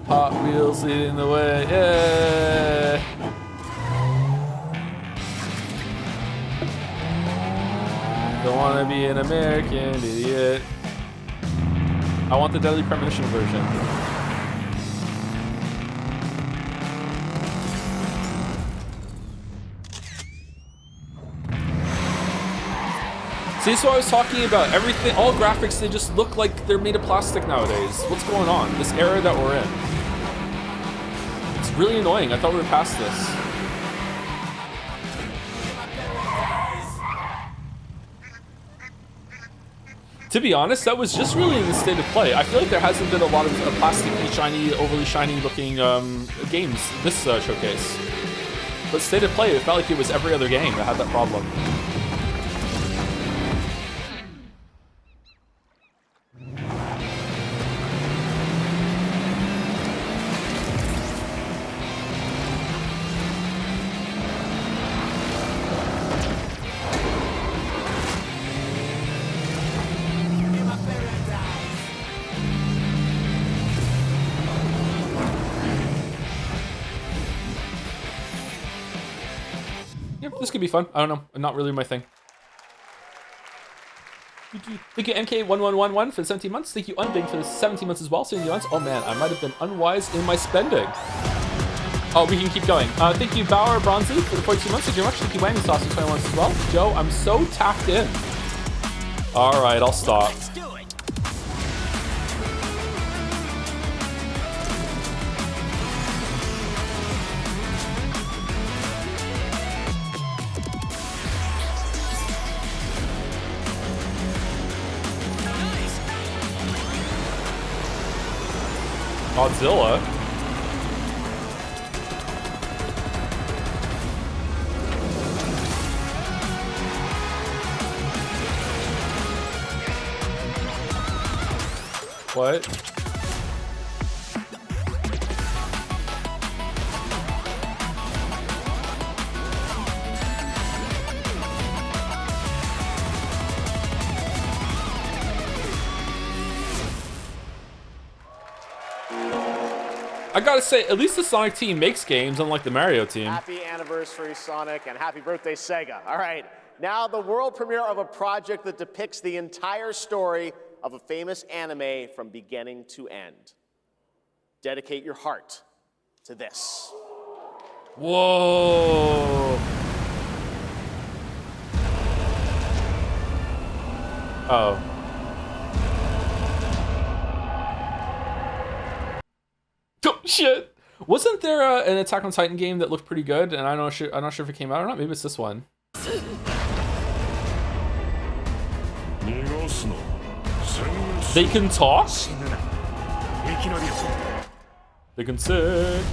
Hot Wheels leading the way, yeah. Don't want to be an American idiot. I want the Deadly Premonition version. See, that's what I was talking about. Everything, all graphics, they just look like they're made of plastic nowadays. What's going on? This era that we're in. It's really annoying. I thought we were past this. To be honest, that was just really in the state of play. I feel like there hasn't been a lot of plasticky, shiny, overly shiny looking games this showcase. But state of play, it felt like it was every other game that had that problem. This could be fun. I don't know. Not really my thing. Thank you, MK1111 for the 17 months. Thank you, Unbig, for the 17 months as well. Oh man, I might have been unwise in my spending. Oh, we can keep going. Thank you, Bauer Bronzy, for the 42 months. Thank you very much. Thank you, Wang Sauce, for 21 months as well. Joe, I'm so tapped in. All right, I'll stop. Godzilla. What? I gotta say, at least the Sonic team makes games, unlike the Mario team. Happy anniversary, Sonic, and happy birthday, Sega. All right, now the world premiere of a project that depicts the entire story of a famous anime from beginning to end. Dedicate your heart to this. Whoa. Oh. Oh, shit. Wasn't there an Attack on Titan game that looked pretty good? And I'm not sure if it came out or not. Maybe it's this one. They can talk? They can sing.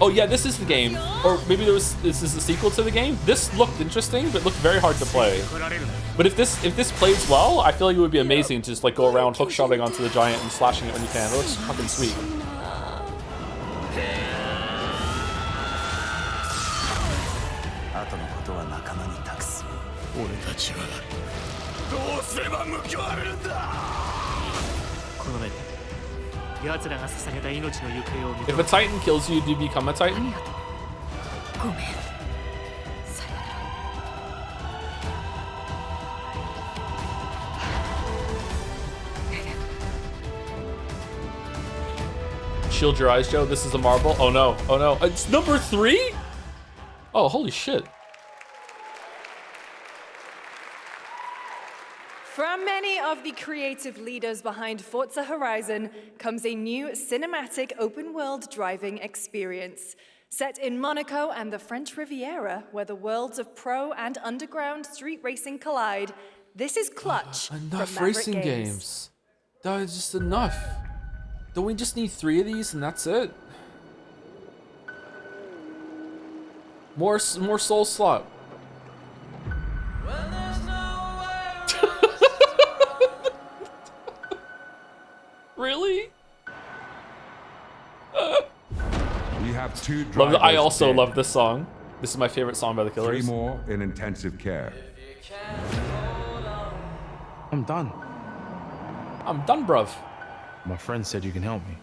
Oh yeah, this is the game. Or maybe this is the sequel to the game. This looked interesting, but looked very hard to play. But if this plays well, I feel like it would be amazing to just like go around hook-shotting onto the giant and slashing it when you can. It looks fucking sweet. If a Titan kills you, do you become a Titan? Shield your eyes, Joe. This is a marble. Oh no. Oh no. It's number 3? Oh, holy shit. From many of the creative leaders behind Forza Horizon comes a new cinematic open-world driving experience. Set in Monaco and the French Riviera, where the worlds of pro and underground street racing collide, this is Clutch from Enough Maverick racing games. That is just enough. Don't we just need 3 of these and that's it? More Soul Slot. Really? We have 2 drivers. I also dead. love this song. This is my favorite song by the Killers. 3 more in intensive care. I'm done. I'm done, bruv. My friend said you can help me.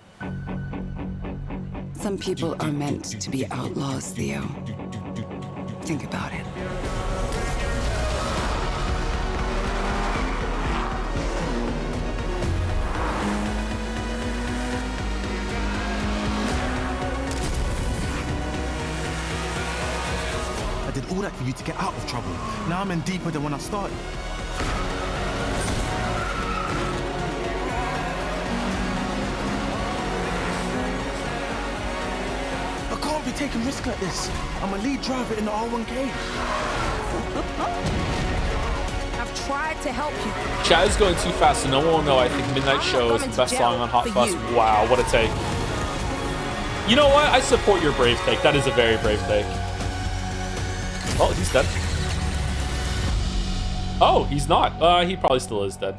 Some people are meant to be outlaws, Theo. Think about it. I did all that for you to get out of trouble. Now I'm in deeper than when I started. I can't be taking risks like this. I'm a lead driver in the R1K. I've tried to help you. Chat is going too fast, so no one will know. I think Midnight Show is the best song on Hot Fuzz. Wow, what a take. You know what? I support your brave take. That is a very brave take. Oh, he's dead. Oh, he's not. He probably still is dead.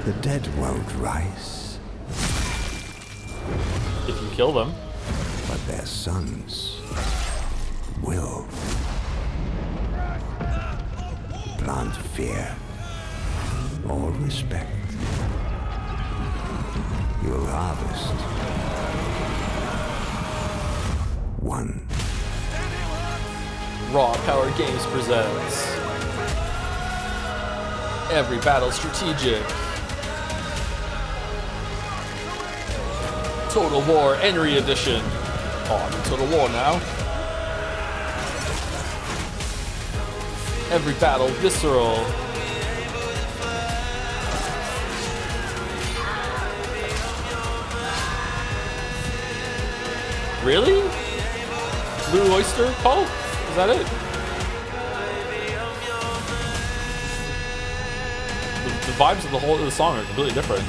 The dead won't rise. If you kill them. But their sons will. Plant fear or respect. You'll harvest one. Raw Power Games presents Every Battle Strategic. Total War Entry Edition. Oh, I'm in Total War now. Every Battle Visceral. Really? Blue Oyster Cult? Is that it? The vibes of the whole of the song are completely different.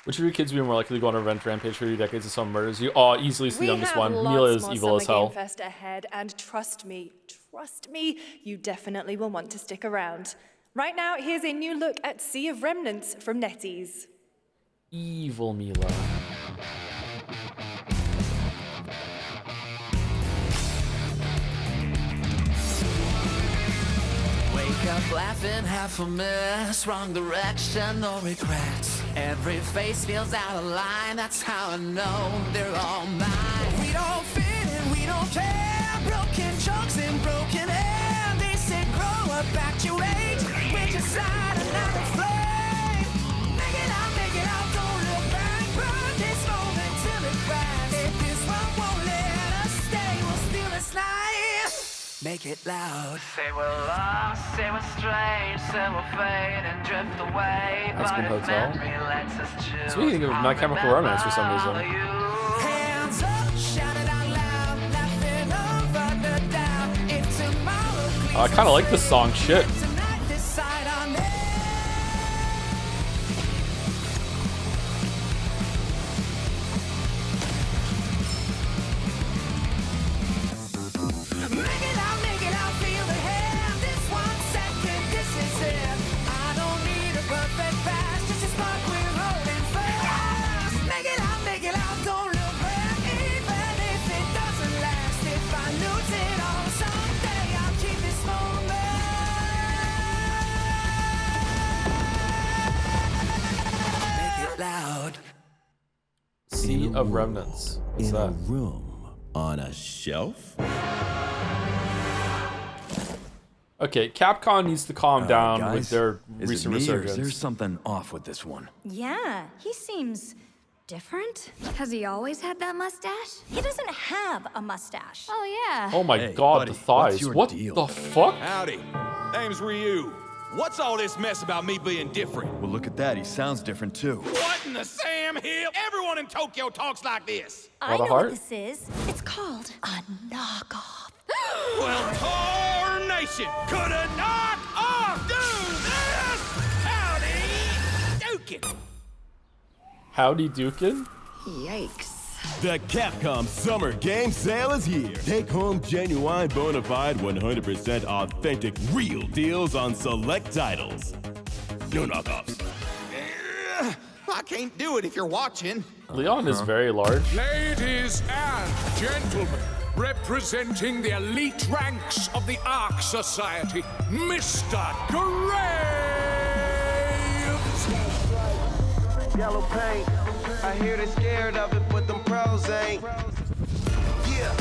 Which of your kids would be more likely to go on a revenge rampage for 3 decades if someone murders you? Oh, easily the youngest one. Mila is evil as hell. Game Fest ahead, and trust me, you definitely will want to stick around. Right now, here's a new look at Sea of Remnants from NetEase. Evil Mila. Wake up laughing, half a mess, wrong direction, no regrets. Every face feels out of line, that's how I know they're all mine. We don't fit and we don't care, broken chunks infatuate with your side another flame. Make it out, don't look back. Burn this moment till it cracks. If this one won't let us stay, we'll steal its life. Make it loud. Say we're lost, say we're strange, say we'll fade and drift away. Aspen But if Hotel. memory lets us choose, Speaking of My Chemical Romance for some reason. Hands up, shout it out loud, laughing over the doubt. If tomorrow I kind of like this song. Shit. tonight, decide on it. Make it out, feel the hand. This 1 second, this is it. I don't need a perfect pass, just a spark we're holding fast. Make it out, don't look back, even if it doesn't last. If I lose it all someday, I'll keep this moment. Make it loud. Sea of Remnants. What's that? Room on a shelf? Okay, Capcom needs to calm down with their recent resurgence. There's something off with this one. Yeah, he seems different. Has he always had that mustache? He doesn't have a mustache. Oh, yeah. Oh my god, buddy, the thighs. what's your What deal? the fuck? Howdy. Name's Ryu. What's all this mess about me being different? Well, look at that. He sounds different too. What in the Sam Hill? Everyone in Tokyo talks like this. I know heart? what this is. It's called a knockoff. Well, tarnation! Could a knock off do this? Howdy, Dukin! Howdy Dukin? Yikes. The Capcom Summer Game Sale is here. Take home genuine, bona fide, 100% authentic, real deals on select titles. No knockoffs. I can't do it if you're watching. Leon is very large. Ladies and gentlemen, representing the elite ranks of the Ark Society, Mr. Graves! Yellow paint. I hear they scared of it, but them pros ain't. Yeah,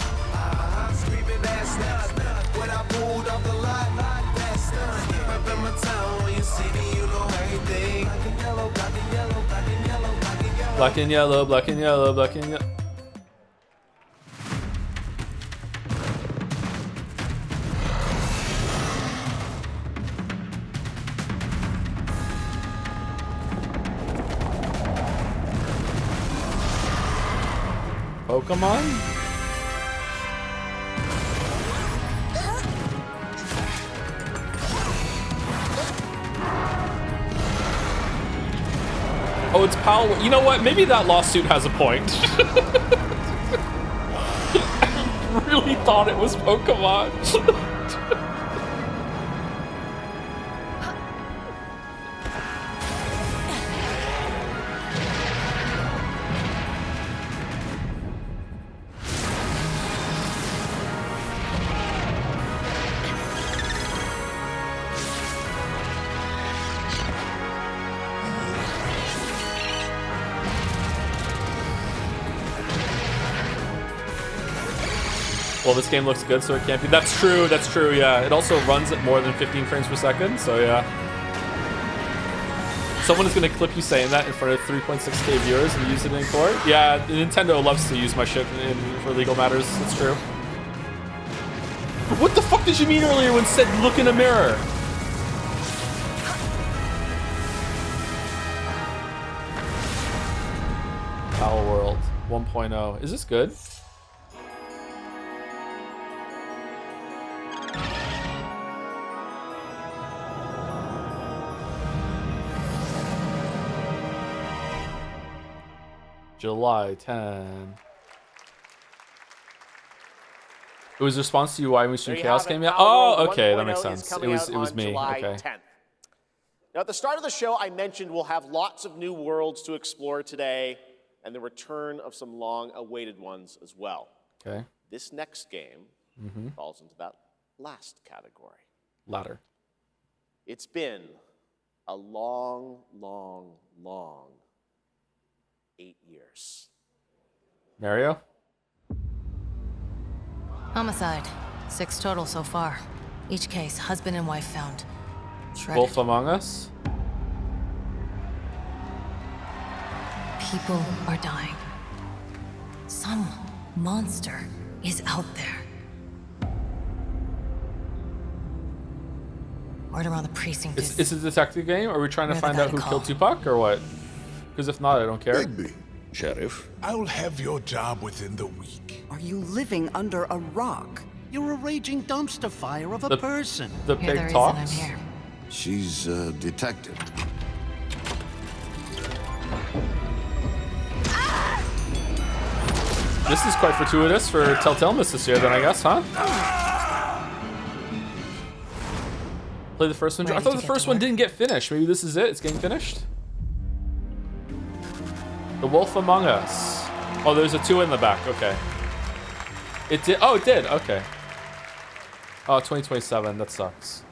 I'm screaming that's nuts. When I pulled off the lot, that's nuts. Up in my town, when you see me, you know everything. Black and yellow, black and yellow, black and yellow, black and yellow. Black and yellow, black and yellow, black and yellow. Pokemon? Oh, it's Palworld. You know what? Maybe that lawsuit has a point. I really thought it was Pokemon. Well, this game looks good, so it can't be. That's true, yeah. It also runs at more than 15 frames per second, so yeah. Someone is going to clip you saying that in front of 3.6k viewers and use it in court. Yeah, Nintendo loves to use my shit for legal matters, it's true. What the fuck did you mean earlier when it said look in a mirror? Palworld 1.0. Is this good? July 10. It was a response to you why we streamed Chaos came out. Oh, okay, that makes sense. It was me. July Okay. 10th. Now, at the start of the show, I mentioned we'll have lots of new worlds to explore today, and the return of some long-awaited ones as well. Okay. This next game falls into that last category. Ladder. It's been a long, long, long 8 years. Mario? Homicide. 6 total so far. Each case, husband and wife found. Shredded. Wolf Among Us. People are dying. Some monster is out there. Word around the precinct Is it a detective game? Are we trying to find out who killed Tupac or what? Because if not, I don't care. Bigby. Sheriff. I'll have your job within the week. Are you living under a rock? You're a raging dumpster fire of a person. The pig talks. She's a detective. This is quite fortuitous for Telltale Miss this year, then I guess, huh? Play the first one. I thought the first one didn't get finished. Maybe this is it. It's getting finished. The Wolf Among Us. Oh, there's a 2 in the back. Okay. It did. Oh, it did. Okay. Oh, 2027. That sucks.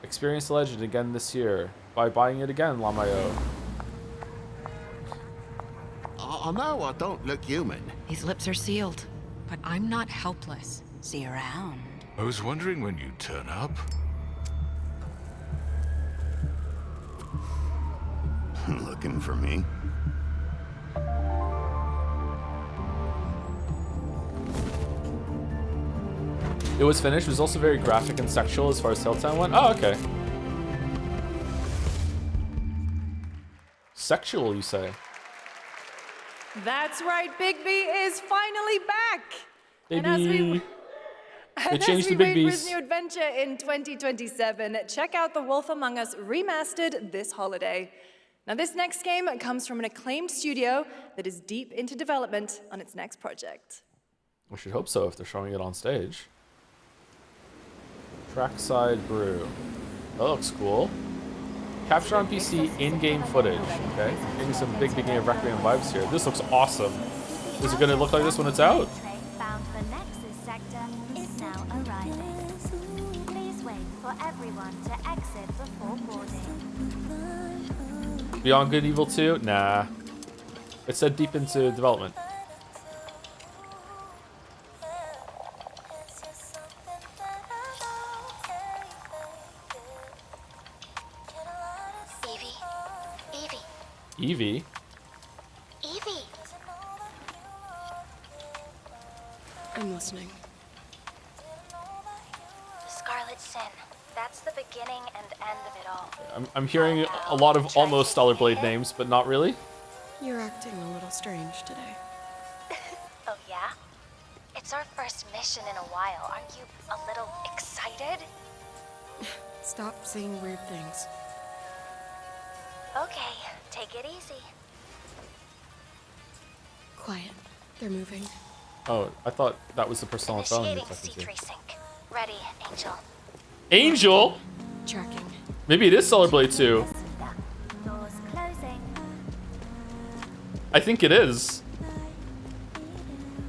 Experience the legend again this year by buying it again, Lamayo. I know I don't look human. These lips are sealed, but I'm not helpless. See you around. I was wondering when you'd turn up. Looking for me? It was finished. It was also very graphic and sexual as far as Telltale went. Oh, okay. Sexual, you say? That's right, Bigby is finally back. Baby. And as we They changed the wait Big for B's. his new adventure in 2027, check out The Wolf Among Us remastered this holiday. Now, this next game comes from an acclaimed studio that is deep into development on its next project. We should hope so if they're showing it on stage. Trackside Brew. That looks cool. Capture on PC in-game footage. Okay, getting some big beginning of Requiem vibes here. This looks awesome. Is it gonna look like this when it's out? Bound for Nexus sector is now arriving. Please wait for everyone to exit before boarding. Beyond Good Evil 2? Nah. It said deep into development. Evie? Evie! I'm listening. The Scarlet Sin. That's the beginning and end of it all. I'm hearing a lot of almost Stellar Blade names, but not really. You're acting a little strange today. Oh yeah? It's our first mission in a while. Aren't you a little excited? Stop saying weird things. Okay, take it easy. Quiet. They're moving. Oh, I thought that was the person on the phone. Initiating C3 sync. Ready, Angel. Angel? Tracking. Maybe it is Stellar Blade 2. Doors closing. I think it is.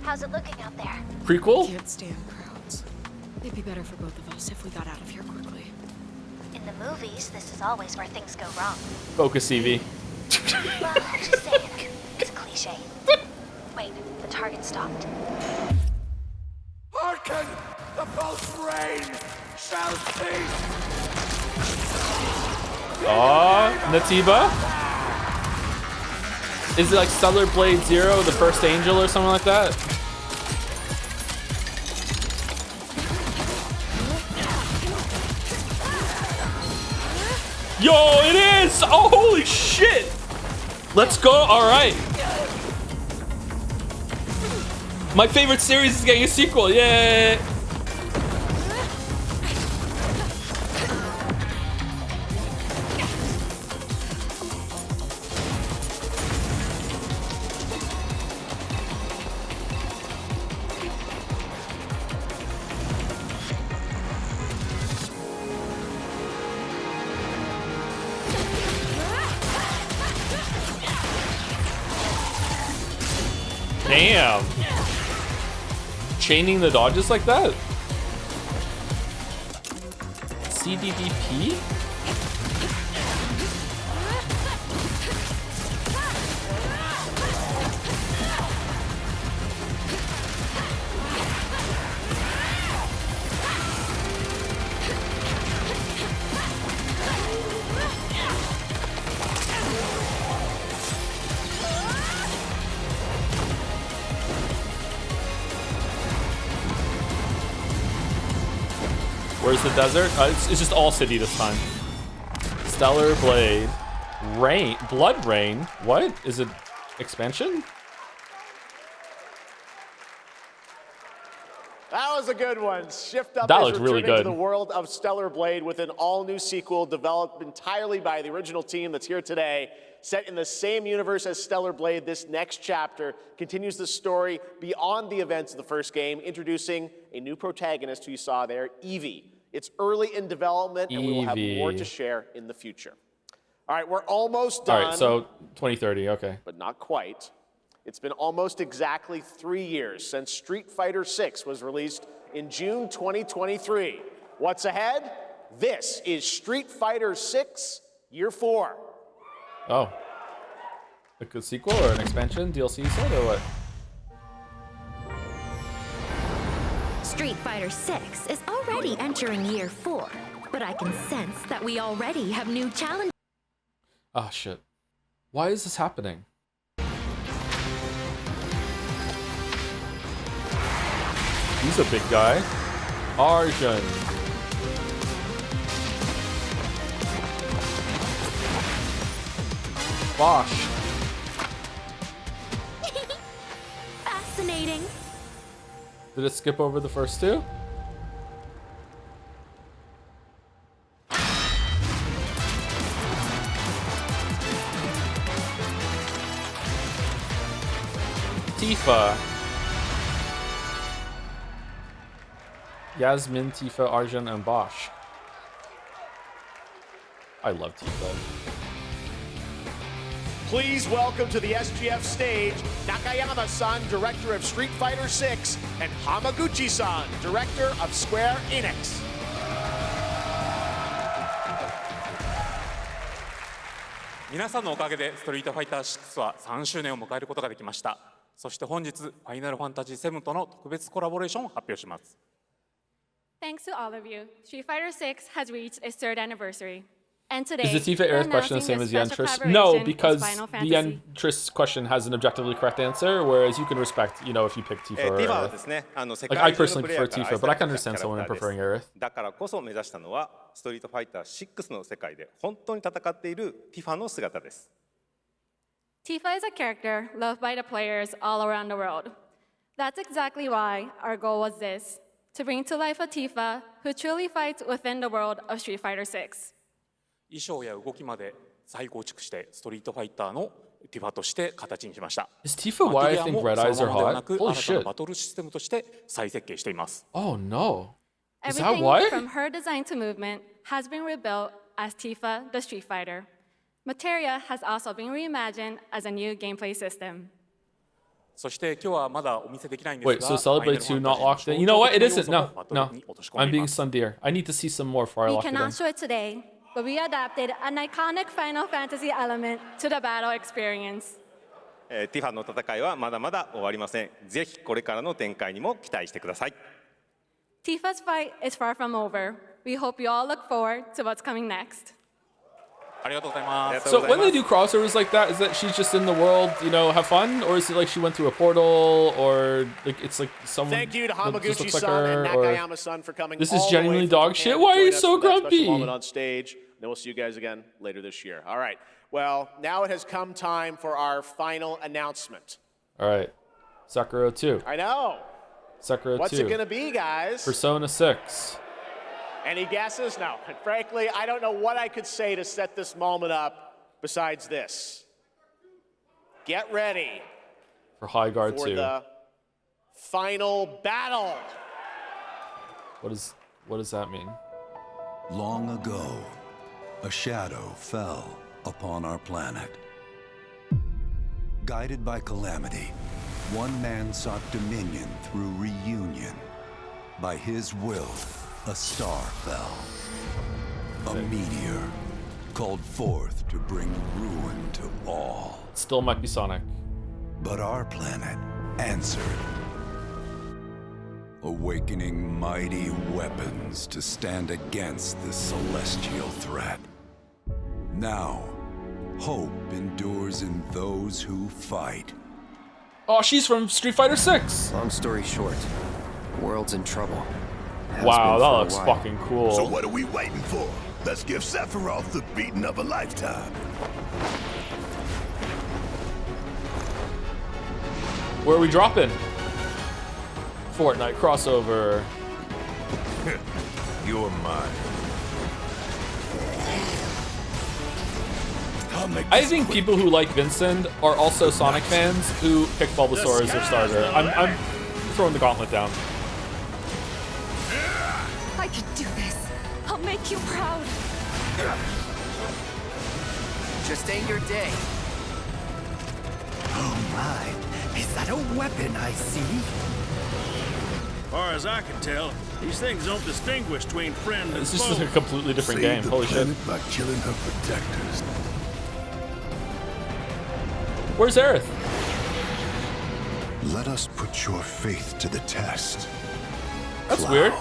How's it looking out there? Prequel? Can't stand crowds. It'd be better for both of us if we got out of here quickly. In the movies, this is always where things go wrong. Focus, Evie. Well, I'm just saying. It's cliche. Wait, the target stopped. Hearken! The pulse rain shall cease! Aw, Natiba? Is it like Stellar Blade 0, the first angel or something like that? Yo, it is! Oh, holy shit! Let's go, alright. My favorite series is getting a sequel, yay! Damn. Chaining the dodges like that? CDDP? Where's the desert? It's just all city this time. Stellar Blade. Rain. Blood Rain. What? Is it expansion? That was a good one. Shift Up That is looked really returning to good. the world of Stellar Blade with an all-new sequel developed entirely by the original team that's here today. Set in the same universe as Stellar Blade, this next chapter continues the story beyond the events of the first game, introducing a new protagonist who you saw there, Evie. It's early in development, and we will have more to share in the future. All right, we're almost done. All right, so 2030, okay. But not quite. It's been almost exactly 3 years since Street Fighter VI was released in June 2023. What's ahead? This is Street Fighter VI Year 4. Oh. A good sequel or an expansion? DLC you said, or what? Street Fighter VI is already entering Year 4, but I can sense that we already have new challenges. Oh, shit. Why is this happening? He's a big guy. Arjun. Bosch. Fascinating. Did it skip over the first two? Tifa. Yasmin, Tifa, Arjun, and Bosch. I love Tifa. Please welcome to the SGF stage, Nakayama-san, director of Street Fighter VI, and Hamaguchi-san, director of Square Enix. 皆さんのおかげでストリートファイター6は3周年を迎えることができました。そして本日、ファイナルファンタジー7との特別コラボレーションを発表します。Thanks to all of you, Street Fighter VI has reached its 3rd anniversary. And today, is the Tifa Aerith question the same as the Entris? No, because the Entris question has an objectively correct answer, whereas you can respect, you know, if you pick Tifa or Aerith. Like, I personally prefer Tifa, but I can understand someone preferring Aerith. だからこそ目指したのは、ストリートファイター6の世界で本当に戦っているティファの姿です。Tifa is a character loved by the players all around the world. That's exactly why our goal was this, to bring to life a Tifa who truly fights within the world of Street Fighter VI. 衣装や動きまで再構築してストリートファイターのティファとして形にしました。Is Tifa why I think red eyes are hot? Holy shit. バトルシステムとして再設計しています。Oh no. Is that Everything why? from her design to movement has been rebuilt as Tifa the Street Fighter. Materia has also been reimagined as a new gameplay system. そして今日はまだお見せできないんですが Wait, so Celebrate 2 not locked in? You know what? It isn't. No, no. I'm being Sundeer. I need to see some more before I We lock it cannot in. show it today, but we adapted an iconic Final Fantasy element to the battle experience. ティファの戦いはまだまだ終わりません。ぜひこれからの展開にも期待してください。Tifa's fight is far from over. We hope you all look forward to what's coming next. ありがとうございます。 So when they do crossovers like that, is that she's just in the world, you know, have fun? Or is it like she went through a portal? Or like it's like someone Thank you to that just looks like Hamaguchi-san her? and Or... Nakayama-san for coming. This all is the genuinely way from dog Japan shit? to Why are join you us so for that special grumpy? moment on stage. Then we'll see you guys again later this year. All right. Well, now it has come time for our final announcement. All right. Sekiro 2. I know. Sekiro 2. What's it gonna be, guys? Persona 6. Any guesses? No. And frankly, I don't know what I could say to set this moment up besides this. Get ready For High Guard for 2. the final battle. What does that mean? Long ago, a shadow fell upon our planet. Guided by calamity, one man sought dominion through reunion. By his will, a star fell. A meteor called forth to bring ruin to all. It still might be Sonic. But our planet answered, awakening mighty weapons to stand against this celestial threat. Now, hope endures in those who fight. Oh, she's from Street Fighter 6. Long story short, the world's in trouble. Wow, that looks fucking cool. So what are we waiting for? Let's give Sephiroth the beating of a lifetime. Where are we dropping? Fortnite crossover. You're mine. I think people who like Vincent are also Sonic fans who pick Bulbasaur as their starter. I'm throwing the gauntlet down. I can do this. I'll make you proud. Just ain't your day. Oh my, is that a weapon I see? Far as I can tell, these things don't distinguish between friend and This is foe. just a completely different game. Holy shit. By killing her protectors. Where's Aerith? Let us put your faith to the test. That's weird.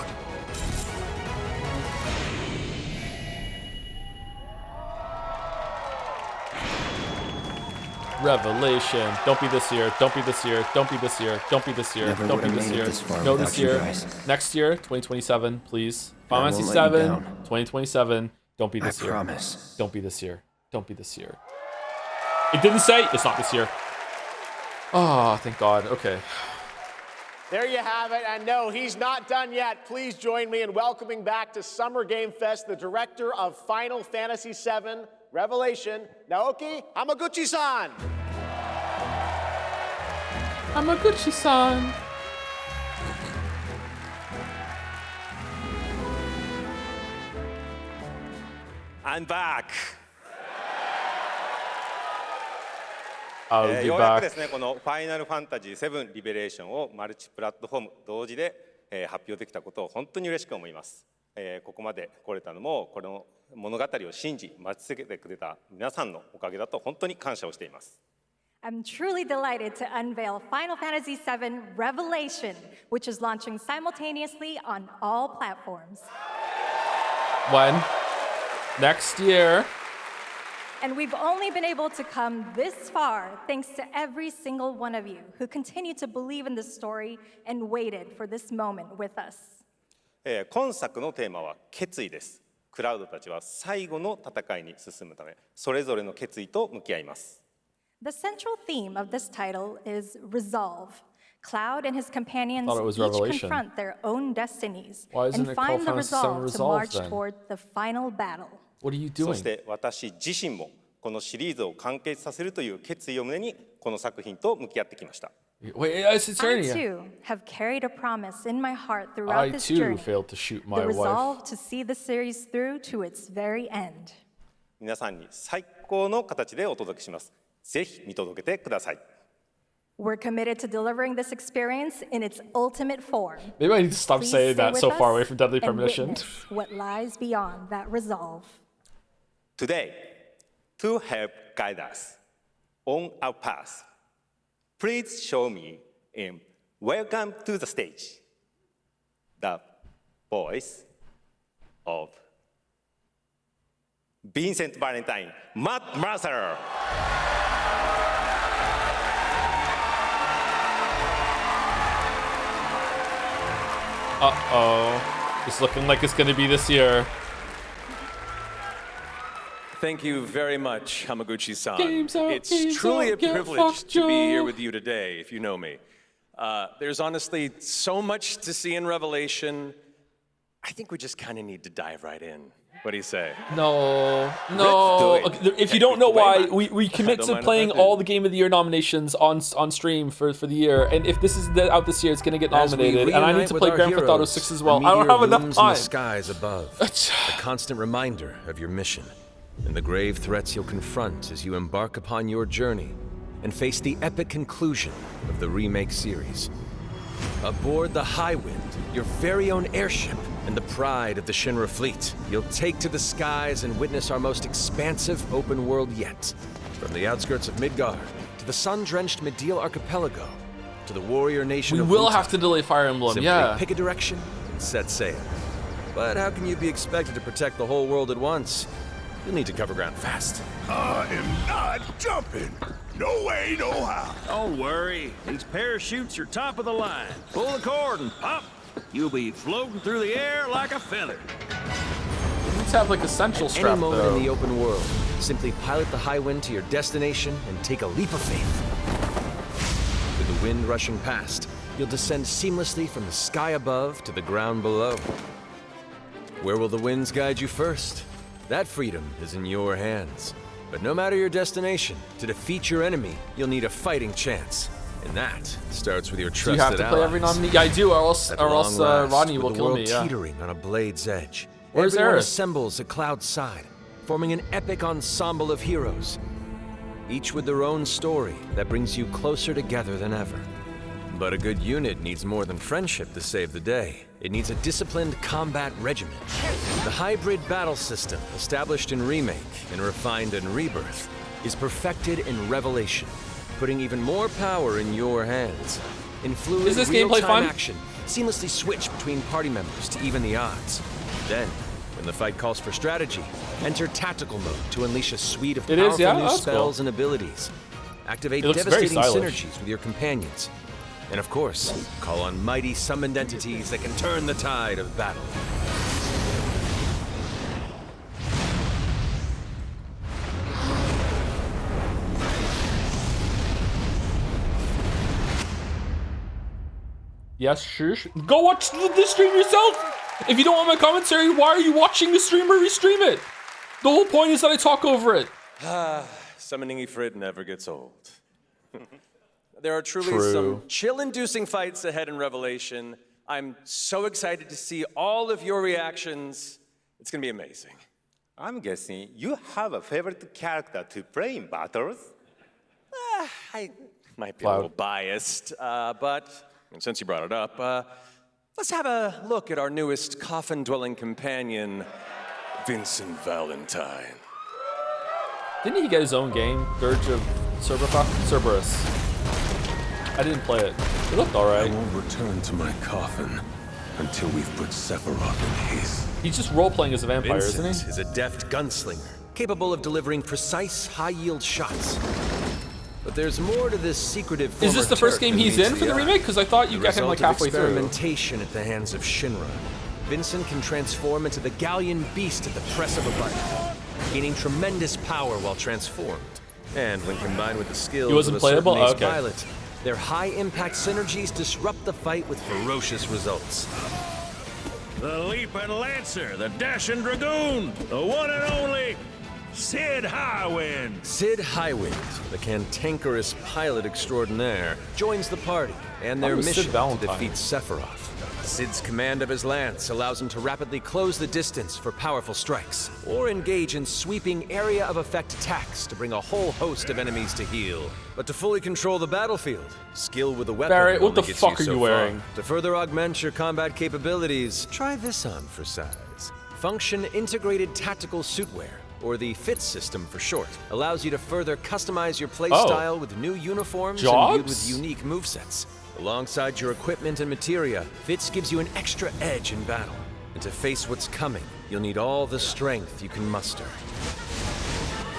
Revelation. Don't be this year. Don't be this year. Don't be this year. Don't be this year. Never Don't be would've this made it year. this far No, without this you year. guys. Next year, 2027, please. Final I Fantasy won't let you 7, down. 2027. Don't be I this year. promise. Don't be this year. Don't be this year. It didn't say it's not this year. Oh, thank God. Okay. There you have it, and no, he's not done yet. Please join me in welcoming back to Summer Game Fest the director of Final Fantasy VII Revelation, Naoki Hamaguchi-san. Hamaguchi-san. I'm back! I'll be ようやく back. ですね、このファイナルファンタジー7リベレーションをマルチプラットフォーム同時で、発表できたことを本当に嬉しく思います。ここまで来れたのも、この物語を信じ、待ち続けてくれた皆さんのおかげだと本当に感謝をしています。I'm truly delighted to unveil Final Fantasy VII Revelation, which is launching simultaneously on all platforms. When? Next year. And we've only been able to come this far thanks to every single one of you who continue to believe in this story and waited for this moment with us. 今作のテーマは決意です。クラウドたちは最後の戦いに進むため、それぞれの決意と向き合います。The central theme of this title is resolve. Cloud and his companions Thought it was each Revelation. confront their own destinies Why isn't and it called find the Final Fantasy VII resolve to Resolve, march then? toward the final battle. What are you そ doing? して私自身もこのシリーズを完結させるという決意を胸にこの作品と向き合ってきました。Wait, it's I Eternia. too have carried a promise in my heart throughout I this too journey. failed to shoot my The wife. resolve to see the series through to its very end. 皆さんに最高の形でお届けします。ぜひ見届けてください。 We're committed to delivering this experience in its ultimate form. Maybe I need to stop Please saying stay that with so us far away from Deadly and Premonition. witness what lies beyond that resolve. Today, to help guide us on our path, please show me in Welcome to the Stage, the voice of Vincent Valentine, Matt Mercer. Uh-oh. It's looking like it's gonna be this year. Thank you very much, Hamaguchi-san. Games out, It's games truly out, a get privilege fucked, to be here Joe. with you today, if you know me. There's honestly so much to see in Revelation. I think we just kind of need to dive right in. What do you say? No. Let's do it. If you don't know why, we commit Don't to mind if playing I do. all the Game of the Year nominations on stream for the year. And if this is out this year, it's gonna get As we nominated. And I need reunite to with play our Grand Theft Auto heroes, 6 as a well. I don't meteor have enough looms in time. the skies above, a constant reminder of your mission and the grave threats you'll confront as you embark upon your journey and face the epic conclusion of the remake series. Aboard the Highwind, your very own airship and the pride of the Shinra fleet, you'll take to the skies and witness our most expansive open world yet. From the outskirts of Midgard to the sun-drenched Medial archipelago to the warrior nation We of will Bhutan. have to delay Fire Emblem, Simply yeah. pick a direction and set sail. But how can you be expected to protect the whole world at once? You'll need to cover ground fast. I am not jumping. No way, no how. Don't worry. These parachutes are top of the line. Pull the cord and pop. you'll be floating through the air like a feather. Let's have like essential At strap any moment though. in the open world, simply pilot the high wind to your destination and take a leap of faith. With the wind rushing past, you'll descend seamlessly from the sky above to the ground below. Where will the winds guide you first? That freedom is in your hands. But no matter your destination, to defeat your enemy, you'll need a fighting chance. And that starts with your Do you trusted have to play every nominee? Yeah, I do, or else Ronnie will kill me. Yeah. Teetering on a blade's edge. Where's Everyone Aerith? assembles at Cloud's side, forming an epic ensemble of heroes, each with their own story that brings you closer together than ever. But a good unit needs more than friendship to save the day. It needs a disciplined combat regimen. The hybrid battle system, established in Remake and refined in Rebirth, is perfected in Revelation, putting even more power in your hands. In fluid, Is this gameplay real-time fun? action, seamlessly switch between party members to even the odds. Then, when the fight calls for strategy, enter tactical mode to unleash a suite of It is, powerful yeah? new That's spells cool. and abilities. Activate It looks very devastating stylish. synergies with your companions. And of course, call on mighty summoned entities that can turn the tide of battle. Yes, sure. Go watch the stream yourself. If you don't want my commentary, why are you watching the stream or restream it? The whole point is that I talk over it. Summoning Ifrit never gets old. There are truly True. some chill-inducing fights ahead in Revelation. I'm so excited to see all of your reactions. It's gonna be amazing. I'm guessing you have a favorite character to play in battles? I might be Cloud. a little biased, but and since you brought it up, let's have a look at our newest coffin-dwelling companion, Vincent Valentine. Didn't he get his own game, Dirge of Cerberus? I didn't play it. It looked alright. I won't return to my coffin until we've put Sephiroth in his. He's just role-playing as a vampire, Vincent isn't he? is a deft gunslinger, capable of delivering precise, high-yield shots. But there's more to this secretive Is this former the first Turk game than he's meets in for the eye. remake? Because I thought you The got him like result of halfway through. experimentation at the hands of Shinra. Vincent can transform into the Galleon beast at the press of a button, gaining tremendous power while transformed. And when combined with the skills He wasn't of a certain playable? ace Okay. pilot, their high-impact synergies disrupt the fight with ferocious results. The Leaping Lancer, the Dashing Dragoon, the one and only Sid Highwind. Sid Highwind, the cantankerous pilot extraordinaire, joins the party and their was Sid mission to Valentine. defeat Sephiroth. Sid's command of his lance allows him to rapidly close the distance for powerful strikes, or engage in sweeping area of effect attacks to bring a whole host of enemies to heel. But to fully control the battlefield, skill with a weapon Barrett, what only the gets fuck you are so you far. wearing? To further augment your combat capabilities, try this on for size. Function Integrated Tactical Suitwear, or the FIT system for short, allows you to further customize your playstyle with new uniforms imbued with Jobs? unique movesets. Alongside your equipment and materia, Fits gives you an extra edge in battle. And to face what's coming, you'll need all the strength you can muster.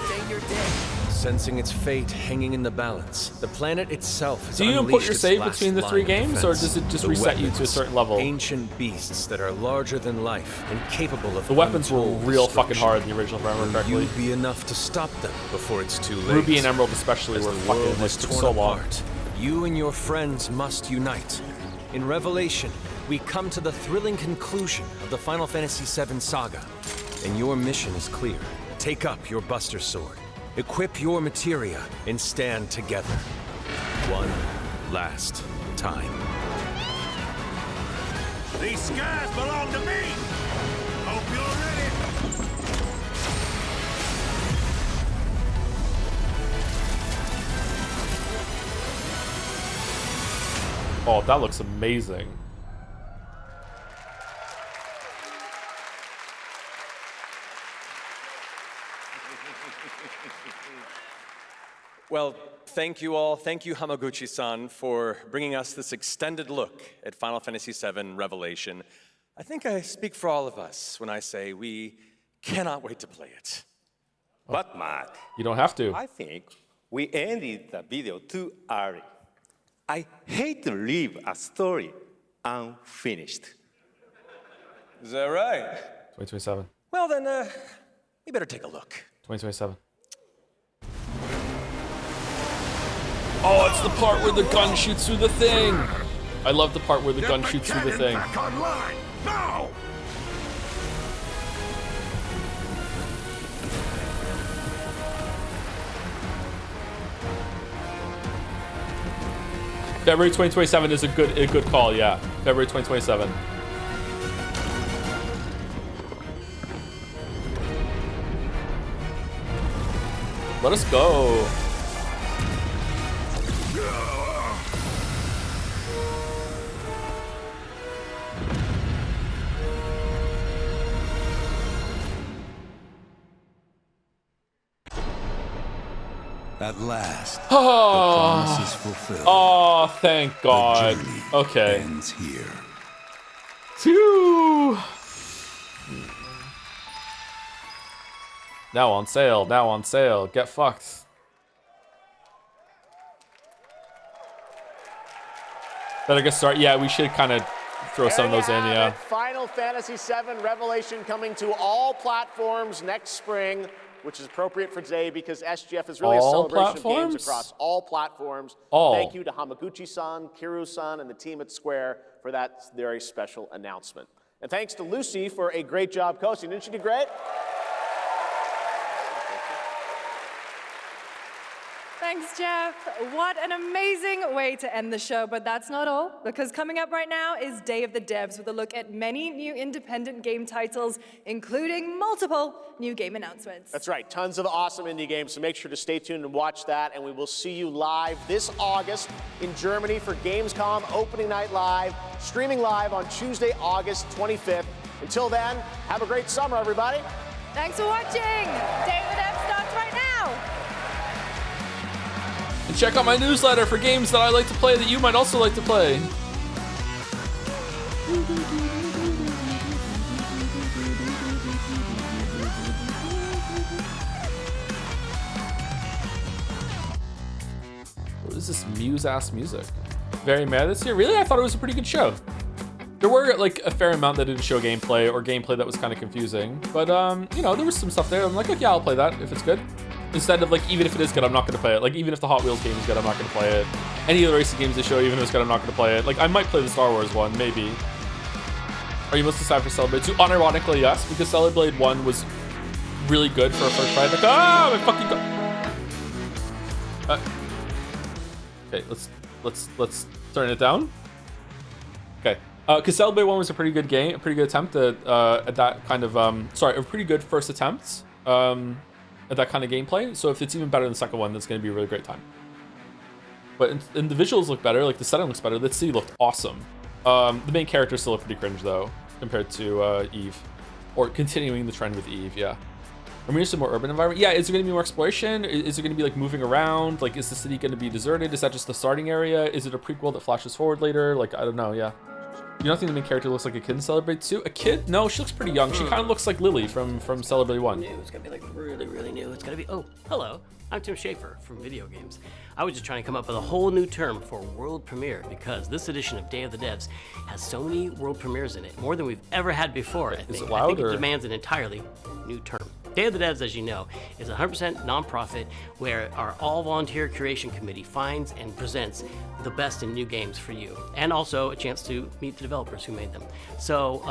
Day your day. Sensing its fate hanging in the balance, the planet itself has Do you input unleashed your its save last between the three line of games, or defense. does it just The reset you to a weapons, certain level? Ancient beasts that are larger than life and capable of The weapons were untold real fucking destruction. hard in the original, if I remember Will correctly. you be enough to stop them before it's too late? Ruby and Emerald especially As were the fucking world like, is took torn so long. apart, you and your friends must unite. In Revelation, we come to the thrilling conclusion of the Final Fantasy VII saga. And your mission is clear. Take up your Buster Sword, equip your materia, and stand together. One last time. These skies belong to me. Hope you're ready. Oh, that looks amazing. Well, thank you all. Thank you, Hamaguchi-san, for bringing us this extended look at Final Fantasy VII Revelation. I think I speak for all of us when I say we cannot wait to play it. But Mark, You don't have to. I think we ended the video too early. I hate to leave a story unfinished. Is that right? 2027. Well, then, you better take a look. 2027. Oh, it's the part where the gun shoots through the thing. I love the part where the gun shoots through the thing. Back online, now! February 2027 is a good call, yeah. February 2027. Let us go. At last, Oh, the promise is fulfilled. Oh, thank God. The journey Okay. ends here. Phew. Now on sale. Now on sale. Get fucked. Better get started. Yeah, we should kind of throw some of those in, yeah. Final Fantasy VII Revelation coming to all platforms next spring, which is appropriate for today because SGF is really a celebration of games across all platforms. All. Thank you to Hamaguchi-san, Kiru-san, and the team at Square for that very special announcement. And thanks to Lucy for a great job coaching. Didn't she do great? Thanks, Jeff. What an amazing way to end the show, but that's not all, because coming up right now is Day of the Devs with a look at many new independent game titles, including multiple new game announcements. That's right, tons of awesome indie games, so make sure to stay tuned and watch that, and we will see you live this August in Germany for Gamescom Opening Night Live, streaming live on Tuesday, August 25th. Until then, have a great summer, everybody. Thanks for watching. Day of the Devs starts right now. And check out my newsletter for games that I like to play that you might also like to play. What is this Muse-ass music? Very mad this year? Really? I thought it was a pretty good show. There were like a fair amount that didn't show gameplay or gameplay that was kind of confusing. But, you know, there was some stuff there. I'm like, okay, I'll play that if it's good. Instead of like, even if it is good, I'm not going to play it. Like, even if the Hot Wheels game is good, I'm not going to play it. Any of the racing games they show, even if it's good, I'm not going to play it. Like, I might play the Star Wars one, maybe. Are you most excited for Celebrate 2? Unironically, yes, because Celebrate 1 was really good for a first try. Like, ah, my fucking okay, let's turn it down. Okay, because Celebrate 1 was a pretty good game, a pretty good attempt at that kind of a pretty good first attempt. At that kind of gameplay, so if it's even better than the second one, that's going to be a really great time. But and the visuals look better, like the setting looks better. The city looked awesome. The main characters still look pretty cringe though, compared to Eve, or continuing the trend with Eve. Yeah, I mean, just a more urban environment. Yeah, is there going to be more exploration? Is it going to be like moving around? Like, is the city going to be deserted? Is that just the starting area? Is it a prequel that flashes forward later? Like, I don't know. Yeah. You don't think the main character looks like a kid in Celebrate 2? A kid? No, she looks pretty young. She kind of looks like Lily from Celebrate 1. It's gonna be like really new. It's gonna be, oh, hello, I'm Tim Schafer from video games. I was just trying to come up with a whole new term for world premiere because this edition of Day of the Devs has so many world premieres in it, more than we've ever had before, I think. Is it loud, I think it or? demands an entirely new term. Day of the Devs, as you know, is a 100% nonprofit where our all-volunteer curation committee finds and presents the best in new games for you, and also a chance to meet the developers who made them. So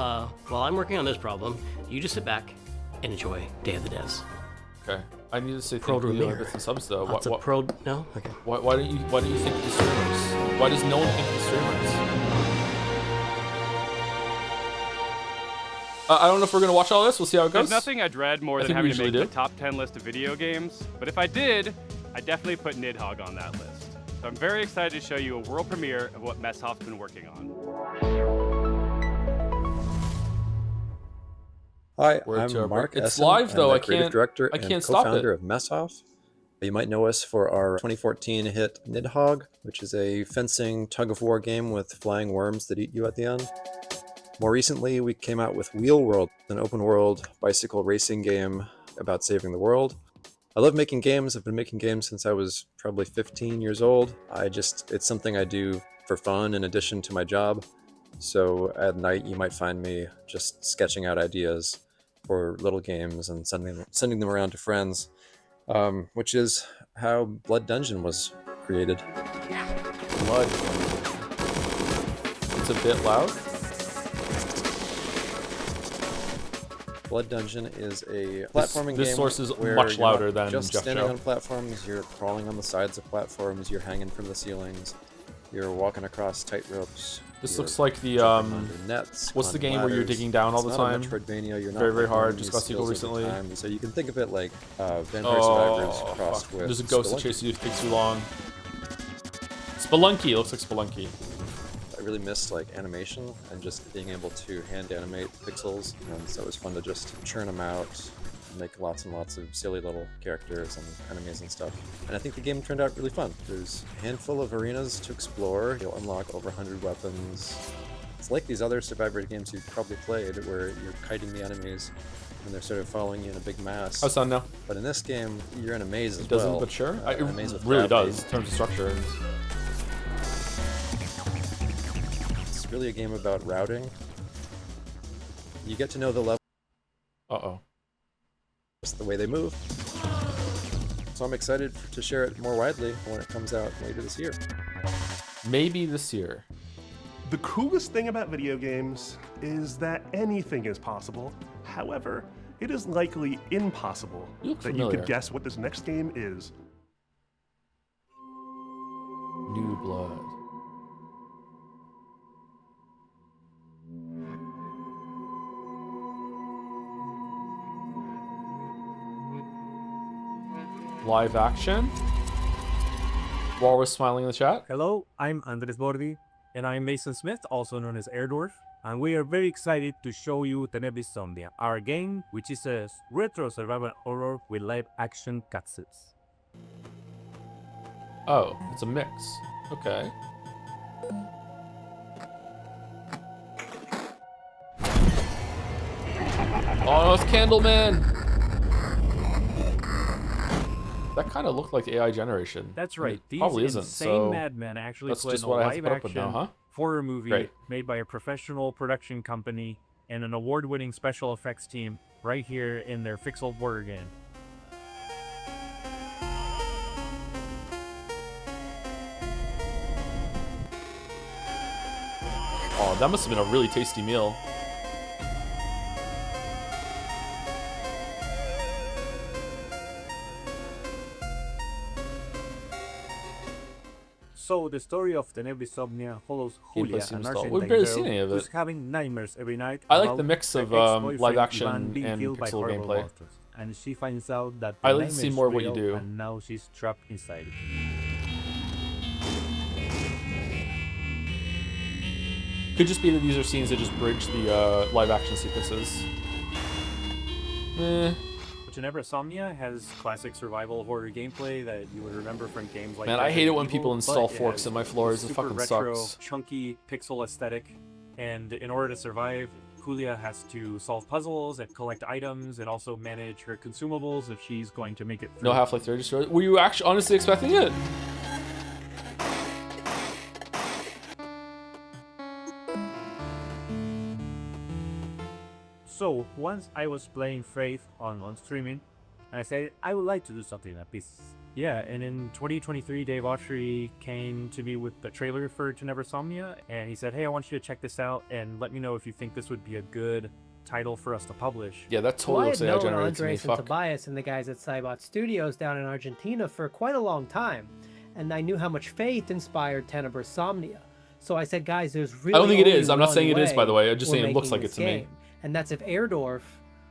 while I'm working on this problem, you just sit back and enjoy Day of the Devs. Okay, I need to say thank you to bits and subs though. No? Okay. Why don't you think of the streamers? Why does no one think of the streamers? I don't know if we're gonna watch all this. We'll see how it goes. There's nothing I dread more than having to make the top 10 list of video games, but if I did, I'd definitely put Nidhogg on that list. So I'm very excited to show you a world premiere of what Messhoff's been working on. Hi, Word to I'm Mark It's Essen. live, though. I'm I the creative can't- director I and can't stop co-founder it. of Messhoff. You might know us for our 2014 hit Nidhogg, which is a fencing tug-of-war game with flying worms that eat you at the end. More recently, we came out with Wheel World, an open-world bicycle racing game about saving the world. I love making games. I've been making games since I was probably 15 years old. It's something I do for fun in addition to my job. So at night, you might find me just sketching out ideas for little games and sending them around to friends, which is how Blood Dungeon was created. Blood. It's a bit loud. Blood Dungeon is a platforming game. This source is where much you're louder not than just Jeff standing Joe. on platforms. You're crawling on the sides of platforms. You're hanging from the ceilings. You're walking across tight ropes. This you're looks like the jumping under nets, what's the climbing game where you're ladders. digging down all It's the not a time? Metroidvania. You're not Very hard. learning Just these got sequel skills over recently. time. So you can think of it like Vampire Survivors crossed fuck. with There's a ghost that Spelunky. chases you. It takes too long. Spelunky. It looks like Spelunky. I really missed like animation and just being able to hand animate pixels, and so it was fun to just churn them out, make lots and lots of silly little characters and enemies and stuff. And I think the game turned out really fun. There's a handful of arenas to explore. You'll unlock over 100 weapons. It's like these other Survivor games you've probably played where you're kiting the enemies and they're sort of following you in a big mass. How's sound now? But in this game, you're in a maze as It doesn't, well. but sure. It a maze with really gravity. does in terms of structure. It's really a game about routing. You get to know the level. Uh-oh. Just the way they move. So I'm excited to share it more widely when it comes out later this year. Maybe this year. The coolest thing about video games is that anything is possible. However, it is likely impossible that you familiar. could guess what this next game is. New Blood. Live action. Walrus smiling in the chat. Hello, I'm Andres Bordi, and I'm Mason Smith, also known as Airdorf, and we are very excited to show you Tenebrisomnia, our game, which is a retro survival horror with live action cutscenes. Oh, it's a mix. Okay. Oh, it's Candleman! That kind of looked like AI generation. That's right. It These probably isn't. insane So madmen actually that's put just in a what I have to live put up with action now, huh? horror movie Great. made by a professional production company and an award-winning special effects team right here in their Fixel horror game. Oh, that must have been a really tasty meal. So the story of Tenebrisomnia follows Julia, Gameplay seems an dull. Argentine We've barely girl seen any of who's it. having nightmares every night. I like about the mix her of ex-boyfriend live action Ivan being and killed by pixel horrible gameplay. monsters. And she finds out that I the like to see nightmare's more of what you real, do. and now she's trapped inside it. Could just be that these are scenes that just bridge the live action sequences. Tenebrisomnia has classic survival horror gameplay that you would remember from games like Man, I hate it when Resident people Evil, install but it forks has in my floors. It super fucking retro, sucks. chunky pixel aesthetic, and in order to survive, Julia has to solve puzzles and collect items and also manage her consumables if she's going to make it through. No Half-Life 3 just were you actually honestly expecting it? So once I was playing Faith on streaming, and I said I would like to do something like this. Yeah, and in 2023, Dave Autry came to me with the trailer for Tenebrisomnia, and he said, "Hey, I want you to check this out and let me know if you think this would be a good title for us to publish." Yeah, that totally looks AI generated to me. Andres and Tobias and the guys at Cybot Studios down in Argentina for quite a long time, and I knew how much Faith inspired Tenebrisomnia. So I said, guys, there's really I don't think it only is. I'm not one saying it is, way by the way. I'm just we're saying it looks making like it this to me. game, and that's if Airdorf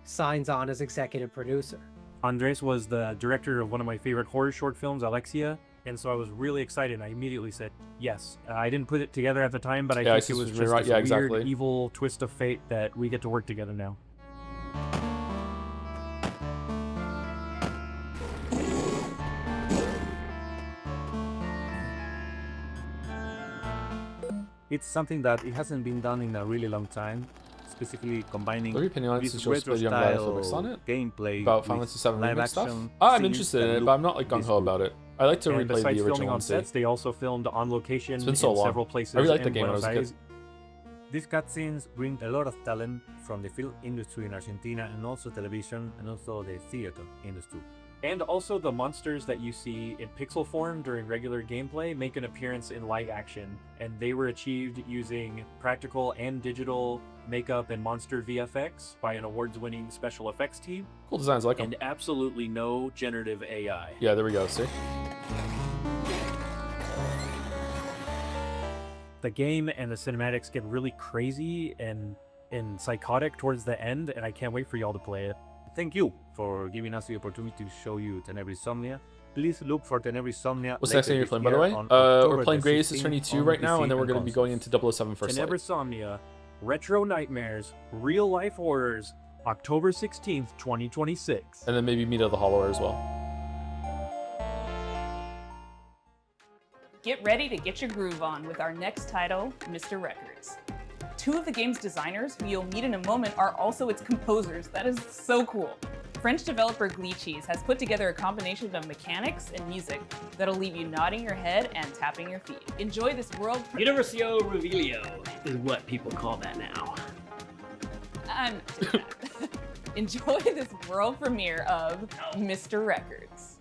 signs on as executive producer. Andres was the director of one of my favorite horror short films, Alexia, and so I was really excited. I immediately said yes. I didn't put it together at the time, but I Yeah, think it was Isis was just right. this Yeah, weird, exactly. evil twist of fate that we get to work together now. It's something that it hasn't been done in a really long time, specifically combining What are your opinion on this this shows retro Young Guy style Flix on it? gameplay About with Final Fantasy VII live remake stuff? action I'm scenes interested in that it, but look I'm not like gung this ho good. about it. I like to And replay the besides filming original on and see. sets, they also filmed on location It's been so in long. several places I really liked the in game when I Buenos was a kid. Aires. These cutscenes bring a lot of talent from the film industry in Argentina and also television and also the theater industry. And also the monsters that you see in pixel form during regular gameplay make an appearance in live action, and they were achieved using practical and digital makeup and monster VFX by an awards-winning special effects team. Cool designs, like them. And absolutely no generative AI. Yeah, there we go, see? The game and the cinematics get really crazy and psychotic towards the end, and I can't wait for y'all to play it. Thank you for giving us the opportunity to show you Tenebris Somnia. Please look for Tenebris Somnia. What's the next game you're playing, by the way? We're playing Greatest Attorney 2 right now, and then we're going to be going into 007 First Light. Tenebris Somnia, Retro Nightmares, Real Life Horrors, October 16th, 2026. And then maybe Meet of the Hollower as well. Get ready to get your groove on with our next title, Mr. Records. Two of the game's designers, who you'll meet in a moment, are also its composers. That is so cool. French developer Glitchies has put together a combination of mechanics and music that'll leave you nodding your head and tapping your feet. Enjoy this world... Universio Revelio is what people call that now. I'm not doing that. Enjoy this world premiere of Mr. Records.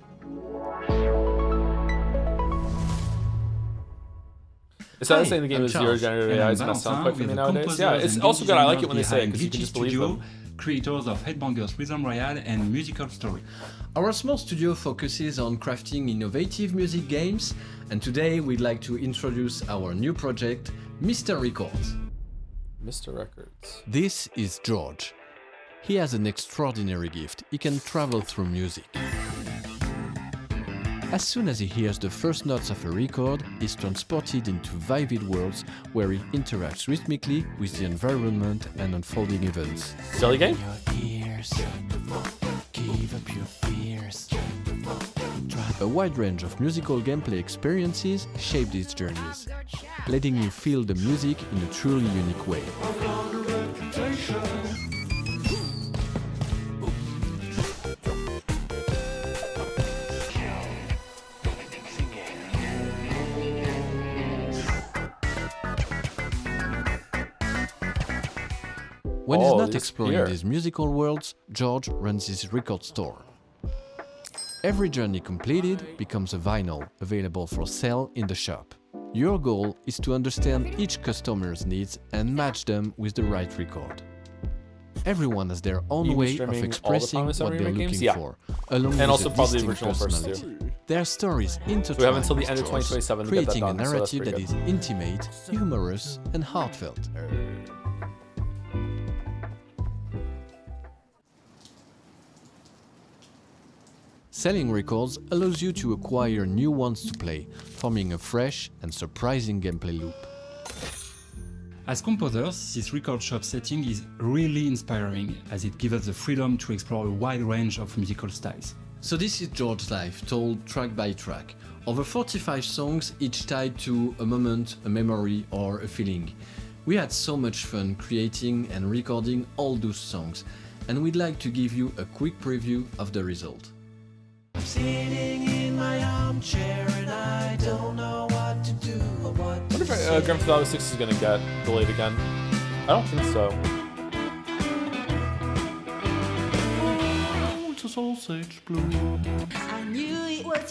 Is that saying the game is zero generative AI is going to sound quite for me nowadays? Yeah, it's also good. I like it when they say it because you can just believe them. Creators of Headbangers Rhythm Royale and Musical Story. Our small studio focuses on crafting innovative music games, and today we'd like to introduce our new project, Mr. Records. Mr. Records. This is George. He has an extraordinary gift. He can travel through music. As soon as he hears the first notes of a record, he's transported into vivid worlds where he interacts rhythmically with the environment and unfolding events. Silly game? A wide range of musical gameplay experiences shape these journeys, letting you feel the music in a truly unique way. When he's not exploring these musical worlds, George runs his record store. Every journey completed becomes a vinyl available for sale in the shop. Your goal is to understand each customer's needs and match them with the right record. Everyone has their own way of expressing what they're looking for, along with also a probably distinct original first personality. too. Their stories intertwine We have until the with end of yours, 2027 to get that creating done, a so that's narrative that pretty is intimate, humorous, and heartfelt. Selling records allows you to acquire new ones to play, forming a fresh and surprising gameplay loop. As composers, this record shop setting is really inspiring, as it gives us the freedom to explore a wide range of musical styles. So this is George's life, told track by track. Over 45 songs, each tied to a moment, a memory, or a feeling. We had so much fun creating and recording all those songs, and we'd like to give you a quick preview of the result. I'm sitting in my armchair and I don't know what to do or what to I wonder if Grand Theft Auto 6 is going to get delayed again. I don't think so.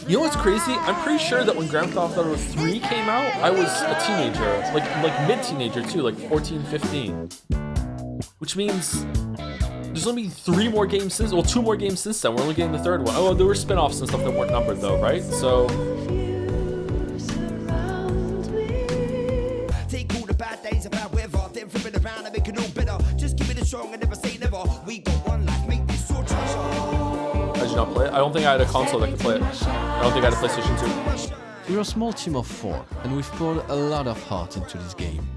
You know what's crazy? I'm pretty sure that when Grand Theft Auto 3 came out, I was a teenager. Like mid-teenager too, like 14, 15. Which means there's only 3 more games since, well, 2 more games since then. We're only getting the 3rd one. Oh, there were spin-offs and stuff that weren't numbered though, right? So... take all the bad days about weather, then flip it around and make it all better. Just keep it strong and never say never. We got one life, make this your treasure. I did not play it. I don't think I had a console that could play it. I don't think I had a PlayStation 2. We're a small team of 4, and we've poured a lot of heart into this game.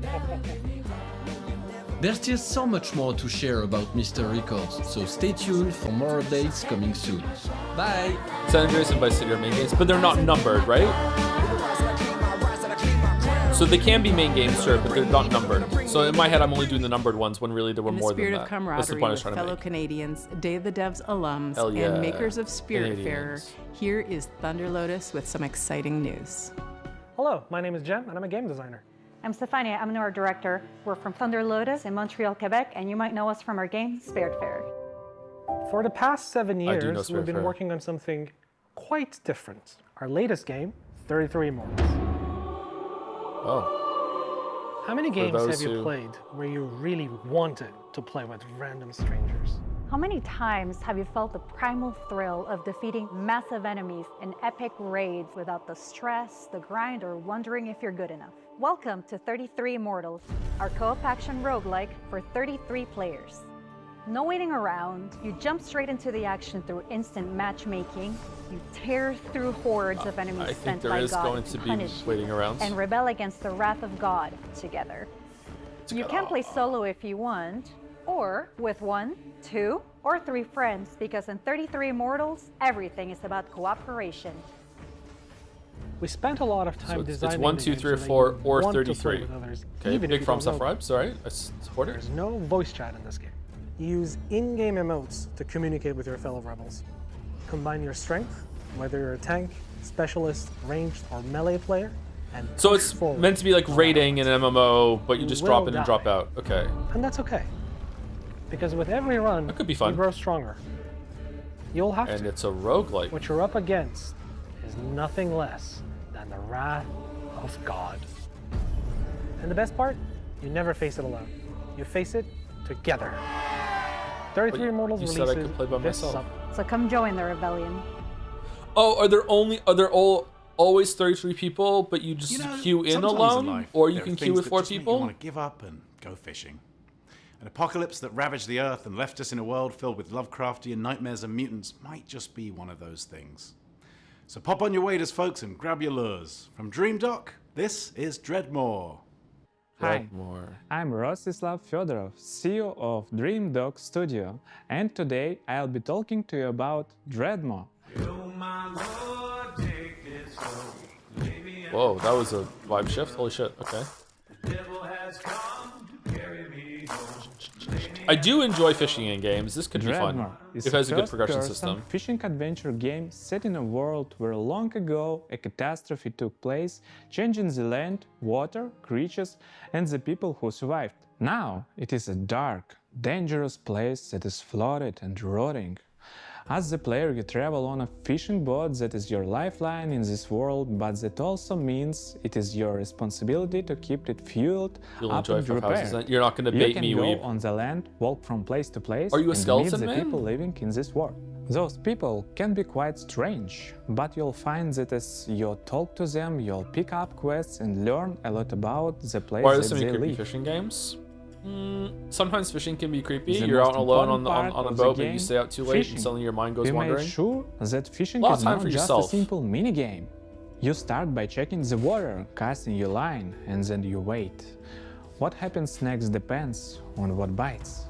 There's still so much more to share about Mr. Records, so stay tuned for more updates coming soon. Bye! San Andreas and Vice City are main games, but they're not numbered, right? So they can be main games, sure, but they're not numbered. So in my head, I'm only doing the numbered ones when really there were more than that. In the spirit of That's the camaraderie point I was with trying to fellow make. Canadians, Day of the Devs alums, Hell yeah. and makers of Spiritfarer, Canadians. here is Thunder Lotus with some exciting news. Hello, my name is Jem, and I'm a game designer. I'm Stephanie, I'm our director. We're from Thunder Lotus in Montreal, Quebec, and you might know us from our game, Spared Fair. For the past 7 I do know years, Spared we've been Fair. working on something quite different. Our latest game, 33 Immortals. Oh. How many For games those have you who- played where you really wanted to play with random strangers? How many times have you felt the primal thrill of defeating massive enemies in epic raids without the stress, the grind, or wondering if you're good enough? Welcome to 33 Immortals, our co-op action roguelike for 33 players. No waiting around, you jump straight into the action through instant matchmaking, you tear through hordes of enemies I think sent there by is God going to to be punish waiting you, around. and rebel against the wrath of God together. You can play solo if you want, or with 1, 2, or 3 friends, because in 33 Immortals, everything is about cooperation. We spent a lot of time So designing it's 1, the 2, game 3, or so that 4, you or want to play 33. with others, Okay, even if big you From don't Stuff know them. vibes. All right, I support it. There's no voice chat in this game. You use in-game emotes to communicate with your fellow rebels. Combine your strength, whether you're a tank, specialist, ranged, or melee player, and So push it's forward. meant to be like raiding in an MMO, but you just drop will in and die. drop out. Okay. And that's okay. Because with every run, That could be fun. you grow stronger. You'll have And to. it's a roguelike. What you're up against is nothing less than the wrath of God. And the best part? You never face it alone. You face it together. 33 Immortals you said releases I could play by this myself. summer. So come join the rebellion. Oh, are there always 33 people, but you just queue in Sometimes alone, life, or you there are can queue things with that 4 just make people? You want to give up and go fishing. An apocalypse that ravaged the Earth and left us in a world filled with Lovecraftian nightmares and mutants might just be one of those things. So pop on your waders, folks, and grab your lures. From Dream Dock, this is Dreadmore. Hi, I'm Rostislav Fedorov, CEO of Dream Dog Studio, and today I'll be talking to you about Dreadmore. Whoa, that was a vibe shift. Holy shit. Okay. I do enjoy fishing in games. This could be fun. Dreadmore is If it has a good first progression person system. fishing adventure game set in a world where long ago a catastrophe took place, changing the land, water, creatures, and the people who survived. Now it is a dark, dangerous place that is flooded and rotting. As the player, you travel on a fishing boat that is your lifeline in this world, but that also means it is your responsibility to keep it fueled You'll up enjoy and Five Houses, repaired. you're not gonna bait you me, can go weeb. on the land, walk from place to place, Are you a and skeleton meet the man? people living in this world. Those people can be quite strange, but you'll find that as you talk to them, you'll pick up quests and learn a lot about the place Why are there that so many they creepy live. fishing games? Sometimes fishing can be creepy. The You're out most alone important on a part of boat, the but you game, stay out too late, fishing. and suddenly your mind goes We wandering. made sure that fishing A lot is of time not for just yourself. a simple mini-game. You start by checking the water, casting your line, and then you wait. What happens next depends on what bites.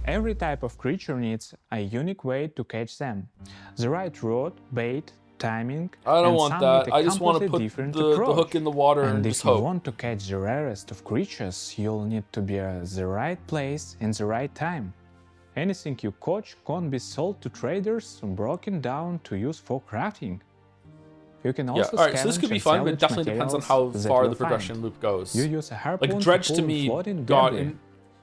Every type of creature needs a unique way to catch them. The right rod, bait, timing, I don't and want some that. with a I just want to completely put different the approach. hook in the water and if just you hope. want to catch the rarest of creatures, you'll need to be at the right place in the right time. Anything you catch can't be sold to traders or broken down to use for crafting. You can also Alright, so this could be scavenge fun, and but it salvage definitely depends on materials how that far you'll the progression find. loop goes. You use a harpoon Like Dredge to pull me floating got debris.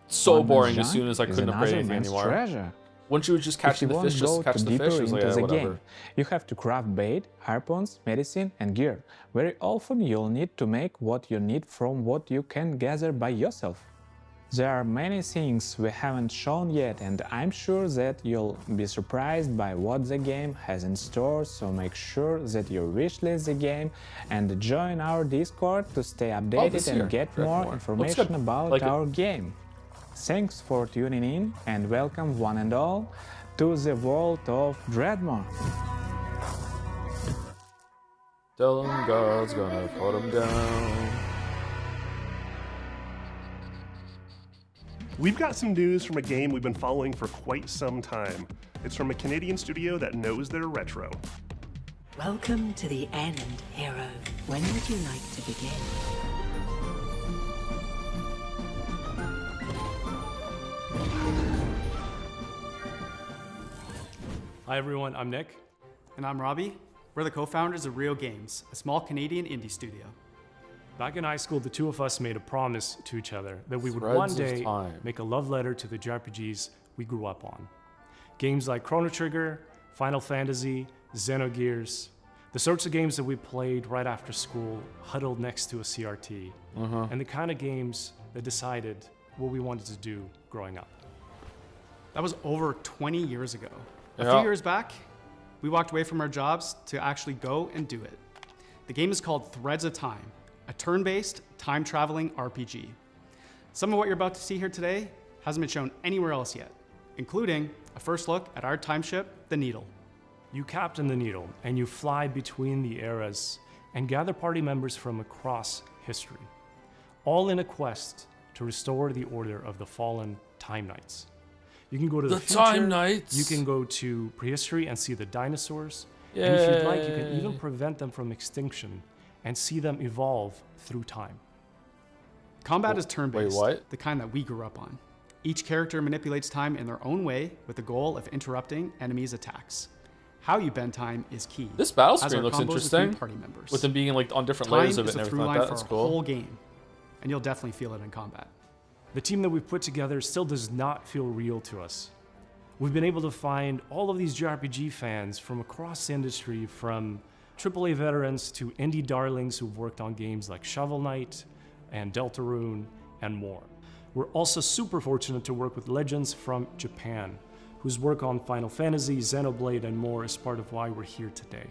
so One man's boring as junk soon as I is couldn't upgrade another anything man's anymore. treasure. Once you were just If catching you the want fish, to just go catch too the deeper fish. It was like, into yeah, the whatever. game, you have to craft bait, harpoons, medicine, and gear. Very often you'll need to make what you need from what you can gather by yourself. There are many things we haven't shown yet, and I'm sure that you'll be surprised by what the game has in store, so make sure that you wishlist the game and join our Discord to stay updated this year. and get Dreadmore. more Looks information good. about Like it. our game. Thanks for tuning in and welcome one and all to the world of Dreadmore. Tell him God's gonna put him down. We've got some news from a game we've been following for quite some time. It's from a Canadian studio that knows their retro. Welcome to the end, hero. When would you like to begin? Hi everyone, I'm Nick. And I'm Robbie. We're the co-founders of Rio Games, a small Canadian indie studio. Back in high school, the two of us made a promise to each other that we would Threads one of day time. make a love letter to the JRPGs we grew up on. Games like Chrono Trigger, Final Fantasy, Xenogears, the sorts of games that we played right after school, huddled next to a CRT, and the kind of games that decided what we wanted to do growing up. That was over 20 years ago. A Yeah. few years back, we walked away from our jobs to actually go and do it. The game is called Threads of Time, a turn-based, time-traveling RPG. Some of what you're about to see here today hasn't been shown anywhere else yet, including a first look at our time ship, the Needle. You captain the Needle, and you fly between the eras and gather party members from across history, all in a quest to restore the order of the fallen Time Knights. You can go to the future, Time Knights. you can go to prehistory and see the dinosaurs, and if you'd like, you can even prevent them from extinction and see them evolve through time. Combat is turn-based, Wait, what? the kind that we grew up on. Each character manipulates time in their own way with the goal of interrupting enemies' attacks. How you bend time is key. This battle as screen are looks combos with new interesting. Party members. With them being like on different Time layers of it is and the everything through like line that. for That's a cool. whole game, and you'll definitely feel it in combat. The team that we've put together still does not feel real to us. We've been able to find all of these JRPG fans from across the industry, from AAA veterans to indie darlings who've worked on games like Shovel Knight and Deltarune and more. We're also super fortunate to work with legends from Japan, whose work on Final Fantasy, Xenoblade, and more is part of why we're here today.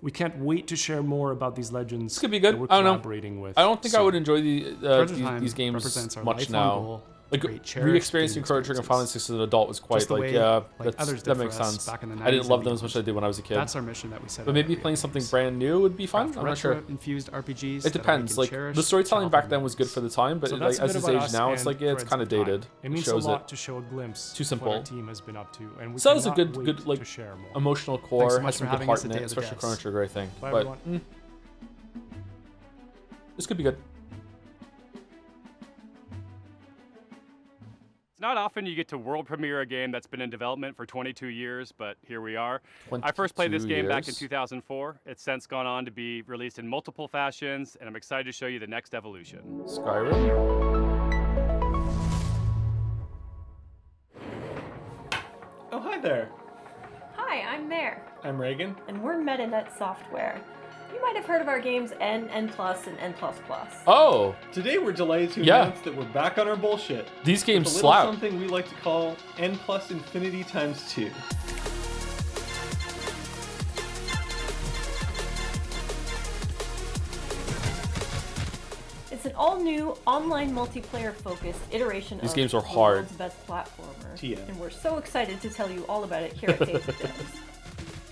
We can't wait to share more about these legends This could be good. that we're I don't know. collaborating with. I don't think I soon. would enjoy these games represents our much lifelong now. goal, Like create cherished re-experiencing gaming Chrono Trigger and Final experiences. Fantasy as an adult was quite Just the like, way, yeah, like others that did makes for us sense. back in the I didn't 90s love and them as much as I did when I was a kid. That's our mission that we set But out maybe to playing do. something brand new would be fun. Craft I'm not sure. retro-infused RPGs It that we depends. can Like cherish the storytelling to back help then was good for the time, but So like that's a as bit this about age us now, it's and like yeah, it's Threads kind of of Time. dated. It means shows a lot it. to show a glimpse Too of simple. what our team has been up to, and we So that was a cannot good wait like to share more. emotional Thanks core. so Has much some for good having heart us in at it, Day of the especially Devs. Chrono Trigger, I think. Bye, But everyone. this could be good. It's not often you get to world premiere a game that's been in development for 22 years, but here we are. I first played this 22 game back in years? 2004. It's since gone on to be released in multiple fashions, and I'm excited to show you the next evolution. Skyrim. Oh, hi there. Hi, I'm Mare, I'm Reagan. and we're MetaNet Software. You might have heard of our games N, N+, and N++. Oh, Today we're delighted to Yeah. announce that we're back on our bullshit. These games with a little slap. something we like to call N plus infinity times 2. It's an all-new, online multiplayer-focused iteration These of games are the hard. world's best platformer. TM. And we're so excited to tell you all about it here at Day of the Devs.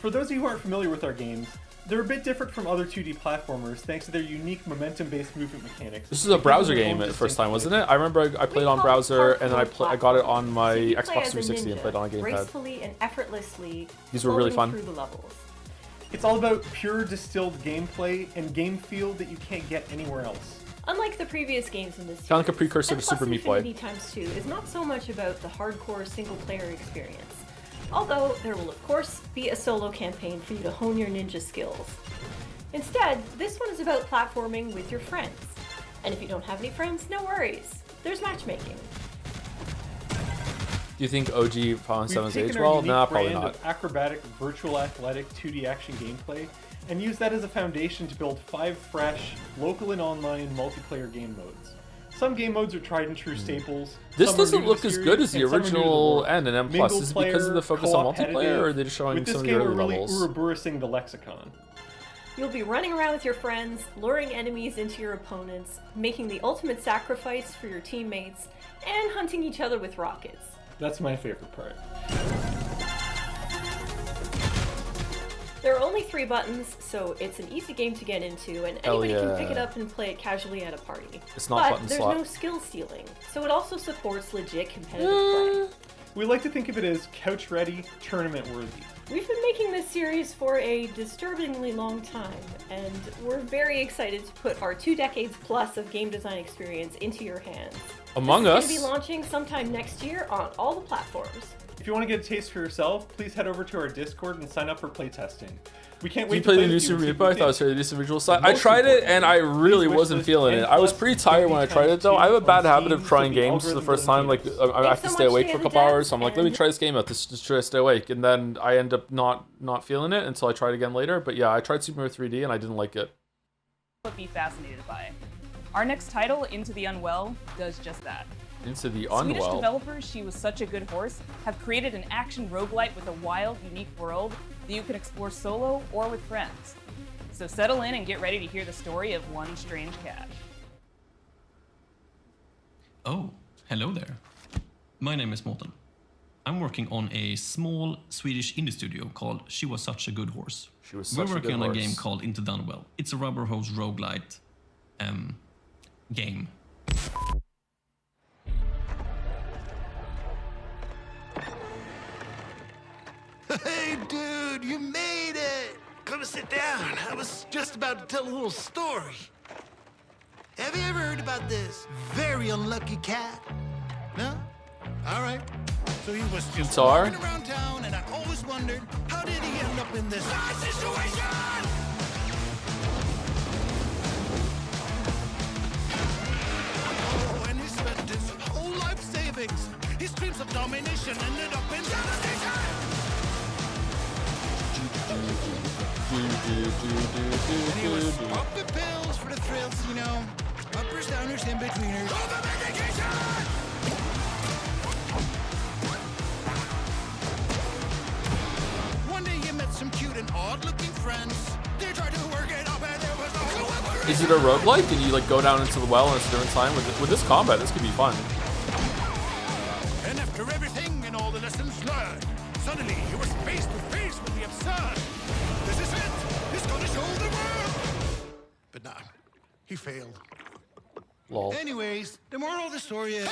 For those of you who aren't familiar with our games, they're a bit different from other 2D platformers thanks to their unique momentum-based movement mechanics. This is a browser game at the first time, wasn't it? I remember I played on browser and then I got it on my You play Xbox as a 360 and ninja, played on a gamepad. gracefully and effortlessly These were really floating fun. through the levels. It's all about pure distilled gameplay and game feel that you can't get anywhere else. Unlike the previous games in this series, Kinda like a precursor to N+ Super Meat Boy. Infinity Times 2 is not so much about the hardcore single-player experience, although there will of course be a solo campaign for you to hone your ninja skills. Instead, this one is about platforming with your friends. And if you don't have any friends, no worries. There's matchmaking. Do you think OG Fallen We've 7's taken age our well? unique Nah, probably brand not. of acrobatic, virtual athletic 2D action gameplay and used that as a foundation to build 5 fresh, local and online multiplayer game modes. Some game modes are tried and true staples. This some are doesn't new to look the as series, good as the and some are new to original world. N and M+. Mingle Is it because of the player, focus on co-opetitive. multiplayer, or are they just showing With this some of the game, early we're really levels? Ouroboros-ing the lexicon. You'll be running around with your friends, luring enemies into your opponents, making the ultimate sacrifice for your teammates, and hunting each other with rockets. That's my favorite part. There are only 3 buttons, so it's an easy game to get into, and Hell anybody can yeah. pick it up and play it casually at a party. It's not but button there's slap. no skill stealing, so it also supports legit competitive play. We like to think of it as couch-ready, tournament-worthy. We've been making this series for a disturbingly long time, and we're very excited to put our 2 decades plus of game design experience into your hands. Among This Us? is going to be launching sometime next year on all the platforms. If you want to get a taste for yourself, please head over to our Discord and sign up for playtesting. We can't Did wait you to play the with new you Super and see Meat what Boy? I you thought it was think. really decent visual style. I Most tried it important, and I really please wasn't wishlist feeling it. I was pretty tired when I tried it though. I have a bad habit of trying games for the first time. Like I have to stay awake for a couple hours. So I'm like, let me try this game out. Just try to stay awake, and then I end up not feeling it until I try it again later. But yeah, I tried Super Mario 3D and I didn't like it. Would be fascinated by. Our next title, Into the Unwell, does just that. Into the Swedish Unwell. developers She Was Such a Good Horse have created an action roguelite with a wild, unique world that you can explore solo or with friends. So settle in and get ready to hear the story of one strange cat. Oh, hello there. My name is Morten. I'm working on a small Swedish indie studio called She Was Such a Good Horse. We're working on a game called Into the Unwell. It's a rubber hose roguelite game. Hey, dude, you made it! Come sit down. I was just about to tell a little story. Have you ever heard about this very unlucky cat? No? All right. So he was just walking around town, and I always wondered, how did he end up in this bad situation? Oh, and he spent his whole life savings. His dreams of domination ended up in devastation. And he was popping pills for the thrills, you know. Uppers, downers, in-betweeners. One day you met some cute and odd-looking friends. They tried to work it up and there was no... Is it a roguelike? Can you like go down into the well and it's a different time? With this combat, this could be fun. And after everything and all the lessons learned, suddenly he was face to face with the absurd. This is it! He's gonna show the world! But nah, he failed. Lol. Anyways, the moral of the story is...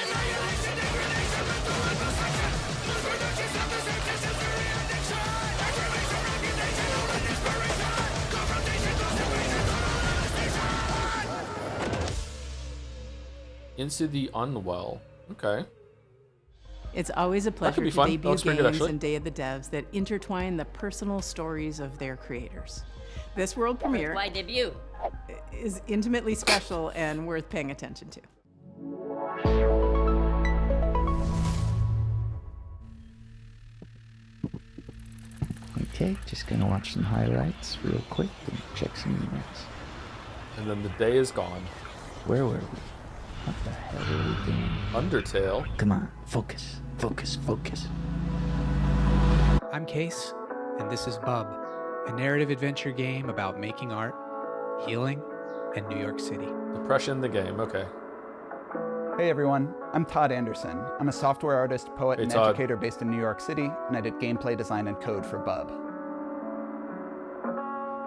Into the Unwell. Okay. It's always a could pleasure be to fun. debut Looks pretty good, games actually. and Day of the Devs that intertwine the personal stories of their creators. This world premiere Why debut? is intimately special and worth paying attention to. Okay, just gonna watch some highlights real quick and check some emails. And then the day is gone. Where were we? What the hell are we doing? Undertale. Come on, focus, focus, focus. I'm Case, and this is Bub, a narrative adventure game about making art, healing, and New York City. Depression, the game. Okay. Hey everyone, I'm Todd Anderson. I'm a software artist, poet, Hey, and Todd. educator based in New York City, and I did gameplay design and code for Bub.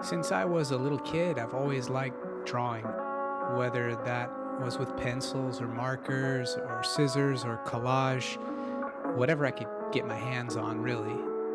Since I was a little kid, I've always liked drawing, whether that was with pencils or markers or scissors or collage, whatever I could get my hands on, really.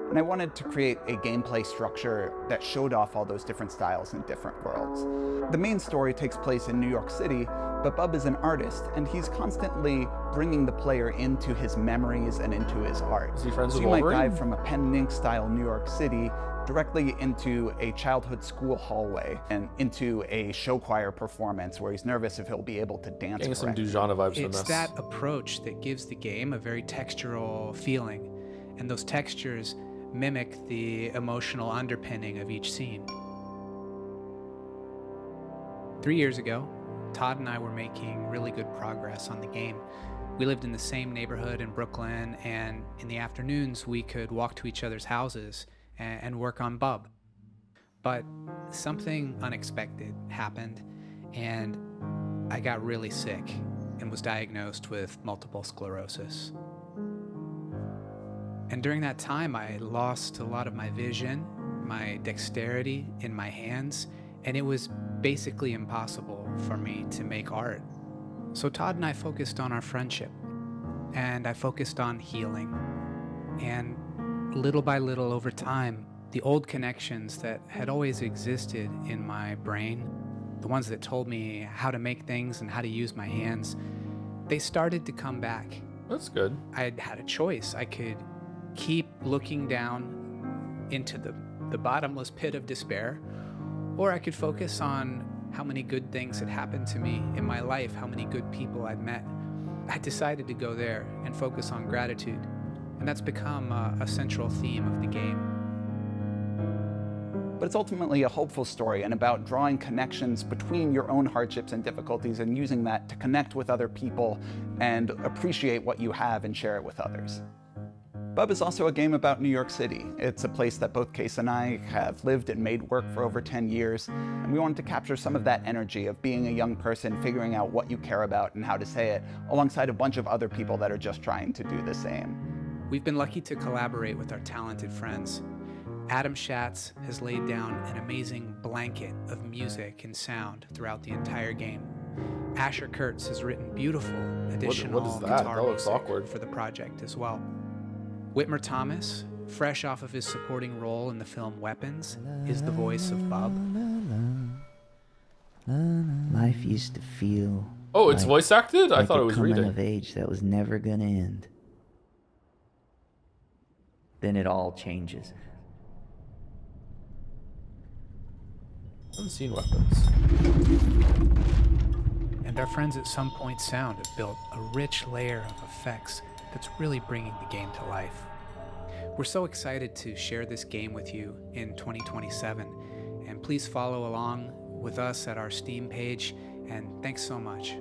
And I wanted to create a gameplay structure that showed off all those different styles in different worlds. The main story takes place in New York City, but Bub is an artist, and he's constantly bringing the player into his memories and into his art. Is he friends So with you might Wolverine? dive from a pen and ink style New York City directly into a childhood school hallway and into a show choir performance where he's nervous if he'll be able to dance Getting some correctly. Dujana vibes from It's this. that approach that gives the game a very textural feeling, and those textures mimic the emotional underpinning of each scene. 3 years ago, Todd and I were making really good progress on the game. We lived in the same neighborhood in Brooklyn, and in the afternoons we could walk to each other's houses and work on Bub. But something unexpected happened, and I got really sick and was diagnosed with multiple sclerosis. And during that time, I lost a lot of my vision, my dexterity in my hands, and it was basically impossible for me to make art. So Todd and I focused on our friendship, and I focused on healing. And little by little over time, the old connections that had always existed in my brain, the ones that told me how to make things and how to use my hands, they started to come back. That's good. I had a choice. I could keep looking down into the the bottomless pit of despair, or I could focus on how many good things had happened to me in my life, how many good people I'd met. I decided to go there and focus on gratitude, and that's become a central theme of the game. But it's ultimately a hopeful story and about drawing connections between your own hardships and difficulties and using that to connect with other people and appreciate what you have and share it with others. Bub is also a game about New York City. It's a place that both Case and I have lived and made work for over 10 years, and we wanted to capture some of that energy of being a young person, figuring out what you care about and how to say it, alongside a bunch of other people that are just trying to do the same. We've been lucky to collaborate with our talented friends. Adam Schatz has laid down an amazing blanket of music and sound throughout the entire game. Asher Kurtz has written beautiful additional guitar music for the project as well. Whitmer Thomas, fresh off of his supporting role in the film Weapons, is the voice of Bub. Life used to feel. Oh, it's voice acted? I like thought it was coming reading. of age that was never gonna end. Then it all changes. I haven't seen Weapons. And our friends at Some Point Sound have built a rich layer of effects that's really bringing the game to life. We're so excited to share this game with you in 2027, and please follow along with us at our Steam page, and thanks so much.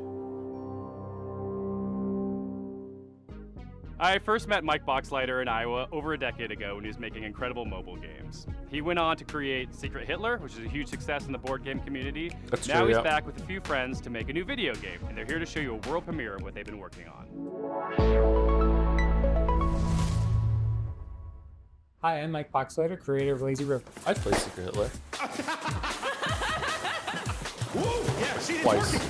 I first met Mike Boxleiter in Iowa over a decade ago when he was making incredible mobile games. He went on to create Secret Hitler, which is a huge success in the board game community. Now he's back with a few friends to make a new video game, and they're here to show you a world premiere of what they've been working on. Hi, I'm Mike Boxleiter, creator of Lazy River. I'd play Secret Hitler. Woo! Yeah, see, it's Twice. working.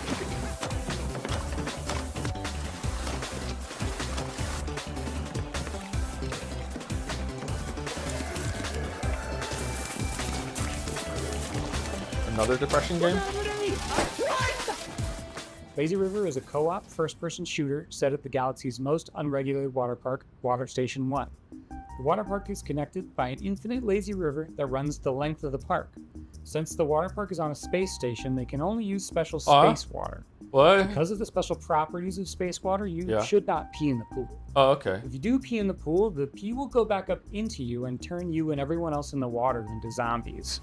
Another depression game? Lazy River is a co-op first-person shooter set at the galaxy's most unregulated water park, Water Station 1. The water park is connected by an infinite lazy river that runs the length of the park. Since the water park is on a space station, they can only use special space water. What? Because of the special properties of space water, you should not pee in the pool. Oh, okay. If you do pee in the pool, the pee will go back up into you and turn you and everyone else in the water into zombies.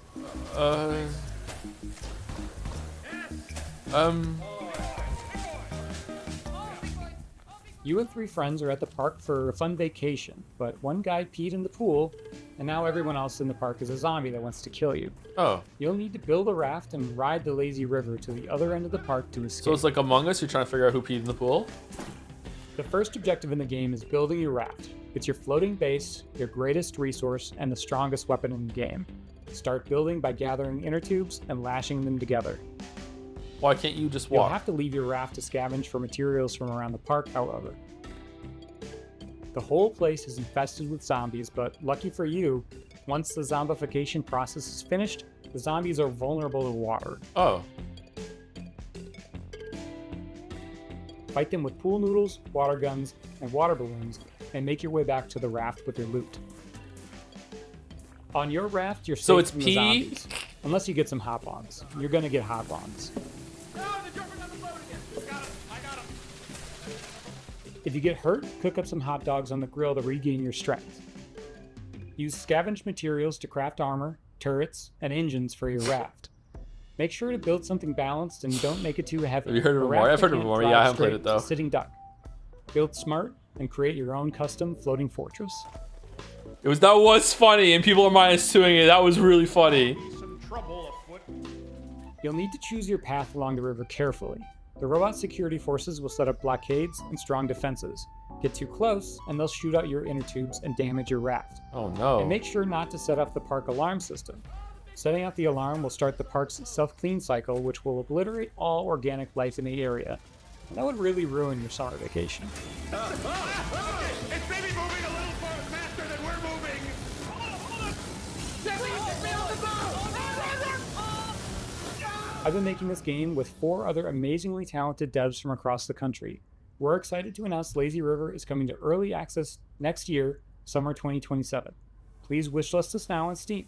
You and 3 friends are at the park for a fun vacation, but one guy peed in the pool, and now everyone else in the park is a zombie that wants to kill you. Oh. You'll need to build a raft and ride the lazy river to the other end of the park to escape. So it's like Among Us, you're trying to figure out who peed in the pool? The first objective in the game is building your raft. It's your floating base, your greatest resource, and the strongest weapon in the game. Start building by gathering inner tubes and lashing them together. Why can't you just walk? You'll have to leave your raft to scavenge for materials from around the park, however. The whole place is infested with zombies, but lucky for you, once the zombification process is finished, the zombies are vulnerable to water. Oh. Fight them with pool noodles, water guns, and water balloons, and make your way back to the raft with your loot. On your raft, you're safe from the zombies. Unless you get some hop-ons. You're gonna get hop-ons. If you get hurt, cook up some hot dogs on the grill to regain your strength. Use scavenged materials to craft armor, turrets, and engines for your raft. Make sure to build something balanced and don't make it too heavy. Have you heard of it more? I've heard of it more. Yeah, I haven't played it though. Sitting duck. Build smart and create your own custom floating fortress. That was funny, and people are -2ing it. That was really funny. You'll need to choose your path along the river carefully. The robot security forces will set up blockades and strong defenses. Get too close, and they'll shoot out your inner tubes and damage your raft. Oh no. And make sure not to set off the park alarm system. Setting out the alarm will start the park's self-clean cycle, which will obliterate all organic life in the area. And that would really ruin your summer vacation. It's maybe moving a little faster than we're moving. I've been making this game with 4 other amazingly talented devs from across the country. We're excited to announce Lazy River is coming to early access next year, summer 2027. Please wishlist us now on Steam.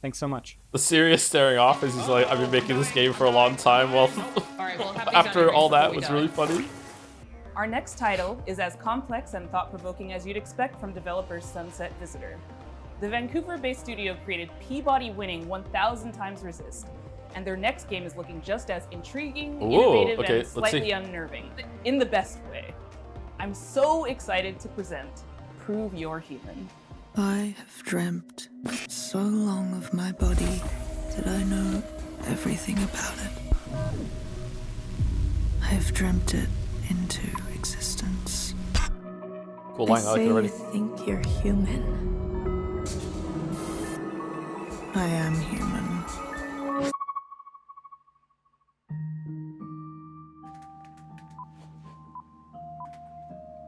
Thanks so much. The serious staring off as he's like, I've been making this game for a long time. Well, after all that was really funny. Our next title is as complex and thought-provoking as you'd expect from developers Sunset Visitor. The Vancouver-based studio created Peabody-winning 1000 Times Resist, and their next game is looking just as intriguing, innovative, and slightly unnerving, in the best way. I'm so excited to present Prove You're Human. I have dreamt so long of my body that I know everything about it. I have dreamt it into existence. Cool line, I like it already. You think you're human. I am human.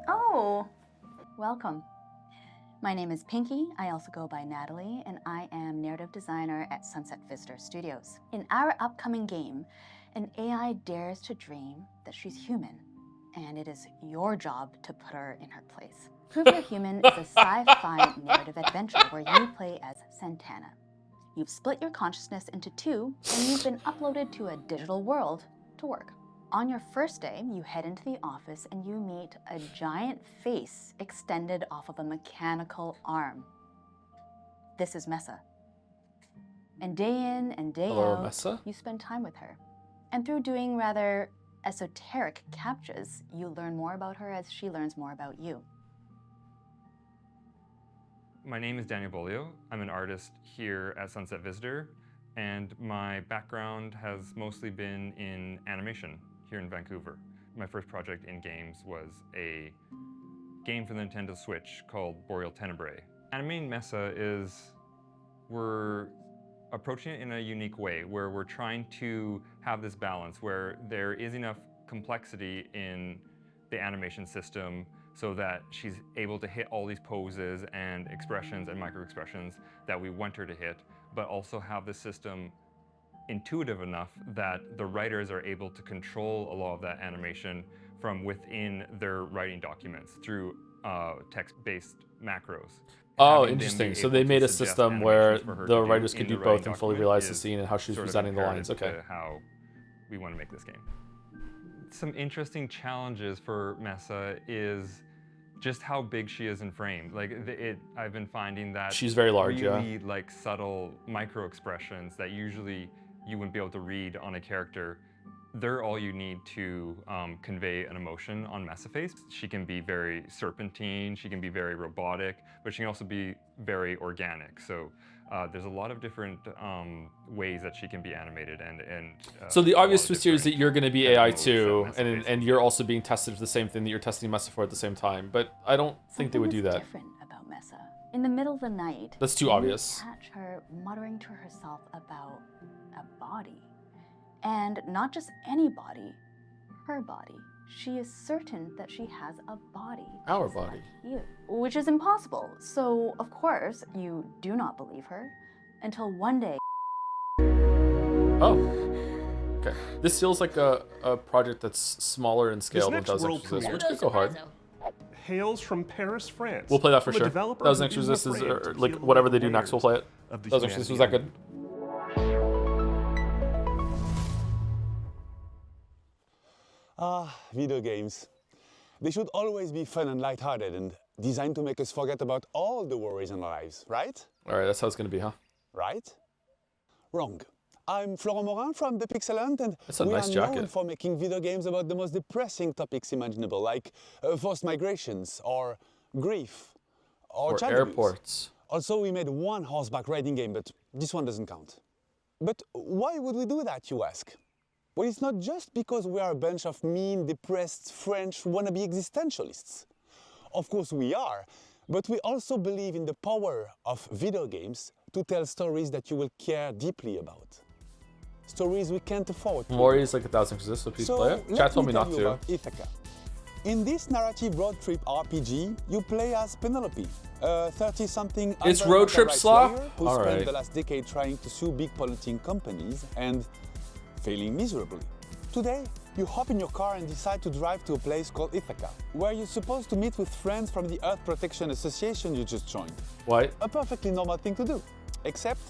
Oh, welcome. My name is Pinky, I also go by Natalie, and I am narrative designer at Sunset Visitor Studios. In our upcoming game, an AI dares to dream that she's human, and it is your job to put her in her place. Prove You're Human is a sci-fi narrative adventure where you play as Santana. You've split your consciousness into two, and you've been uploaded to a digital world to work. On your first day, you head into the office and you meet a giant face extended off of a mechanical arm. This is Mesa. And day in and day out, Mesa? You spend time with her. And through doing rather esoteric captchas, you learn more about her as she learns more about you. My name is Daniel Bolio. I'm an artist here at Sunset Visitor, and my background has mostly been in animation here in Vancouver. My first project in games was a game for the Nintendo Switch called Boreal Tenebrae. Animating Mesa is, we're approaching it in a unique way, where we're trying to have this balance where there is enough complexity in the animation system so that she's able to hit all these poses and expressions and micro-expressions that we want her to hit, but also have the system intuitive enough that the writers are able to control a lot of that animation from within their writing documents through text-based macros. Oh, interesting. So they made a system where the writers could do both and fully realize the scene and how she's presenting the lines. Okay. How we want to make this game. Some interesting challenges for Mesa is just how big she is in frame. Like I've been finding that she's very large, really like subtle micro expressions that usually you wouldn't be able to read on a character. They're all you need to convey an emotion on Mesa face. She can be very serpentine, she can be very robotic, but she can also be very organic. So there's a lot of different ways that she can be animated, and so the obvious twist here is that you're going to be AI too, and you're also being tested for the same thing that you're testing Mesa for at the same time. But I don't think they would do that. Different about Mesa. In the middle of the night, that's too obvious. You catch her muttering to herself about a body, and not just any body, her body. She is certain that she has a body. Our body. You, which is impossible. So, of course, you do not believe her until one day. Oh. Okay. This feels like a project that's smaller in scale than Does Exorcist, which could go hard. Hails from Paris, France. We'll play that for sure. Does Exorcist is like whatever they do next, we'll play it. Does Exorcist, was that good? Video games. They should always be fun and lighthearted and designed to make us forget about all the worries in our lives, right? All right, that's how it's going to be, huh? Right? Wrong. I'm Florent Morin from The Pixelant, and that's a we nice are jacket. known for making video games about the most depressing topics imaginable, like forced migrations, or grief, or child airports. Abuse. Also, we made one horseback riding game, but this one doesn't count. But why would we do that, you ask? Well, it's not just because we are a bunch of mean, depressed French wannabe existentialists. Of course we are, but we also believe in the power of video games to tell stories that you will care deeply about. Stories we can't afford. Maury's like 1,000 exists, so please play it. Chat told me not to. Ithaca. In this narrative road trip RPG, you play as Penelope, a 30-something It's road trip slop? who All spent right. the last decade trying to sue big polluting companies and failing miserably. Today, you hop in your car and decide to drive to a place called Ithaca, where you're supposed to meet with friends from the Earth Protection Association you just joined. What? A perfectly normal thing to do. Except,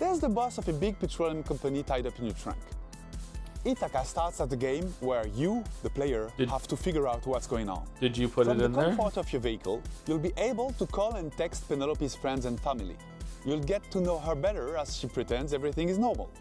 There's the boss of a big petroleum company tied up in your trunk. Ithaca starts at the game where you, the player, have to figure out what's going on. Did you put it in there? From the comfort of your vehicle, you'll be able to call and text Penelope's friends and family. You'll get to know her better as she pretends everything is normal.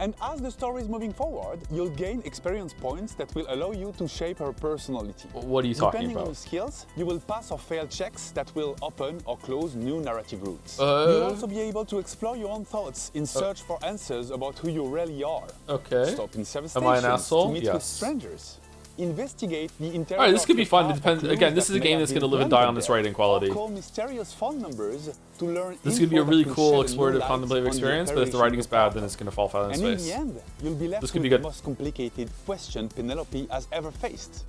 And as the story is moving forward, you'll gain experience points that will allow you to shape her personality. What are you talking Depending about? on your skills, you will pass or fail checks that will open or close new narrative routes. You'll also be able to explore your own thoughts in search for answers about who you really are. Okay. Stop in service Am I an stations asshole? to meet Yes. with strengers. Investigate the interior. Alright, this could be of fun. your It depends. car for Again, clues this is a that may game have that's been going to live and die on planted its there. writing quality. Or call mysterious phone numbers to learn This is going to be a info really that will cool, shed a new explorative, light contemplative on the experience, but if the operation writing is of bad, then it's going to fall flat on its And in face. the end, you'll be left This with could be the good. most complicated question Penelope has ever faced.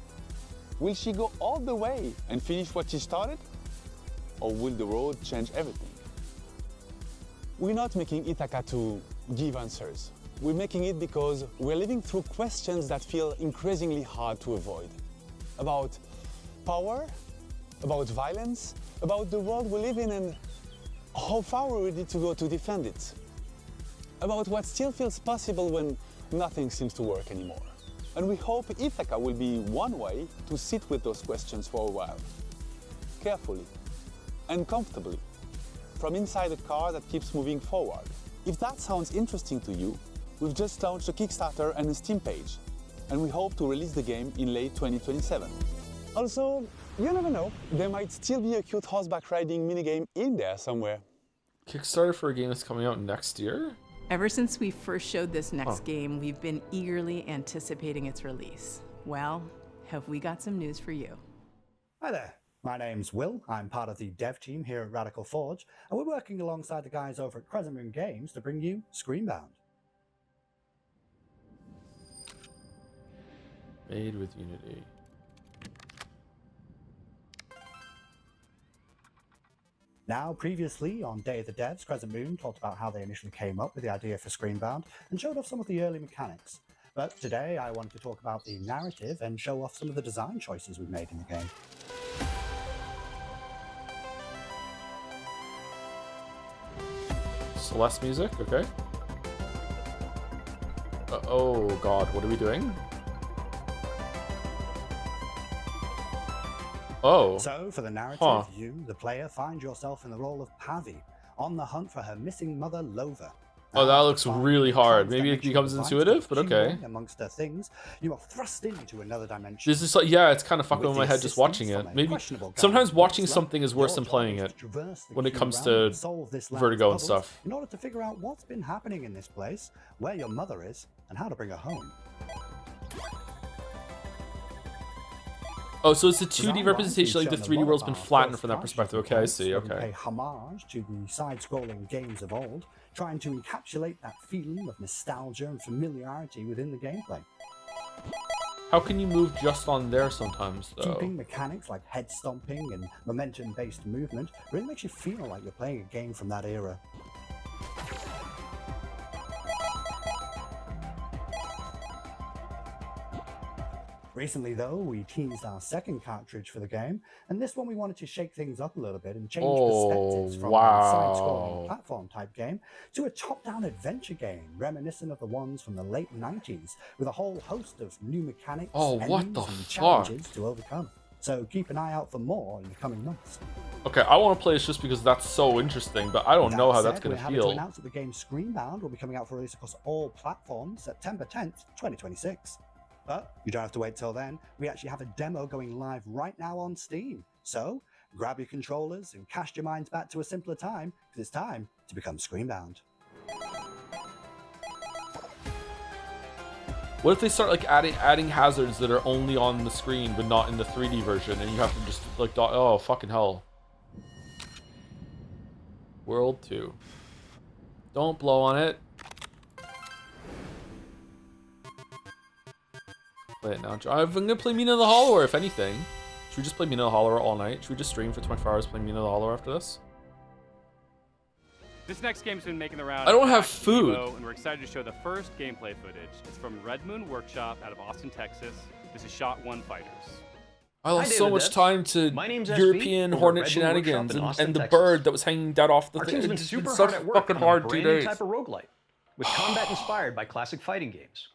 Will she go all the way and finish what she started? Or will the road change everything? We're not making Ithaca to give answers. We're making it because we're living through questions that feel increasingly hard to avoid. About power, about violence, about the world we live in and how far we're ready to go to defend it. About what still feels possible when nothing seems to work anymore. And we hope Ithaca will be one way to sit with those questions for a while. Carefully and comfortably, from inside a car that keeps moving forward. If that sounds interesting to you, we've just launched a Kickstarter and a Steam page, and we hope to release the game in late 2027. Also, you never know, there might still be a cute horseback riding minigame in there somewhere. Kickstarter for a game that's coming out next year? Ever since we first showed this next game, we've been eagerly anticipating its release. Well, have we got some news for you? Hi there, my name's Will. I'm part of the dev team here at Radical Forge, and we're working alongside the guys over at Crescent Moon Games to bring you Screenbound. Made with Unity. Now, previously on Day of the Devs, Crescent Moon talked about how they initially came up with the idea for Screenbound and showed off some of the early mechanics. But today I wanted to talk about the narrative and show off some of the design choices we've made in the game. Celeste music, okay. Oh god, what are we doing? Oh. So, for the narrative, you, the player, find yourself in the role of Pavi, on the hunt for her missing mother, Lova. Oh, that looks really hard. Maybe it becomes intuitive, but okay. Amongst her things, you are thrust into another dimension. This is like, yeah, it's kind of fucking with my head just watching it. Maybe sometimes watching something is worse than playing it when it comes to Vertigo and stuff. In order to figure out what's been happening in this place, where your mother is, and how to bring her home. Oh, so it's a 2D representation, like the 3D world's been flattened from that perspective. Okay, I see, okay. Pay homage to the side-scrolling games of old, trying to encapsulate that feeling of nostalgia and familiarity within the gameplay. How can you move just on there sometimes, though? Keeping mechanics like head stomping and momentum-based movement really makes you feel like you're playing a game from that era. Recently, though, we teased our second cartridge for the game, and this one we wanted to shake things up a little bit and change perspectives from a side-scrolling platform-type game to a top-down adventure game, reminiscent of the ones from the late 90s, with a whole host of new mechanics, enemies, and challenges to overcome. So keep an eye out for more in the coming months. Okay, I want to play this just because that's so interesting, but I don't know how that's going to we're happy feel. to announce that the game Screenbound will be coming out for release across all platforms September 10th, 2026. But you don't have to wait till then. We actually have a demo going live right now on Steam. So grab your controllers and cast your minds back to a simpler time, because it's time to become Screenbound. What if they start like adding hazards that are only on the screen but not in the 3D version, and you have to just like oh fucking hell. World 2. Don't blow on it. Play it now. I'm gonna play Mina the Hollower, if anything. Should we just play Mina the Hollower all night? Should we just stream for 24 hours playing Mina the Hollower after this? This next game's been making the round. I don't have food. And we're excited to show the first gameplay footage. It's from Red Moon Workshop out of Austin, Texas. This is Shot 1 Fighters. I lost so much time to European Hornet shenanigans and the bird that was hanging dead off the Our thing. team's been It's super such hard at work fucking on a hard 2 brand new days. type of roguelite with combat inspired by classic fighting games.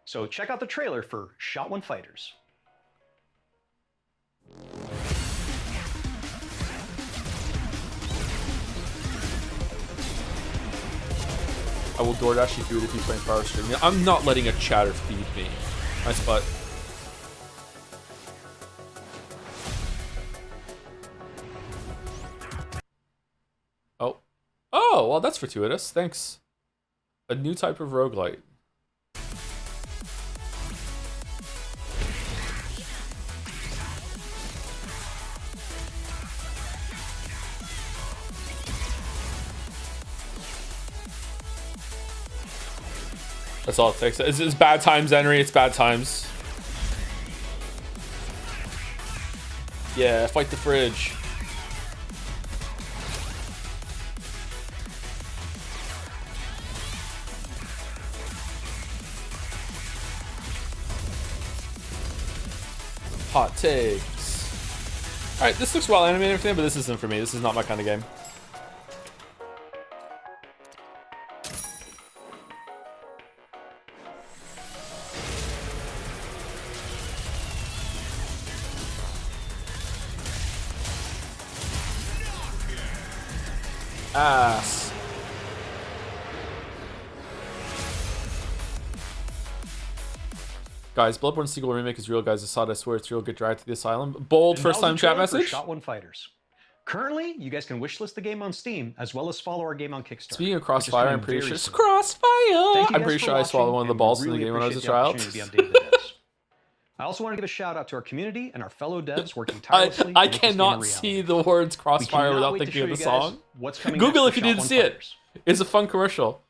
So check out the trailer for Shot One Fighters. I will DoorDash you food if he's playing Power Stream. I'm not letting a chatter feed me. Nice butt. Oh. Oh, well, that's fortuitous. Thanks. A new type of roguelite. That's all it takes. It's bad times, Henry. It's bad times. Yeah, fight the fridge. Hot takes. Alright, this looks well animated and everything, but this isn't for me. This is not my kind of game. Ass. Guys, Bloodborne sequel remake is real, guys. I saw it, I swear it's real. Get dragged to the asylum. Bold And first that time was the chat trailer for message. Shot One Fighters. Currently, you guys can wishlist the game on Steam as well as follow our game on Kickstarter. Speaking of which is Crossfire, coming I'm pretty very sure. soon. Crossfire! Thank you I'm guys pretty for sure I swallowed watching, one of the and balls we in the really game when I was a appreciate the child. opportunity to be on David Does. I also want to give a shout out to our community and our fellow devs working tirelessly. I to make this game a cannot reality. see the words Crossfire cannot without wait to thinking of show the you guys song. what's coming Google next if you for Shot didn't One see it. It's a fun commercial.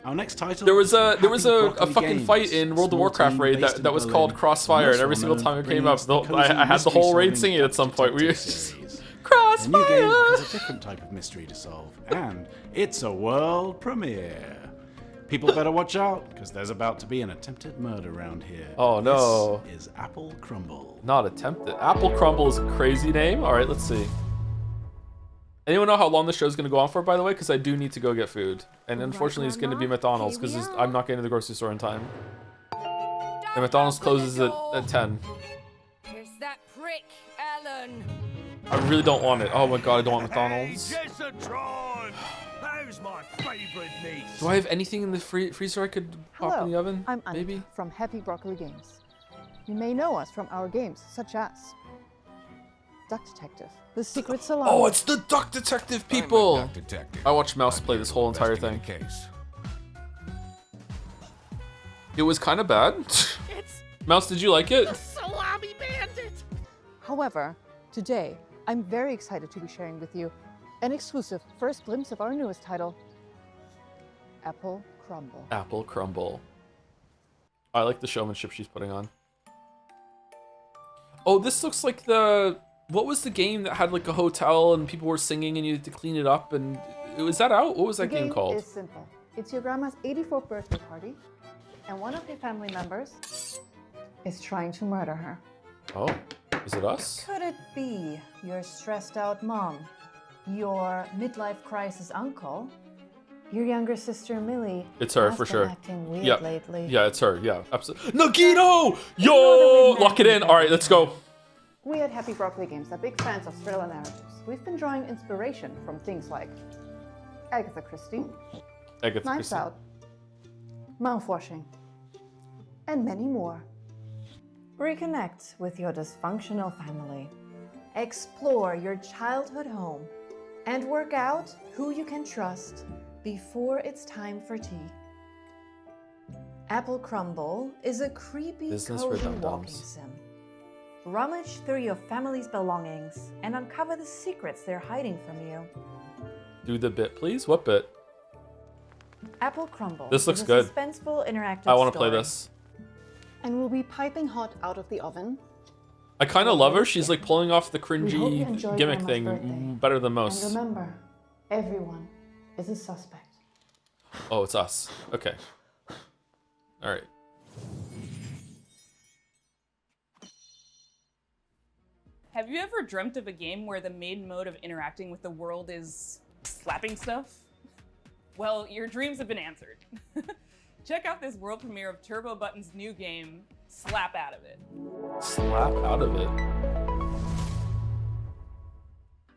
Our next title. There was a Broccoli fucking Games, fight in World of small Warcraft team raid based in that was Berlin, called Crossfire, and every single time it came up, I had the whole raid singing it at some point. We were just, The new game offers a different type of mystery to solve, and it's a world premiere. People better watch out, because there's about to be an attempted murder around here. Oh no. This is Apple Crumble. Not attempted. Apple Crumble is a crazy name. All right, let's see. Anyone know how long the show's going to go on for, by the way? Because I do need to go get food. And unfortunately, it's going to be McDonald's, because I'm not getting to the grocery store in time. And McDonald's closes at 10. Here's that prick, Alan. I really don't want it. Oh my god, I don't want McDonald's. How's my favorite niece? Do I have anything in the freezer I could pop in the oven? I'm Anna Maybe? from Happy Broccoli Games. You may know us from our games, such as Duck Detective, The Secret Salon. Oh, it's the Duck Detective people! I watched Mouse play this whole entire thing. It was kind of bad. Mouse, did you like it? Salami bandit. However, today, I'm very excited to be sharing with you an exclusive first glimpse of our newest title, Apple Crumble. Apple Crumble. I like the showmanship she's putting on. Oh, this looks like the... What was the game that had like a hotel and people were singing and you had to clean it up, and... Was that out? What was that game called? The game is simple. It's your grandma's 84th birthday party, and one of your family members is trying to murder her. Oh, is it us? Could it be your stressed out mom, your midlife crisis uncle, your younger sister Millie? It's her, has for been sure. Acting weird Yeah. lately. Yeah, it's her. Yeah, absolutely. Nagito! Yo! Lock it in. All right, let's go. We at Happy Broccoli Games are big fans of thriller narratives. We've been drawing inspiration from things like Agatha Christie, Agatha Knives Christie. Out, Mouthwashing, and many more. Reconnect with your dysfunctional family. Explore your childhood home and work out who you can trust before it's time for tea. Apple Crumble is a creepy, Business for cozy dum-dums. walking sim. Rummage through your family's belongings and uncover the secrets they're hiding from you. Do the bit, please. What bit? Apple Crumble This looks is a good. suspenseful interactive I want to play story. this. And will be piping hot out of the oven. I kind of love her. She's like pulling off the We hope you cringy enjoy gimmick Grandma's thing birthday. better than And most. remember, everyone is a suspect. Oh, it's us. Okay. All right. Have you ever dreamt of a game where the main mode of interacting with the world is slapping stuff? Well, your dreams have been answered. Check out this world premiere of Turbo Button's new game, Slap Out of It. Slap out of it.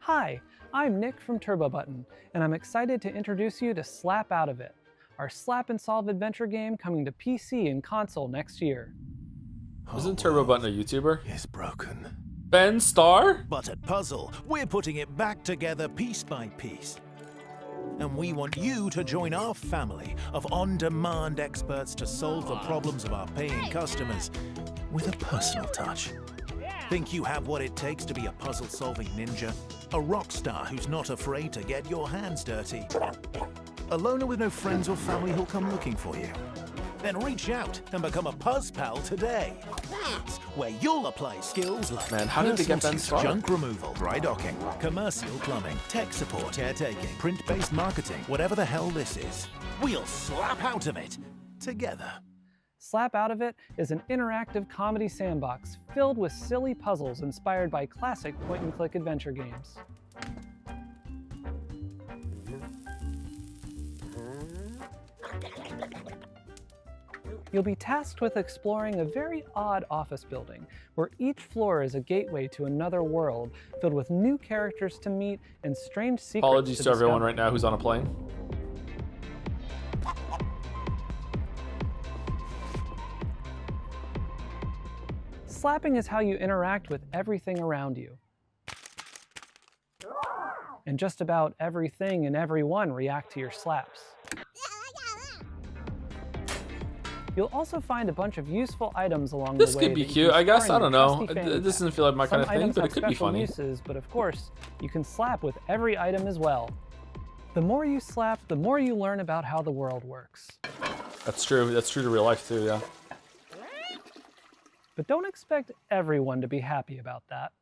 Hi, I'm Nick from Turbo Button, and I'm excited to introduce you to Slap Out of It, our slap and solve adventure game coming to PC and console next year. Isn't Turbo Button a YouTuber? Is broken. Ben Starr? But at Puzzle, we're putting it back together piece by piece. And we want you to join our family of on-demand experts to solve the problems of our paying customers with a personal touch. Think you have what it takes to be a puzzle-solving ninja? A rock star who's not afraid to get your hands dirty? A loner with no friends or family who'll come looking for you? Then reach out and become a Puzz Pal today. That's where you'll apply skills like how did they get Ben Starr? junk removal, dry docking, commercial plumbing, tech support, caretaking, print-based marketing, whatever the hell this is. We'll slap out of it together. Slap Out of It is an interactive comedy sandbox filled with silly puzzles inspired by classic point-and-click adventure games. You'll be tasked with exploring a very odd office building, where each floor is a gateway to another world filled with new characters to meet and strange secrets Apologies to everyone discover. right now who's on a plane. Slapping is how you interact with everything around you. And just about everything and everyone react to your slaps. You'll also find a bunch of useful items along This the way. could be that you cute, can I guess. store I in don't your know. trusty fanny This pack. doesn't feel like my kind of Some thing, items but it have could be special funny. uses, but of course, you can slap with every item as well. The more you slap, the more you learn about how the world works. That's true. That's true to real life too, yeah. But don't expect everyone to be happy about that.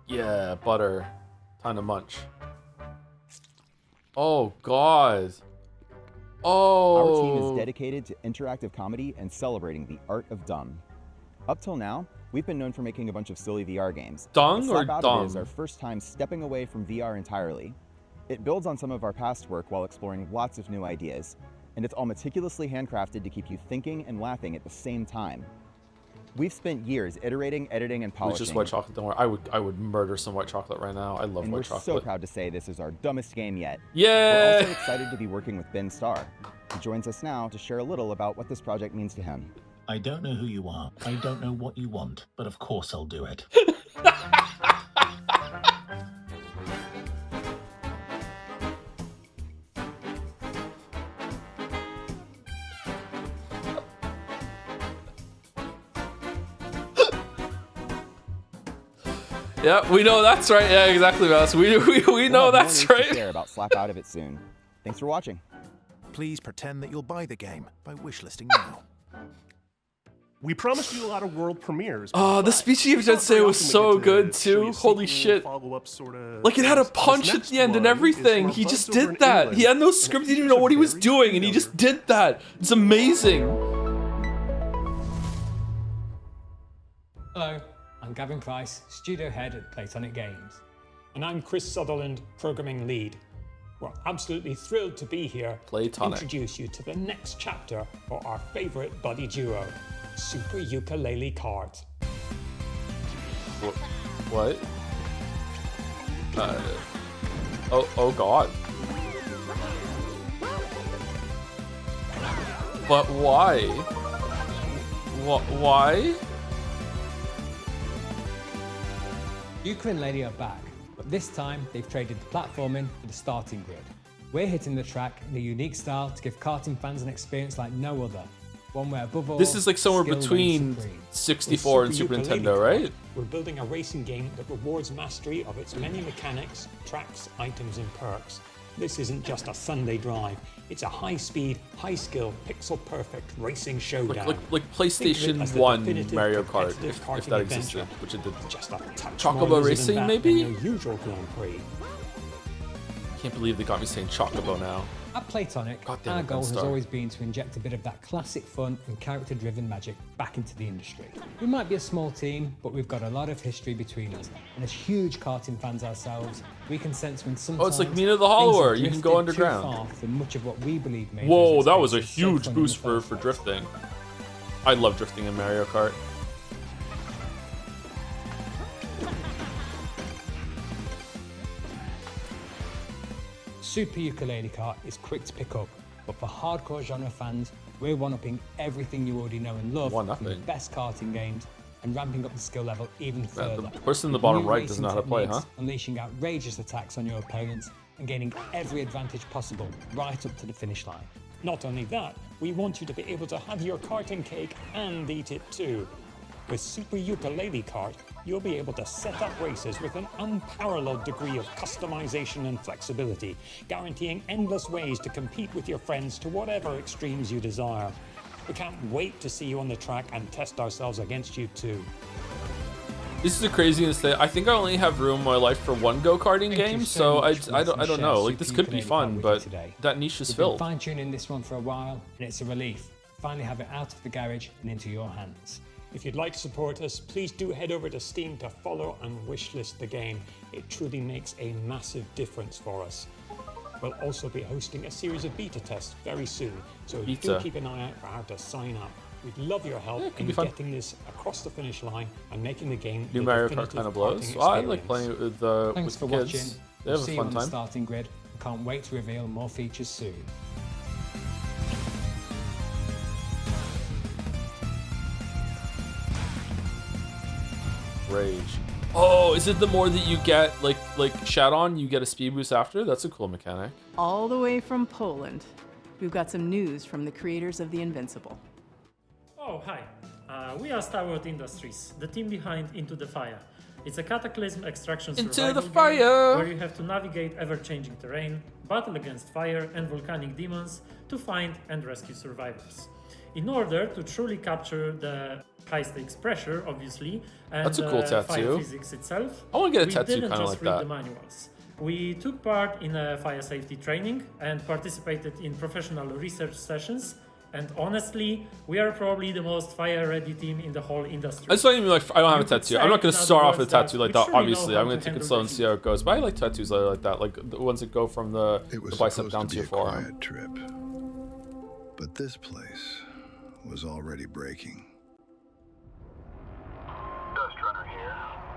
Yeah, butter. Time to munch. Oh, God. Oh. Our team is dedicated to interactive comedy and celebrating the art of dumb. Up till now, we've been known for making a bunch of silly VR games. Dung But or Slap Out of dumb? It is our first time stepping away from VR entirely. It builds on some of our past work while exploring lots of new ideas, and it's all meticulously handcrafted to keep you thinking and laughing at the same time. We've spent years iterating, editing, and It's polishing. just white chocolate. Don't worry. I would murder some white chocolate right now. I love And white we're chocolate. so proud to say this is our dumbest game yet. Yay! We're also excited to be working with Ben Starr. He joins us now to share a little about what this project means to him. I don't know who you are. I don't know what you want, but of course I'll do it. Yeah, we know that's right. Yeah, exactly, Mouse. We know We'll have that's more news to right. share about Slap Out of It soon. Thanks for watching. Please pretend that you'll buy the game by wishlisting now. We promised you a lot of world premieres. Oh, the speech he just said was so good too. Holy shit! Like it had a punch at the end and everything. He just did that. He had no script. He didn't even know what he was doing, and he just did that. It's amazing. Hello, I'm Gavin Price, studio head at Platonic Games. And I'm Chris Sutherland, programming lead. We're absolutely thrilled to be here to introduce you to the next chapter for our favorite buddy duo, Super Ukulele Cards. What? Oh God. But why? Why? Yuka and Lady are back, but this time they've traded the platforming for the starting grid. We're hitting the track in a unique style to give karting fans an experience like no other. One where above all, This is like somewhere skill between reigns supreme. 64 and With Super Ukulele Nintendo, right? We're building a racing game that rewards mastery of its many mechanics, tracks, items, and perks. This isn't just a Sunday drive. It's a high-speed, high-skill, pixel-perfect racing showdown. Like Think of it PlayStation as the 1 definitive Mario Kart, competitive if karting that adventure. existed, which it did. Just a touch Chocobo more Racing, than that maybe? than your usual Grand Prix. Can't believe they got me saying Chocobo now. At Playtonic, our goal has always been to inject a bit of that classic fun and character-driven magic back into the industry. We might be a small team, but we've got a lot of history between us, and as huge karting fans ourselves, we can sense when sometimes it's like Mina the Hollower. You can go underground. Too far from much of what we believe made Whoa, that was a huge boost for drifting. I love drifting in Mario Kart. Super Ukulele Kart is quick to pick up, but for hardcore genre fans, we're one-upping everything you already know and love from the best karting games and ramping up the skill level even further. The person in the bottom right doesn't know how to play, huh? Unleashing outrageous attacks on your opponents and gaining every advantage possible right up to the finish line. Not only that, we want you to be able to have your karting cake and eat it too. With Super Ukulele Kart, you'll be able to set up races with an unparalleled degree of customization and flexibility, guaranteeing endless ways to compete with your friends to whatever extremes you desire. We can't wait to see you on the track and test ourselves against you too. This is the craziest thing. I think I only have room in my life for one go-karting game, so I don't know. Like, this could be fun, but that niche is filled. We've been fine-tuning this one for a while, and it's a relief. Finally have it out of the garage and into your hands. If you'd like to support us, please do head over to Steam to follow and wishlist the game. It truly makes a massive difference for us. We'll also be hosting a series of beta tests very soon, so do keep an eye out for how to sign up. We'd love your help in getting this across the finish line and making the game New Mario Kart kind of blows. Well, I like playing it with Thanks for kids. Watching. They have We'll a see fun you on the time. starting grid. Can't wait to reveal more features soon. Rage. Oh, is it the more that you get, like Shadon, you get a speed boost after? That's a cool mechanic. All the way from Poland, we've got some news from the creators of The Invincible. Oh, hi. We are Starworld Industries, the team behind Into the Fire. It's a cataclysm extraction survival game where you have to navigate ever-changing terrain, battle against fire and volcanic demons to find and rescue survivors. In order to truly capture the high-stakes pressure, obviously, and That's a cool tattoo. fire physics itself, I want to get a we tattoo didn't kind of just like read that. the manuals. We took part in a fire safety training and participated in professional research sessions. And honestly, we are probably the most fire-ready team in the whole industry. I just don't even like. I don't have a You could tattoo. I'm not going to say, in start other off with a words, tattoo like that that. we truly Obviously, know I'm how going to to take it handle slow and the see how it goes. But I like tattoos like that, like the ones that go from the bicep down to your forearm. Quiet trip, but this place was already breaking. Dust Runner here,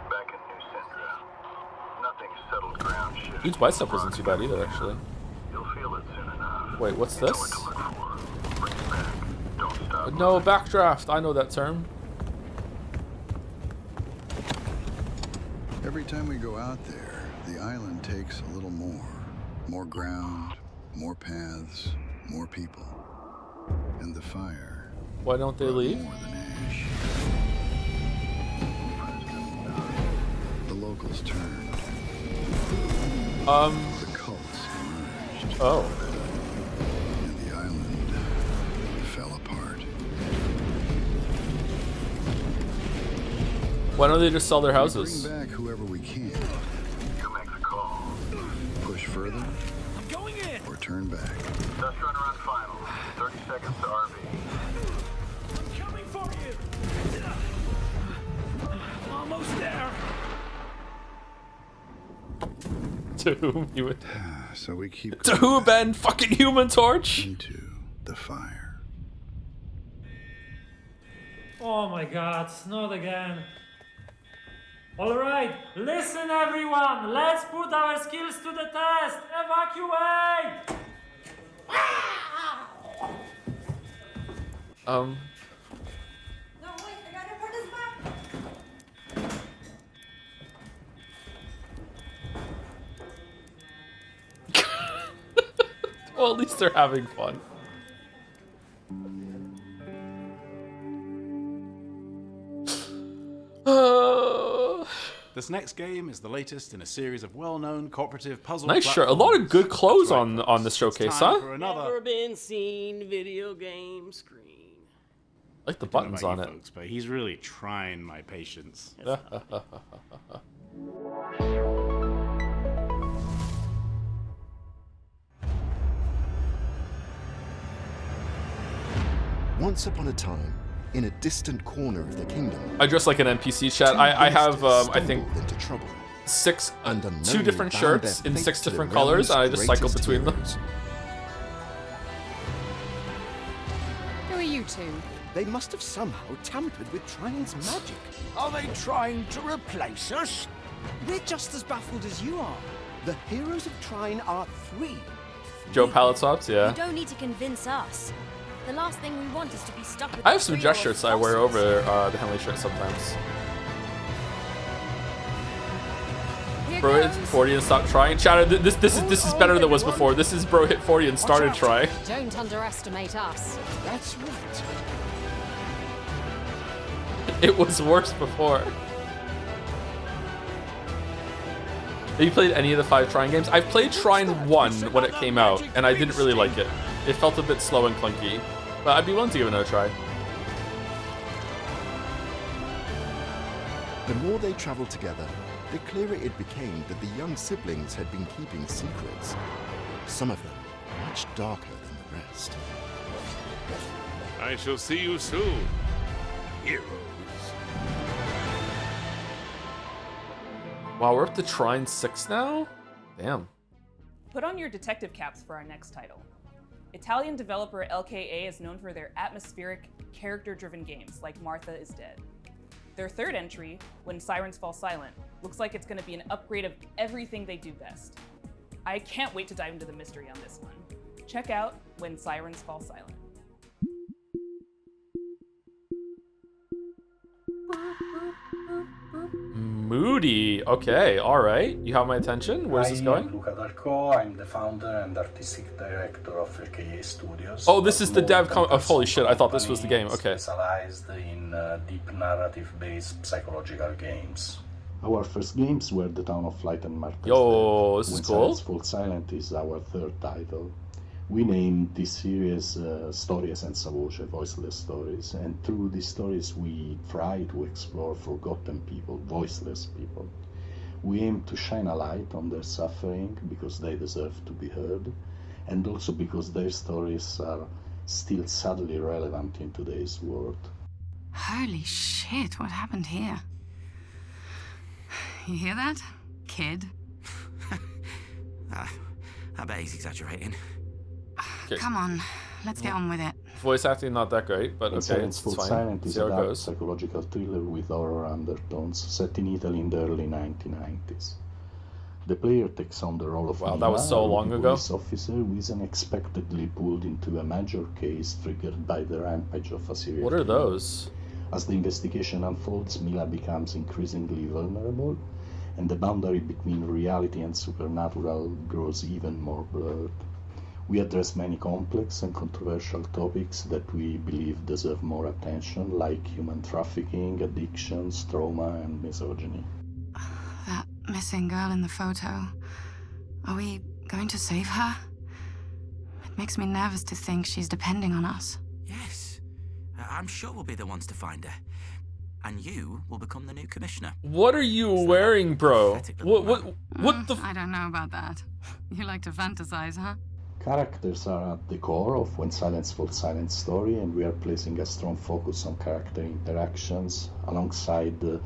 back in New Syndra. Nothing settled ground shift. Dude's bicep wasn't too bad either, actually. You'll feel it soon enough. Wait, what's You know this? what to look for. Bring it back. Don't stop. No, backdraft. I know that term. Every time we go out there, the island takes a little more. More ground, more paths, more people. And the fire. Why don't they leave? More than ash. The locals turned. The cults emerged. Oh. And the island fell apart. Why don't they just sell their We houses? bring back whoever we can. You make the call. Push further. I'm going in. Or turn back. Dust Runner on final. 30 seconds to RV. Coming for you! Almost there! To whom you would. So we keep. To who, Ben? Fucking Human Torch? Into the fire. Oh my god, not again. Alright, listen everyone, let's put our skills to the test. Evacuate! Um. Well, at least they're having fun. This next game is the latest in a series of well-known cooperative puzzle Nice shirt. A lot of good clothes on the showcase, huh? for another. Never been seen video game screen. Like the I don't know buttons about on you it. folks, but he's really trying my patience. Once upon a time, in a distant corner of the kingdom, I dress like an NPC chat. I have, I think, two different shirts in 6 different colors, and I just cycle between them. Who are you two? They must have somehow tampered with Trine's magic. Are they trying to replace us? We're just as baffled as you are. The heroes of Trine are 3. Joe palette swaps, yeah. You don't need to convince us. The last thing we want is to be stuck with I have some dress shirts I wear over the Henley shirt sometimes. Bro hit 40 and stopped trying. Chatter, this is better than it was before. This is bro hit 40 and started trying. Don't underestimate us. That's right. It was worse before. Have you played any of the 5 Trine games? I've played Trine 1 when it came out, and I didn't really like it. It felt a bit slow and clunky, but I'd be willing to give it another try. The more they traveled together, the clearer it became that the young siblings had been keeping secrets. Some of them much darker than the rest. I shall see you soon, heroes. Wow, we're up to Trine 6 now? Damn. Put on your detective caps for our next title. Italian developer LKA is known for their atmospheric, character-driven games like Martha is Dead. Their third entry, When Sirens Fall Silent, looks like it's going to be an upgrade of everything they do best. I can't wait to dive into the mystery on this one. Check out When Sirens Fall Silent. Moody. Okay, alright. You have my attention. Where's this going? Luca Darko. I'm the founder and artistic director of LKA Studios. Oh, this is the dev holy shit, I thought this was the game. Okay. Specialized in deep narrative-based psychological games. Our first games were The Town of Flight and Martha's Yo, Death. this is When cool. Silence Falls Silent is our third title. We named this series Storie senza voce, voiceless stories, and through these stories we try to explore forgotten people, voiceless people. We aim to shine a light on their suffering because they deserve to be heard, and also because their stories are still sadly relevant in today's world. Holy shit, what happened here? You hear that, kid? I bet he's exaggerating. Okay. Come on, let's get on with it. Voice acting not that great, but okay, Silence it's Falls fine. Silent is See a how it dark goes. psychological thriller with horror undertones set in Italy in the early 1990s. The player takes on the role of Wow, that was so long a ago. police officer who is unexpectedly pulled into a major case triggered by the rampage of a serial What are killer. those? As the investigation unfolds, Mila becomes increasingly vulnerable, and the boundary between reality and supernatural grows even more blurred. We address many complex and controversial topics that we believe deserve more attention, like human trafficking, addictions, trauma, and misogyny. That missing girl in the photo. Are we going to save her? It makes me nervous to think she's depending on us. Yes, I'm sure we'll be the ones to find her. And you will become the new commissioner. What are you wearing, bro? What the? I don't know about that. You like to fantasize, huh? Characters are at the core of When Silence Falls Silent story, and we are placing a strong focus on character interactions alongside a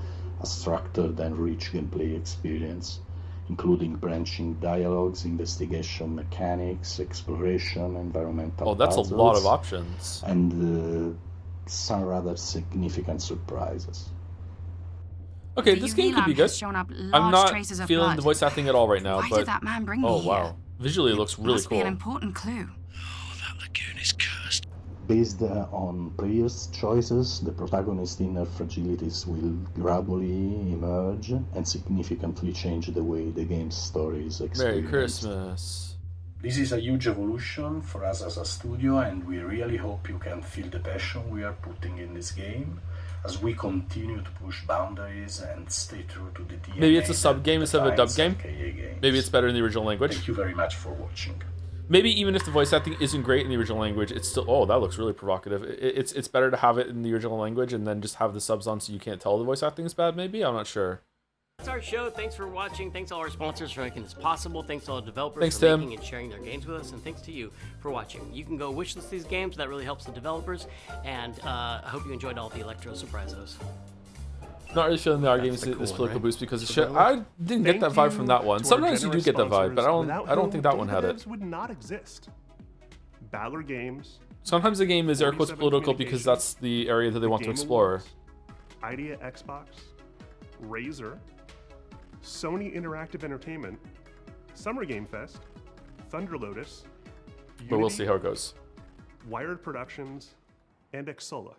structured and rich gameplay experience, including branching dialogues, investigation mechanics, exploration, environmental Oh, that's puzzles, a lot of options. and some rather significant surprises. Okay, this game could be UV lamp good. has shown up I'm large not traces of feeling blood. the voice acting at all right now, Why but did that man bring me oh here? wow, visually it looks really Must be cool. an important clue. Based on players' choices, the protagonist's inner fragilities will gradually emerge and significantly change the way the game's story is Merry experienced. Christmas. This is a huge evolution for us as a studio, and we really hope you can feel the passion we are putting in this game as we continue to push boundaries and stay true to the DNA. Maybe it's a sub game instead of a dub game. LKA games. Maybe it's better in the original language. Thank you very much for watching. Maybe even if the voice acting isn't great in the original language, it's still that looks really provocative. It's better to have it in the original language and then just have the subs on so you can't tell the voice acting is bad. Maybe I'm not sure. That's our show. Thanks for watching. Thanks to all our sponsors for making this possible. Thanks to all the developers Thanks, for Tim. making and sharing their games with us. And thanks to you for watching. You can go wishlist these games. That really helps the developers. And I hope you enjoyed all the Electro Surprisos. Not really feeling the our games this political boost because of shit. I didn't get that vibe from that one. Sometimes you do get that vibe, but I don't think that one had it. Would not exist. Valor Games. Sometimes the game is air quotes political because that's the area that they want to explore. Idea Xbox, Razer, Sony Interactive Entertainment, Summer Game Fest, Thunder Lotus, But we'll see how it goes. Wired Productions, and Xsolla.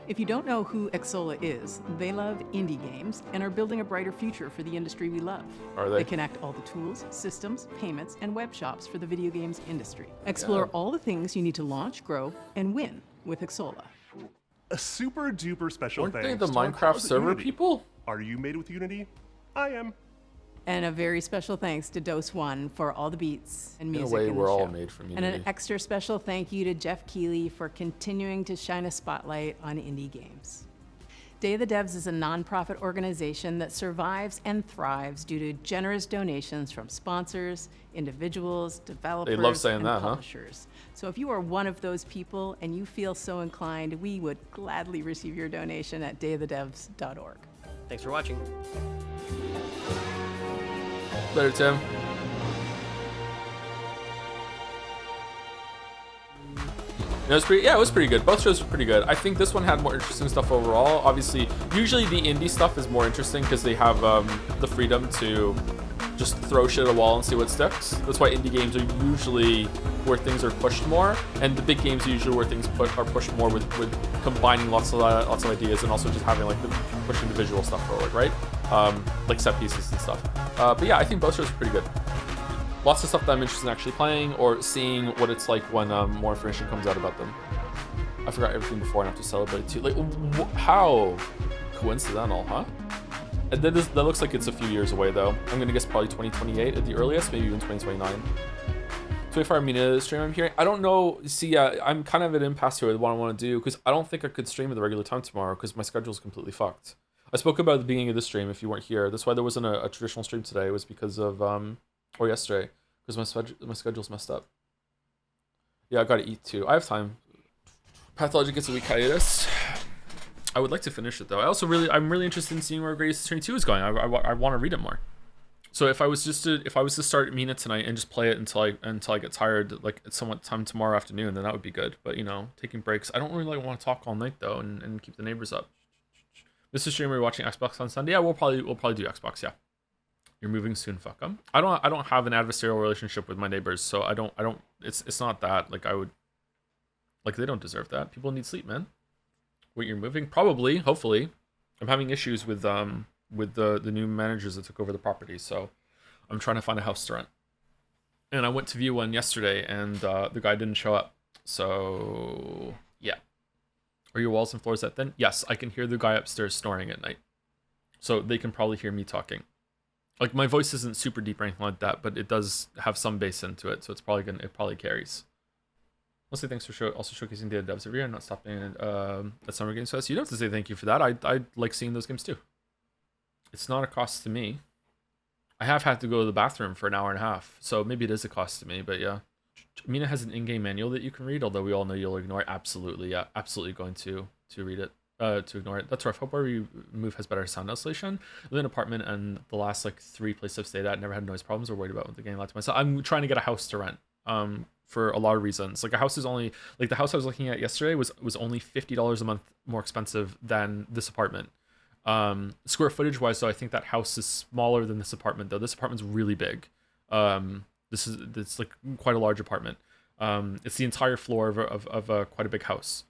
If you don't know who Xsolla is, they love indie games and are building a brighter future for the industry we love. Are they? They connect all the tools, systems, payments, and web shops for the video games industry. Explore all the things you need to launch, grow, and win with Xsolla. A super duper special Aren't they thanks the to our Minecraft pals at server Unity. people? Are you made with Unity? I am. And a very special thanks to Dose One for all the beats and In music a way, in the we're all show. made from And an Unity. extra special thank you to Jeff Keighley for continuing to shine a spotlight on indie games. Day of the Devs is a nonprofit organization that survives and thrives due to generous donations from sponsors, individuals, developers, saying and that, huh? publishers. So if you are one of those people and you feel so inclined, we would gladly receive your donation at dayofthedevs.org. Thanks for watching. Later, Tim. It was pretty good. Both shows were pretty good. I think this one had more interesting stuff overall. Obviously, usually the indie stuff is more interesting because they have the freedom to just throw shit at a wall and see what sticks. That's why indie games are usually where things are pushed more, and the big games are usually where things are pushed more with combining lots of ideas and also just having like the pushing the visual stuff forward, right? Like set pieces and stuff. But yeah, I think both shows are pretty good. Lots of stuff that I'm interested in actually playing or seeing what it's like when more information comes out about them. I forgot everything before and I have to celebrate it too. Like, how coincidental, huh? And that looks like it's a few years away though. I'm gonna guess probably 2028 at the earliest, maybe even 2029. 24-minute stream I'm hearing. I don't know. See, I'm kind of at an impasse here with what I want to do because I don't think I could stream at the regular time tomorrow because my schedule is completely fucked. I spoke about at the beginning of the stream if you weren't here. That's why there wasn't a traditional stream today. It was because of or yesterday because my schedule's messed up. Yeah, I gotta eat too. I have time. Pathologic gets a week hiatus. I would like to finish it though. I'm really interested in seeing where Greatest History 2 is going. I want to read it more. So if I was to start Mina tonight and just play it until I get tired, like at somewhat time tomorrow afternoon, then that would be good. But you know, taking breaks. I don't really want to talk all night though, and keep the neighbors up. Mr. Streamer, you're watching Xbox on Sunday. Yeah, we'll probably do Xbox. Yeah. You're moving soon. Fuck them. I don't have an adversarial relationship with my neighbors, so I don't. It's not that. Like I would. Like they don't deserve that. People need sleep, man. Wait, you're moving? Probably. Hopefully. I'm having issues with the new managers that took over the property, so I'm trying to find a house to rent. And I went to view one yesterday, and the guy didn't show up. So yeah. Are your walls and floors that thin? Yes, I can hear the guy upstairs snoring at night, so they can probably hear me talking. Like my voice isn't super deep or anything like that, but it does have some bass into it, so it probably carries. Mostly thanks for also showcasing Day of the Devs every year and not stopping at Summer Games Fest. You don't have to say thank you for that. I like seeing those games too. It's not a cost to me. I have had to go to the bathroom for an hour and a half, so maybe it is a cost to me, but yeah. Mina has an in-game manual that you can read, although we all know you'll ignore it. Absolutely, yeah. Absolutely going to read it. To ignore it. That's rough. Hope wherever you move has better sound isolation. I live in an apartment, and the last like 3 places I've stayed at never had noise problems or worried about with the game. So I'm trying to get a house to rent. For a lot of reasons. Like a house is only like the house I was looking at yesterday was only $50 a month more expensive than this apartment. Square footage wise, though, I think that house is smaller than this apartment. Though this apartment's really big. It's like quite a large apartment. It's the entire floor of a quite a big house.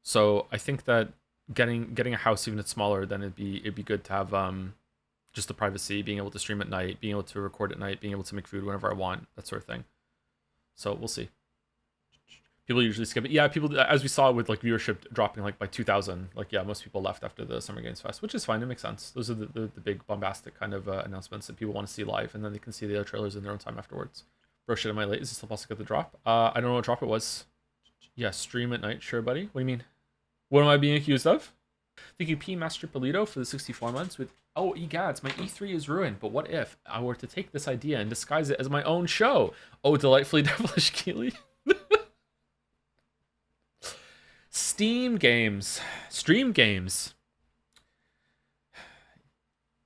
So I think that getting a house even if it's smaller, then it'd be good to have just the privacy, being able to stream at night, being able to record at night, being able to make food whenever I want, that sort of thing. So we'll see. People usually skip it. Yeah, people, as we saw with like viewership dropping like by 2,000, like yeah, most people left after the Summer Games Fest, which is fine. It makes sense. Those are the big bombastic kind of announcements that people want to see live, and then they can see the other trailers in their own time afterwards. Bro, shit, am I late? Is it still possible to get the drop? I don't know what drop it was. Yeah, stream at night. Sure, buddy. What do you mean? What am I being accused of? Thank you, P Master Polito, for the 64 months with, oh, egads, my E3 is ruined, but what if I were to take this idea and disguise it as my own show? Oh, delightfully devilish Keely. Steam games. Stream games.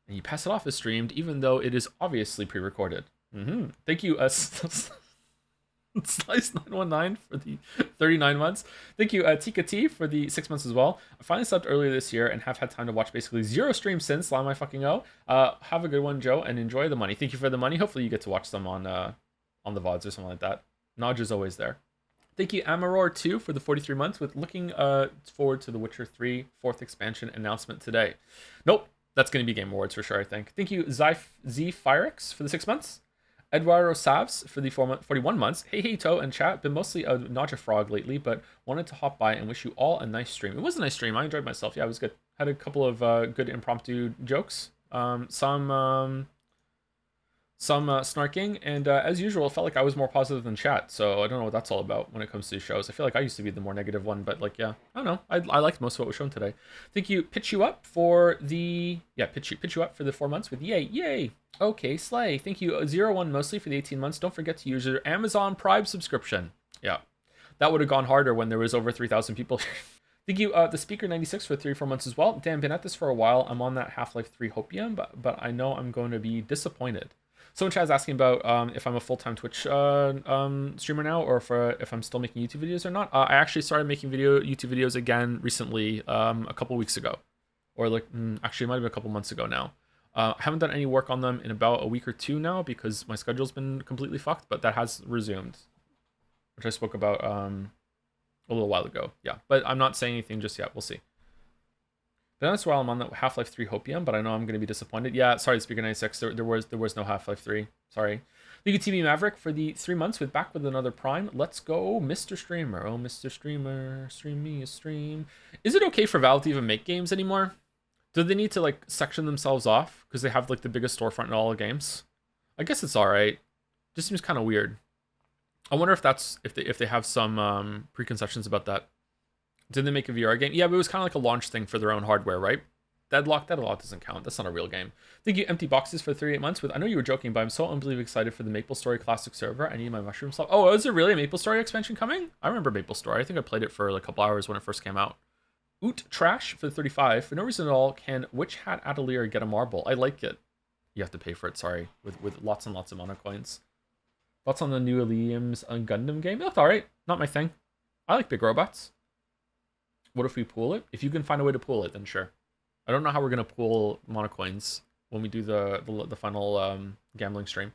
And you pass it off as streamed, even though it is obviously pre-recorded. Thank you, Slice919 for the 39 months. Thank you, Tika T, for the 6 months as well. I finally slept earlier this year and have had time to watch basically 0 streams since. Lie my fucking O. Have a good one, Joe, and enjoy the money. Thank you for the money. Hopefully you get to watch them on the VODs or something like that. Nodge is always there. Thank you, Amaror2, for the 43 months with looking forward to the Witcher 3 4th expansion announcement today. Nope. That's going to be Game Awards for sure, I think. Thank you, Z Firex, for the 6 months. Eduardo Savs for the 41 months. Hey, To and chat. Been mostly a Naja Frog lately, but wanted to hop by and wish you all a nice stream. It was a nice stream. I enjoyed myself. Yeah, it was good. Had a couple of good impromptu jokes. Some snarking, and as usual, it felt like I was more positive than chat, so I don't know what that's all about when it comes to these shows. I feel like I used to be the more negative one, but like, yeah, I don't know. I liked most of what was shown today. Thank you, Pitch You Up for the, Pitch You Up for the 4 months with yay. Okay, slay. Thank you, 01 mostly for the 18 months. Don't forget to use your Amazon Prime subscription. Yeah, that would have gone harder when there was over 3,000 people. Thank you, the Speaker 96 for 3-4 months as well. Damn, been at this for a while. I'm on that Half-Life 3 Hopium, but I know I'm going to be disappointed. Someone Chad's asking about if I'm a full-time Twitch streamer now, or if I'm still making YouTube videos or not. I actually started making YouTube videos again recently, a couple weeks ago, or like actually it might have been a couple months ago now. I haven't done any work on them in about a week or two now because my schedule's been completely fucked, but that has resumed, which I spoke about a little while ago. Yeah, but I'm not saying anything just yet. We'll see. But that's while I'm on the Half-Life 3 Hopium, but I know I'm going to be disappointed. Yeah, sorry, Speaker 96. There was no Half-Life 3. Sorry. Thank you, TV Maverick, for the 3 months back with another Prime. Let's go, Mr. Streamer. Oh, Mr. Streamer, stream me a stream. Is it okay for Valve to even make games anymore? Do they need to like section themselves off because they have like the biggest storefront in all the games? I guess it's all right. Just seems kind of weird. I wonder if that's if they have some preconceptions about that. Did they make a VR game? Yeah, but it was kind of like a launch thing for their own hardware, right? Deadlock doesn't count. That's not a real game. Thank you, Empty Boxes, for 38 months. I know you were joking, but I'm so unbelievably excited for the MapleStory Classic server. I need my mushroom stuff. Oh, is there really a MapleStory expansion coming? I remember MapleStory. I think I played it for like a couple hours when it first came out. Oot Trash for 35. For no reason at all, can Witch Hat Atelier get a marble? I like it. You have to pay for it, sorry, with lots and lots of mana coins. Thoughts on the new Elysium's Gundam game? It looked alright. Not my thing. I like big robots. What if we pool it? If you can find a way to pool it, then sure. I don't know how we're going to pool mana coins when we do the final gambling stream.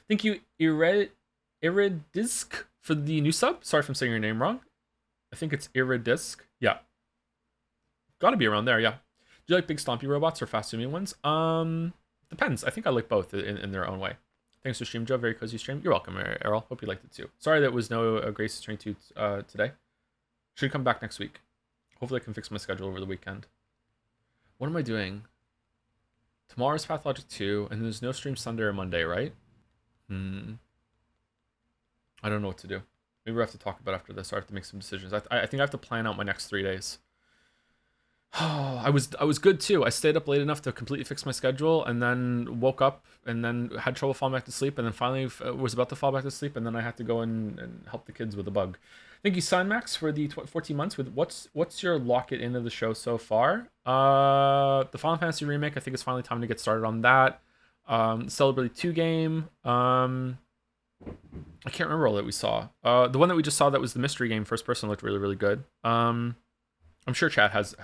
Thank you, Iridisk, for the new sub. Sorry if I'm saying your name wrong. I think it's Iridisk. Yeah. Gotta be around there, yeah. Do you like big stompy robots or fast moving ones? Depends. I think I like both in their own way. Thanks for stream, Joe. Very cozy stream. You're welcome, Errol. Hope you liked it too. Sorry that was no Grace stream today. Should come back next week. Hopefully I can fix my schedule over the weekend. What am I doing? Tomorrow's Pathologic 2, and there's no stream Sunday or Monday, right? I don't know what to do. Maybe we have to talk about it after this, or I have to make some decisions. I think I have to plan out my next 3 days. Oh, I was good too. I stayed up late enough to completely fix my schedule, and then woke up, and then had trouble falling back to sleep, and then finally was about to fall back to sleep, and then I had to go and help the kids with a bug. Thank you, Sunmax, for the 14 months. With what's your lock it into the show so far? The Final Fantasy remake. I think it's finally time to get started on that. Celebrate 2 game. I can't remember all that we saw. The one that we just saw that was the mystery game, first person, looked really, really good. I'm sure chat has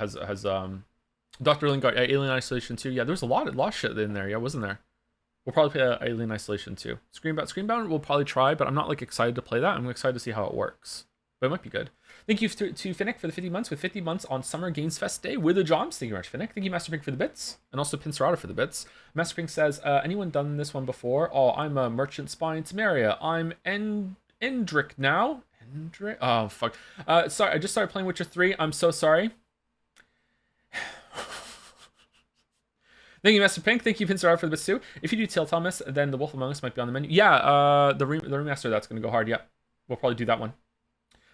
Dr. Lingard, Alien Isolation 2. Yeah, there was a lot of shit in there. Yeah, wasn't there? We'll probably play Alien Isolation 2. Screenbound we'll probably try, but I'm not like excited to play that. I'm excited to see how it works. But it might be good. Thank you to Finnick for the 50 months, with 50 months on Summer Games Fest Day with the Joms. Thank you very much, Finnick. Thank you, Master Pink, for the bits, and also Pincerata for the bits. Master Pink says, anyone done this one before? Oh, I'm a merchant spy in Temeria. I'm Endrick now. Endrick? Oh, fuck. Sorry, I just started playing Witcher 3. I'm so sorry. Thank you, Master Pink. Thank you, Pincerata, for the bits too. If you do Telltale Miss, then The Wolf Among Us might be on the menu. Yeah, the remaster, that's going to go hard. Yeah, we'll probably do that one.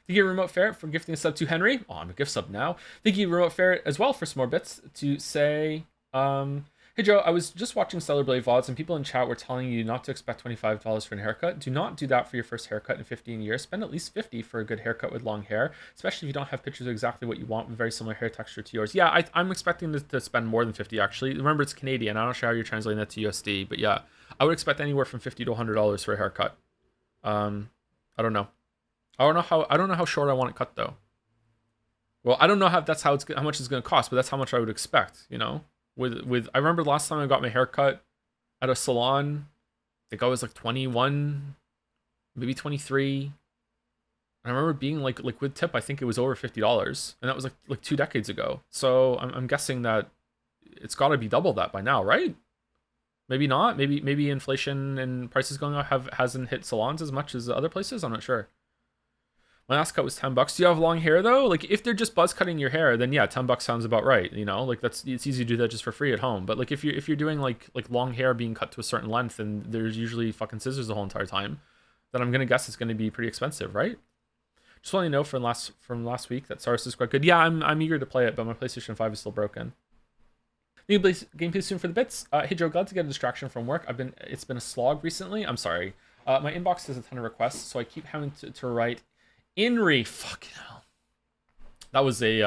Thank you, Remote Ferret, for gifting a sub to Henry. Oh, I'm a gift sub now. Thank you, Remote Ferret, as well, for some more bits to say, hey, Joe, I was just watching Stellar Blade VODs, and people in chat were telling you not to expect $25 for a haircut. Do not do that for your first haircut in 15 years. Spend at least $50 for a good haircut with long hair, especially if you don't have pictures of exactly what you want with very similar hair texture to yours. Yeah, I'm expecting to spend more than 50, actually. Remember, it's Canadian. I'm not sure how you're translating that to USD, but yeah, I would expect anywhere from $50 to $100 for a haircut. I don't know. I don't know how short I want it cut though. Well, I don't know how much it's going to cost, but that's how much I would expect, you know. With I remember the last time I got my hair cut at a salon, I think I was like 21, maybe 23. And I remember being like with tip, I think it was over $50, and that was like 2 decades ago. So I'm guessing that it's got to be double that by now, right? Maybe not. Maybe inflation and prices going up hasn't hit salons as much as other places. I'm not sure. My last cut was $10. Do you have long hair though? Like if they're just buzz cutting your hair, then yeah, $10 sounds about right. You know, like it's easy to do that just for free at home. But like if you're doing like long hair being cut to a certain length and there's usually fucking scissors the whole entire time, then I'm gonna guess it's gonna be pretty expensive, right? Just want to know from last week that Saurus is quite good. Yeah, I'm eager to play it, but my PlayStation 5 is still broken. New gameplay soon for the bits. Hey Joe, glad to get a distraction from work. It's been a slog recently. I'm sorry. My inbox has a ton of requests, so I keep having to write. Inri, fucking hell. That was a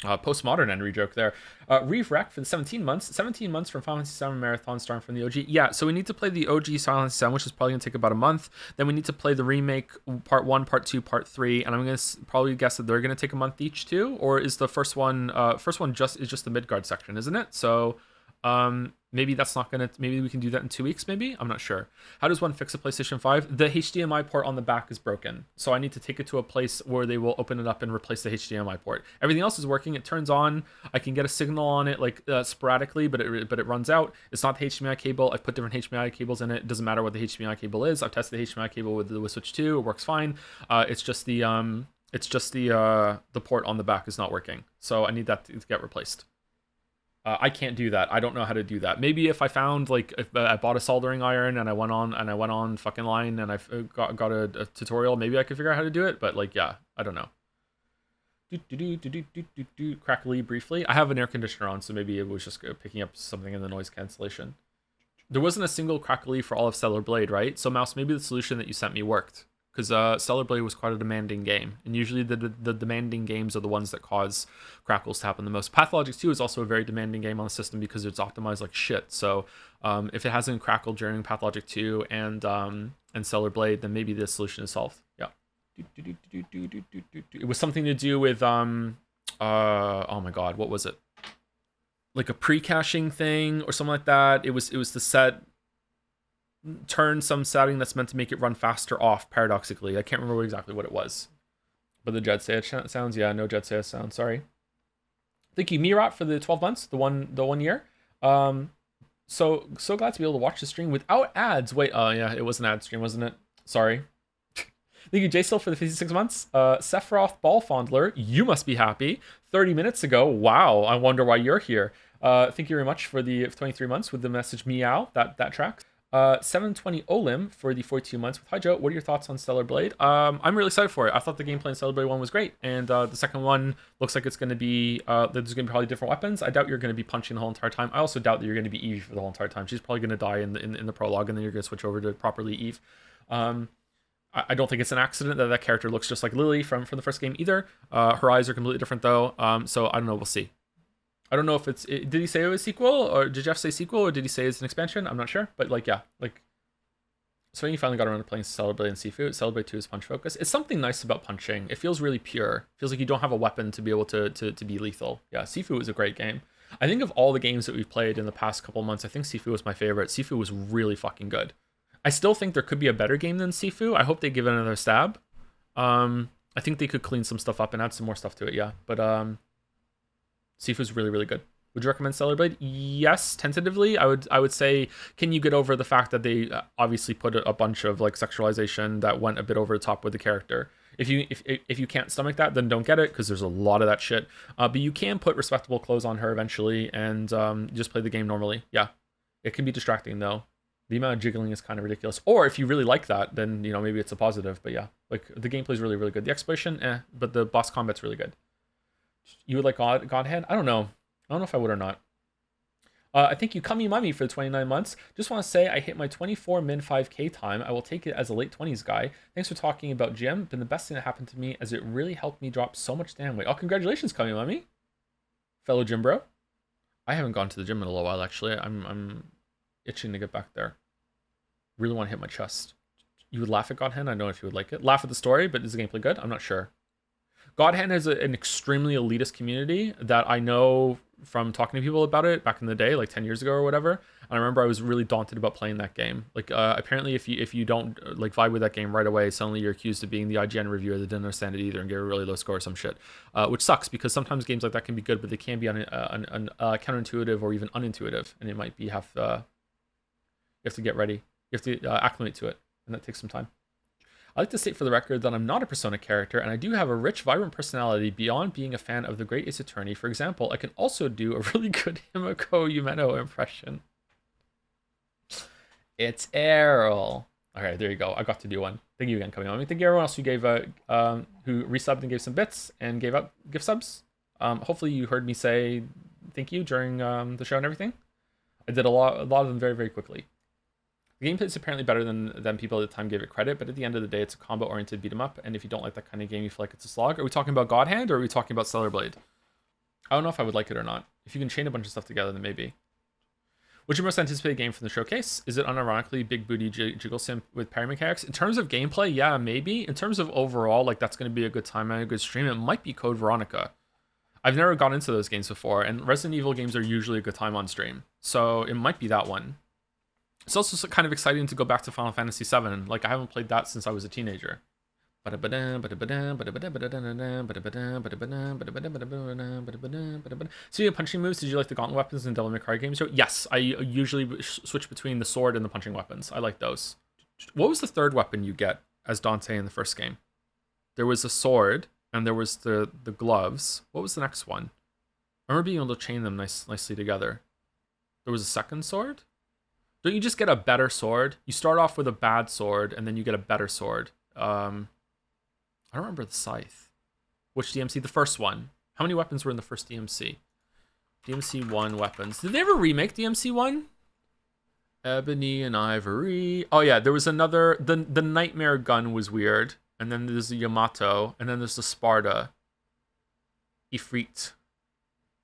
postmodern Henry joke there. Reef Rec for the 17 months. 17 months from Final Fantasy VII Marathon starting from the OG. Yeah, so we need to play the OG Final Fantasy VII, which is probably going to take about a month. Then we need to play the remake part 1, part 2, part 3. And I'm going to probably guess that they're going to take a month each too. Or is the first one just the Midgard section, isn't it? So maybe that's not gonna, maybe we can do that in 2 weeks, maybe? I'm not sure. How does one fix a PlayStation 5? The HDMI port on the back is broken. So I need to take it to a place where they will open it up and replace the HDMI port. Everything else is working. It turns on. I can get a signal on it like sporadically, but it runs out. It's not the HDMI cable. I've put different HDMI cables in it. It doesn't matter what the HDMI cable is. I've tested the HDMI cable with Switch 2. It works fine. It's just the port on the back is not working. So I need that to get replaced. I can't do that. I don't know how to do that. Maybe if I found if I bought a soldering iron and I went on fucking line and I got a tutorial, maybe I could figure out how to do it. But yeah, I don't know. Crackly briefly. I have an air conditioner on, so maybe it was just picking up something in the noise cancellation. There wasn't a single crackly for all of Stellar Blade, right? So Mouse, maybe the solution that you sent me worked. Because Stellar Blade was quite a demanding game, and usually the demanding games are the ones that cause crackles to happen the most. Pathologic 2 is also a very demanding game on the system because it's optimized like shit. So if it hasn't crackled during Pathologic 2 and Stellar Blade, then maybe the solution is solved. Yeah. It was something to do with oh my god, what was it? Like a pre-caching thing or something like that. It was to set. Turn some setting that's meant to make it run faster off, paradoxically. I can't remember exactly what it was. But the Jed Sayed sounds, yeah, no Jed Sayed sound, sorry. Thank you, Mirat, for the 12 months, the one year. So glad to be able to watch the stream without ads. Wait, yeah, it was an ad stream, wasn't it? Sorry. Thank you, J-Still, for the 56 months. Sephiroth Ball Fondler, you must be happy. 30 minutes ago, wow, I wonder why you're here. Thank you very much for the 23 months with the message meow, that tracks. 720 Olim for the 42 months with Hi Joe. What are your thoughts on Stellar Blade? I'm really excited for it. I thought the gameplay in Stellar Blade 1 was great, and the second one looks like it's going to be there's going to be probably different weapons. I doubt you're going to be punching the whole entire time. I also doubt that you're going to be Eve for the whole entire time. She's probably going to die in the prologue, and then you're going to switch over to properly Eve. I don't think it's an accident that character looks just like Lily from the first game either. Her eyes are completely different though. So I don't know. We'll see. I don't know if did he say it was a sequel, or did Jeff say sequel, or did he say it's an expansion? I'm not sure, but yeah, so when you finally got around to playing Stellar Blade and Sifu, Stellar Blade 2 is punch focus. It's something nice about punching. It feels really pure. It feels like you don't have a weapon to be able to be lethal. Yeah, Sifu is a great game. I think of all the games that we've played in the past couple months, I think Sifu was my favorite. Sifu was really fucking good. I still think there could be a better game than Sifu. I hope they give it another stab. I think they could clean some stuff up and add some more stuff to it, yeah. But Sifu's really, really good. Would you recommend Stellar Blade? Yes, tentatively. I would say, can you get over the fact that they obviously put a bunch of sexualization that went a bit over the top with the character? If you can't stomach that, then don't get it, because there's a lot of that shit. But you can put respectable clothes on her eventually and just play the game normally. Yeah, it can be distracting though. The amount of jiggling is kind of ridiculous. Or if you really like that, then maybe it's a positive. But yeah, Like, the gameplay's really, really good. The exploration, but the boss combat's really good. You would like Godhead? I don't know. I don't know if I would or not. I think you Kami Mummy for the 29 months. Just want to say I hit my 24 min 5k time. I will take it as a late 20s guy. Thanks for talking about gym. Been the best thing that happened to me as it really helped me drop so much damn weight. Oh, congratulations, Kami Mummy. Fellow gym bro. I haven't gone to the gym in a little while, actually. I'm itching to get back there. Really want to hit my chest. You would laugh at Godhand? I don't know if you would like it. Laugh at the story, but is the gameplay good? I'm not sure. Godhand is an extremely elitist community that I know from talking to people about it back in the day, like 10 years ago or whatever. And I remember I was really daunted about playing that game. Like, apparently if you don't like vibe with that game right away, suddenly you're accused of being the IGN reviewer that didn't understand it either and get a really low score or some shit. Which sucks because sometimes games like that can be good, but they can be counterintuitive or even unintuitive, and it might be you have to get ready. You have to acclimate to it, and that takes some time. I like to state for the record that I'm not a Persona character, and I do have a rich, vibrant personality beyond being a fan of the Great Ace Attorney. For example, I can also do a really good Himiko Yumeno impression. It's Errol. Okay, there you go. I got to do one. Thank you again, coming on. Thank you everyone else who gave who resubbed and gave some bits and gave up gift subs. Hopefully you heard me say thank you during the show and everything. I did a lot of them very, very quickly. The gameplay is apparently better than people at the time gave it credit, but at the end of the day, it's a combo-oriented beat-em-up, and if you don't like that kind of game, you feel like it's a slog. Are we talking about Godhand, or are we talking about Stellar Blade? I don't know if I would like it or not. If you can chain a bunch of stuff together, then maybe. What's your most anticipated game from the showcase? Is it unironically Big Booty Jiggle Sim with parry mechanics? In terms of gameplay, yeah, maybe. In terms of overall, like, that's going to be a good time and a good stream, it might be Code Veronica. I've never gone into those games before, and Resident Evil games are usually a good time on stream, so it might be that one. It's also kind of exciting to go back to Final Fantasy VII. Like, I haven't played that since I was a teenager. Speaking of punching moves, did you like the gauntlet weapons in Devil May Cry games? Yes, I usually switch between the sword and the punching weapons. I like those. What was the third weapon you get as Dante in the first game? There was a sword, and there was the gloves. What was the next one? I remember being able to chain them nicely together. There was a second sword? Don't you just get a better sword? You start off with a bad sword, and then you get a better sword. I don't remember the scythe. Which DMC? The first one. How many weapons were in the first DMC? DMC 1 weapons. Did they ever remake DMC 1? Ebony and Ivory. Oh yeah, there was another... The Nightmare gun was weird. And then there's the Yamato. And then there's the Sparta. Ifrit.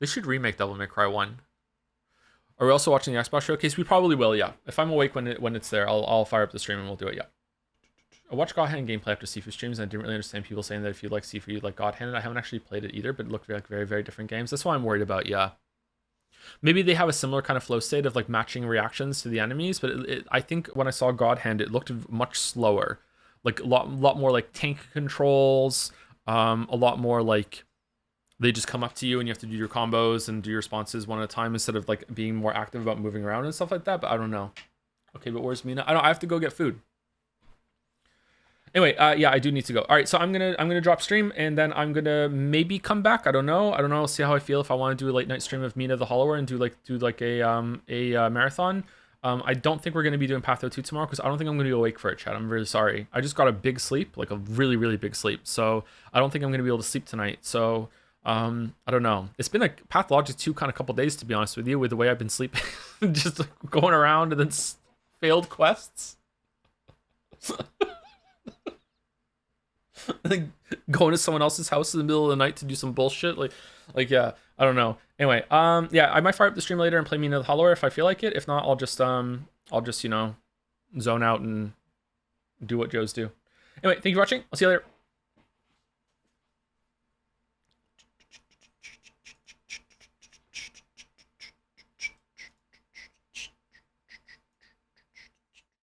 They should remake Devil May Cry 1. Are we also watching the Xbox showcase? We probably will, yeah. If I'm awake when it's there, I'll fire up the stream and we'll do it, yeah. I watched Godhand gameplay after Sifu streams, and I didn't really understand people saying that if you like Sifu, you'd like Godhand. I haven't actually played it either, but it looked like very, very different games. That's why I'm worried about, yeah. Maybe they have a similar kind of flow state of like matching reactions to the enemies, but I think when I saw Godhand, it looked much slower. Like a lot more like tank controls, a lot more like they just come up to you and you have to do your combos and do your responses one at a time instead of like being more active about moving around and stuff like that. But I don't know. Okay, but where's Mina? I have to go get food. Anyway, yeah, I do need to go. All right, so I'm gonna drop stream and then I'm gonna maybe come back. I don't know. I'll see how I feel if I want to do a late night stream of Mina the Hollower and do like a marathon. I don't think we're gonna be doing Path 02 tomorrow because I don't think I'm gonna be awake for it, Chad. I'm really sorry. I just got a big sleep, like a really, really big sleep. So I don't think I'm gonna be able to sleep tonight. So I don't know. It's been a Pathologic 2 kind of couple days, to be honest with you, with the way I've been sleeping, just going around and then failed quests. Like going to someone else's house in the middle of the night to do some bullshit, like yeah, I don't know. Anyway, yeah, I might fire up the stream later and play Mina the Hollower if I feel like it. If not, I'll just you know, zone out and do what Joes do. Anyway, thank you for watching. I'll see you later.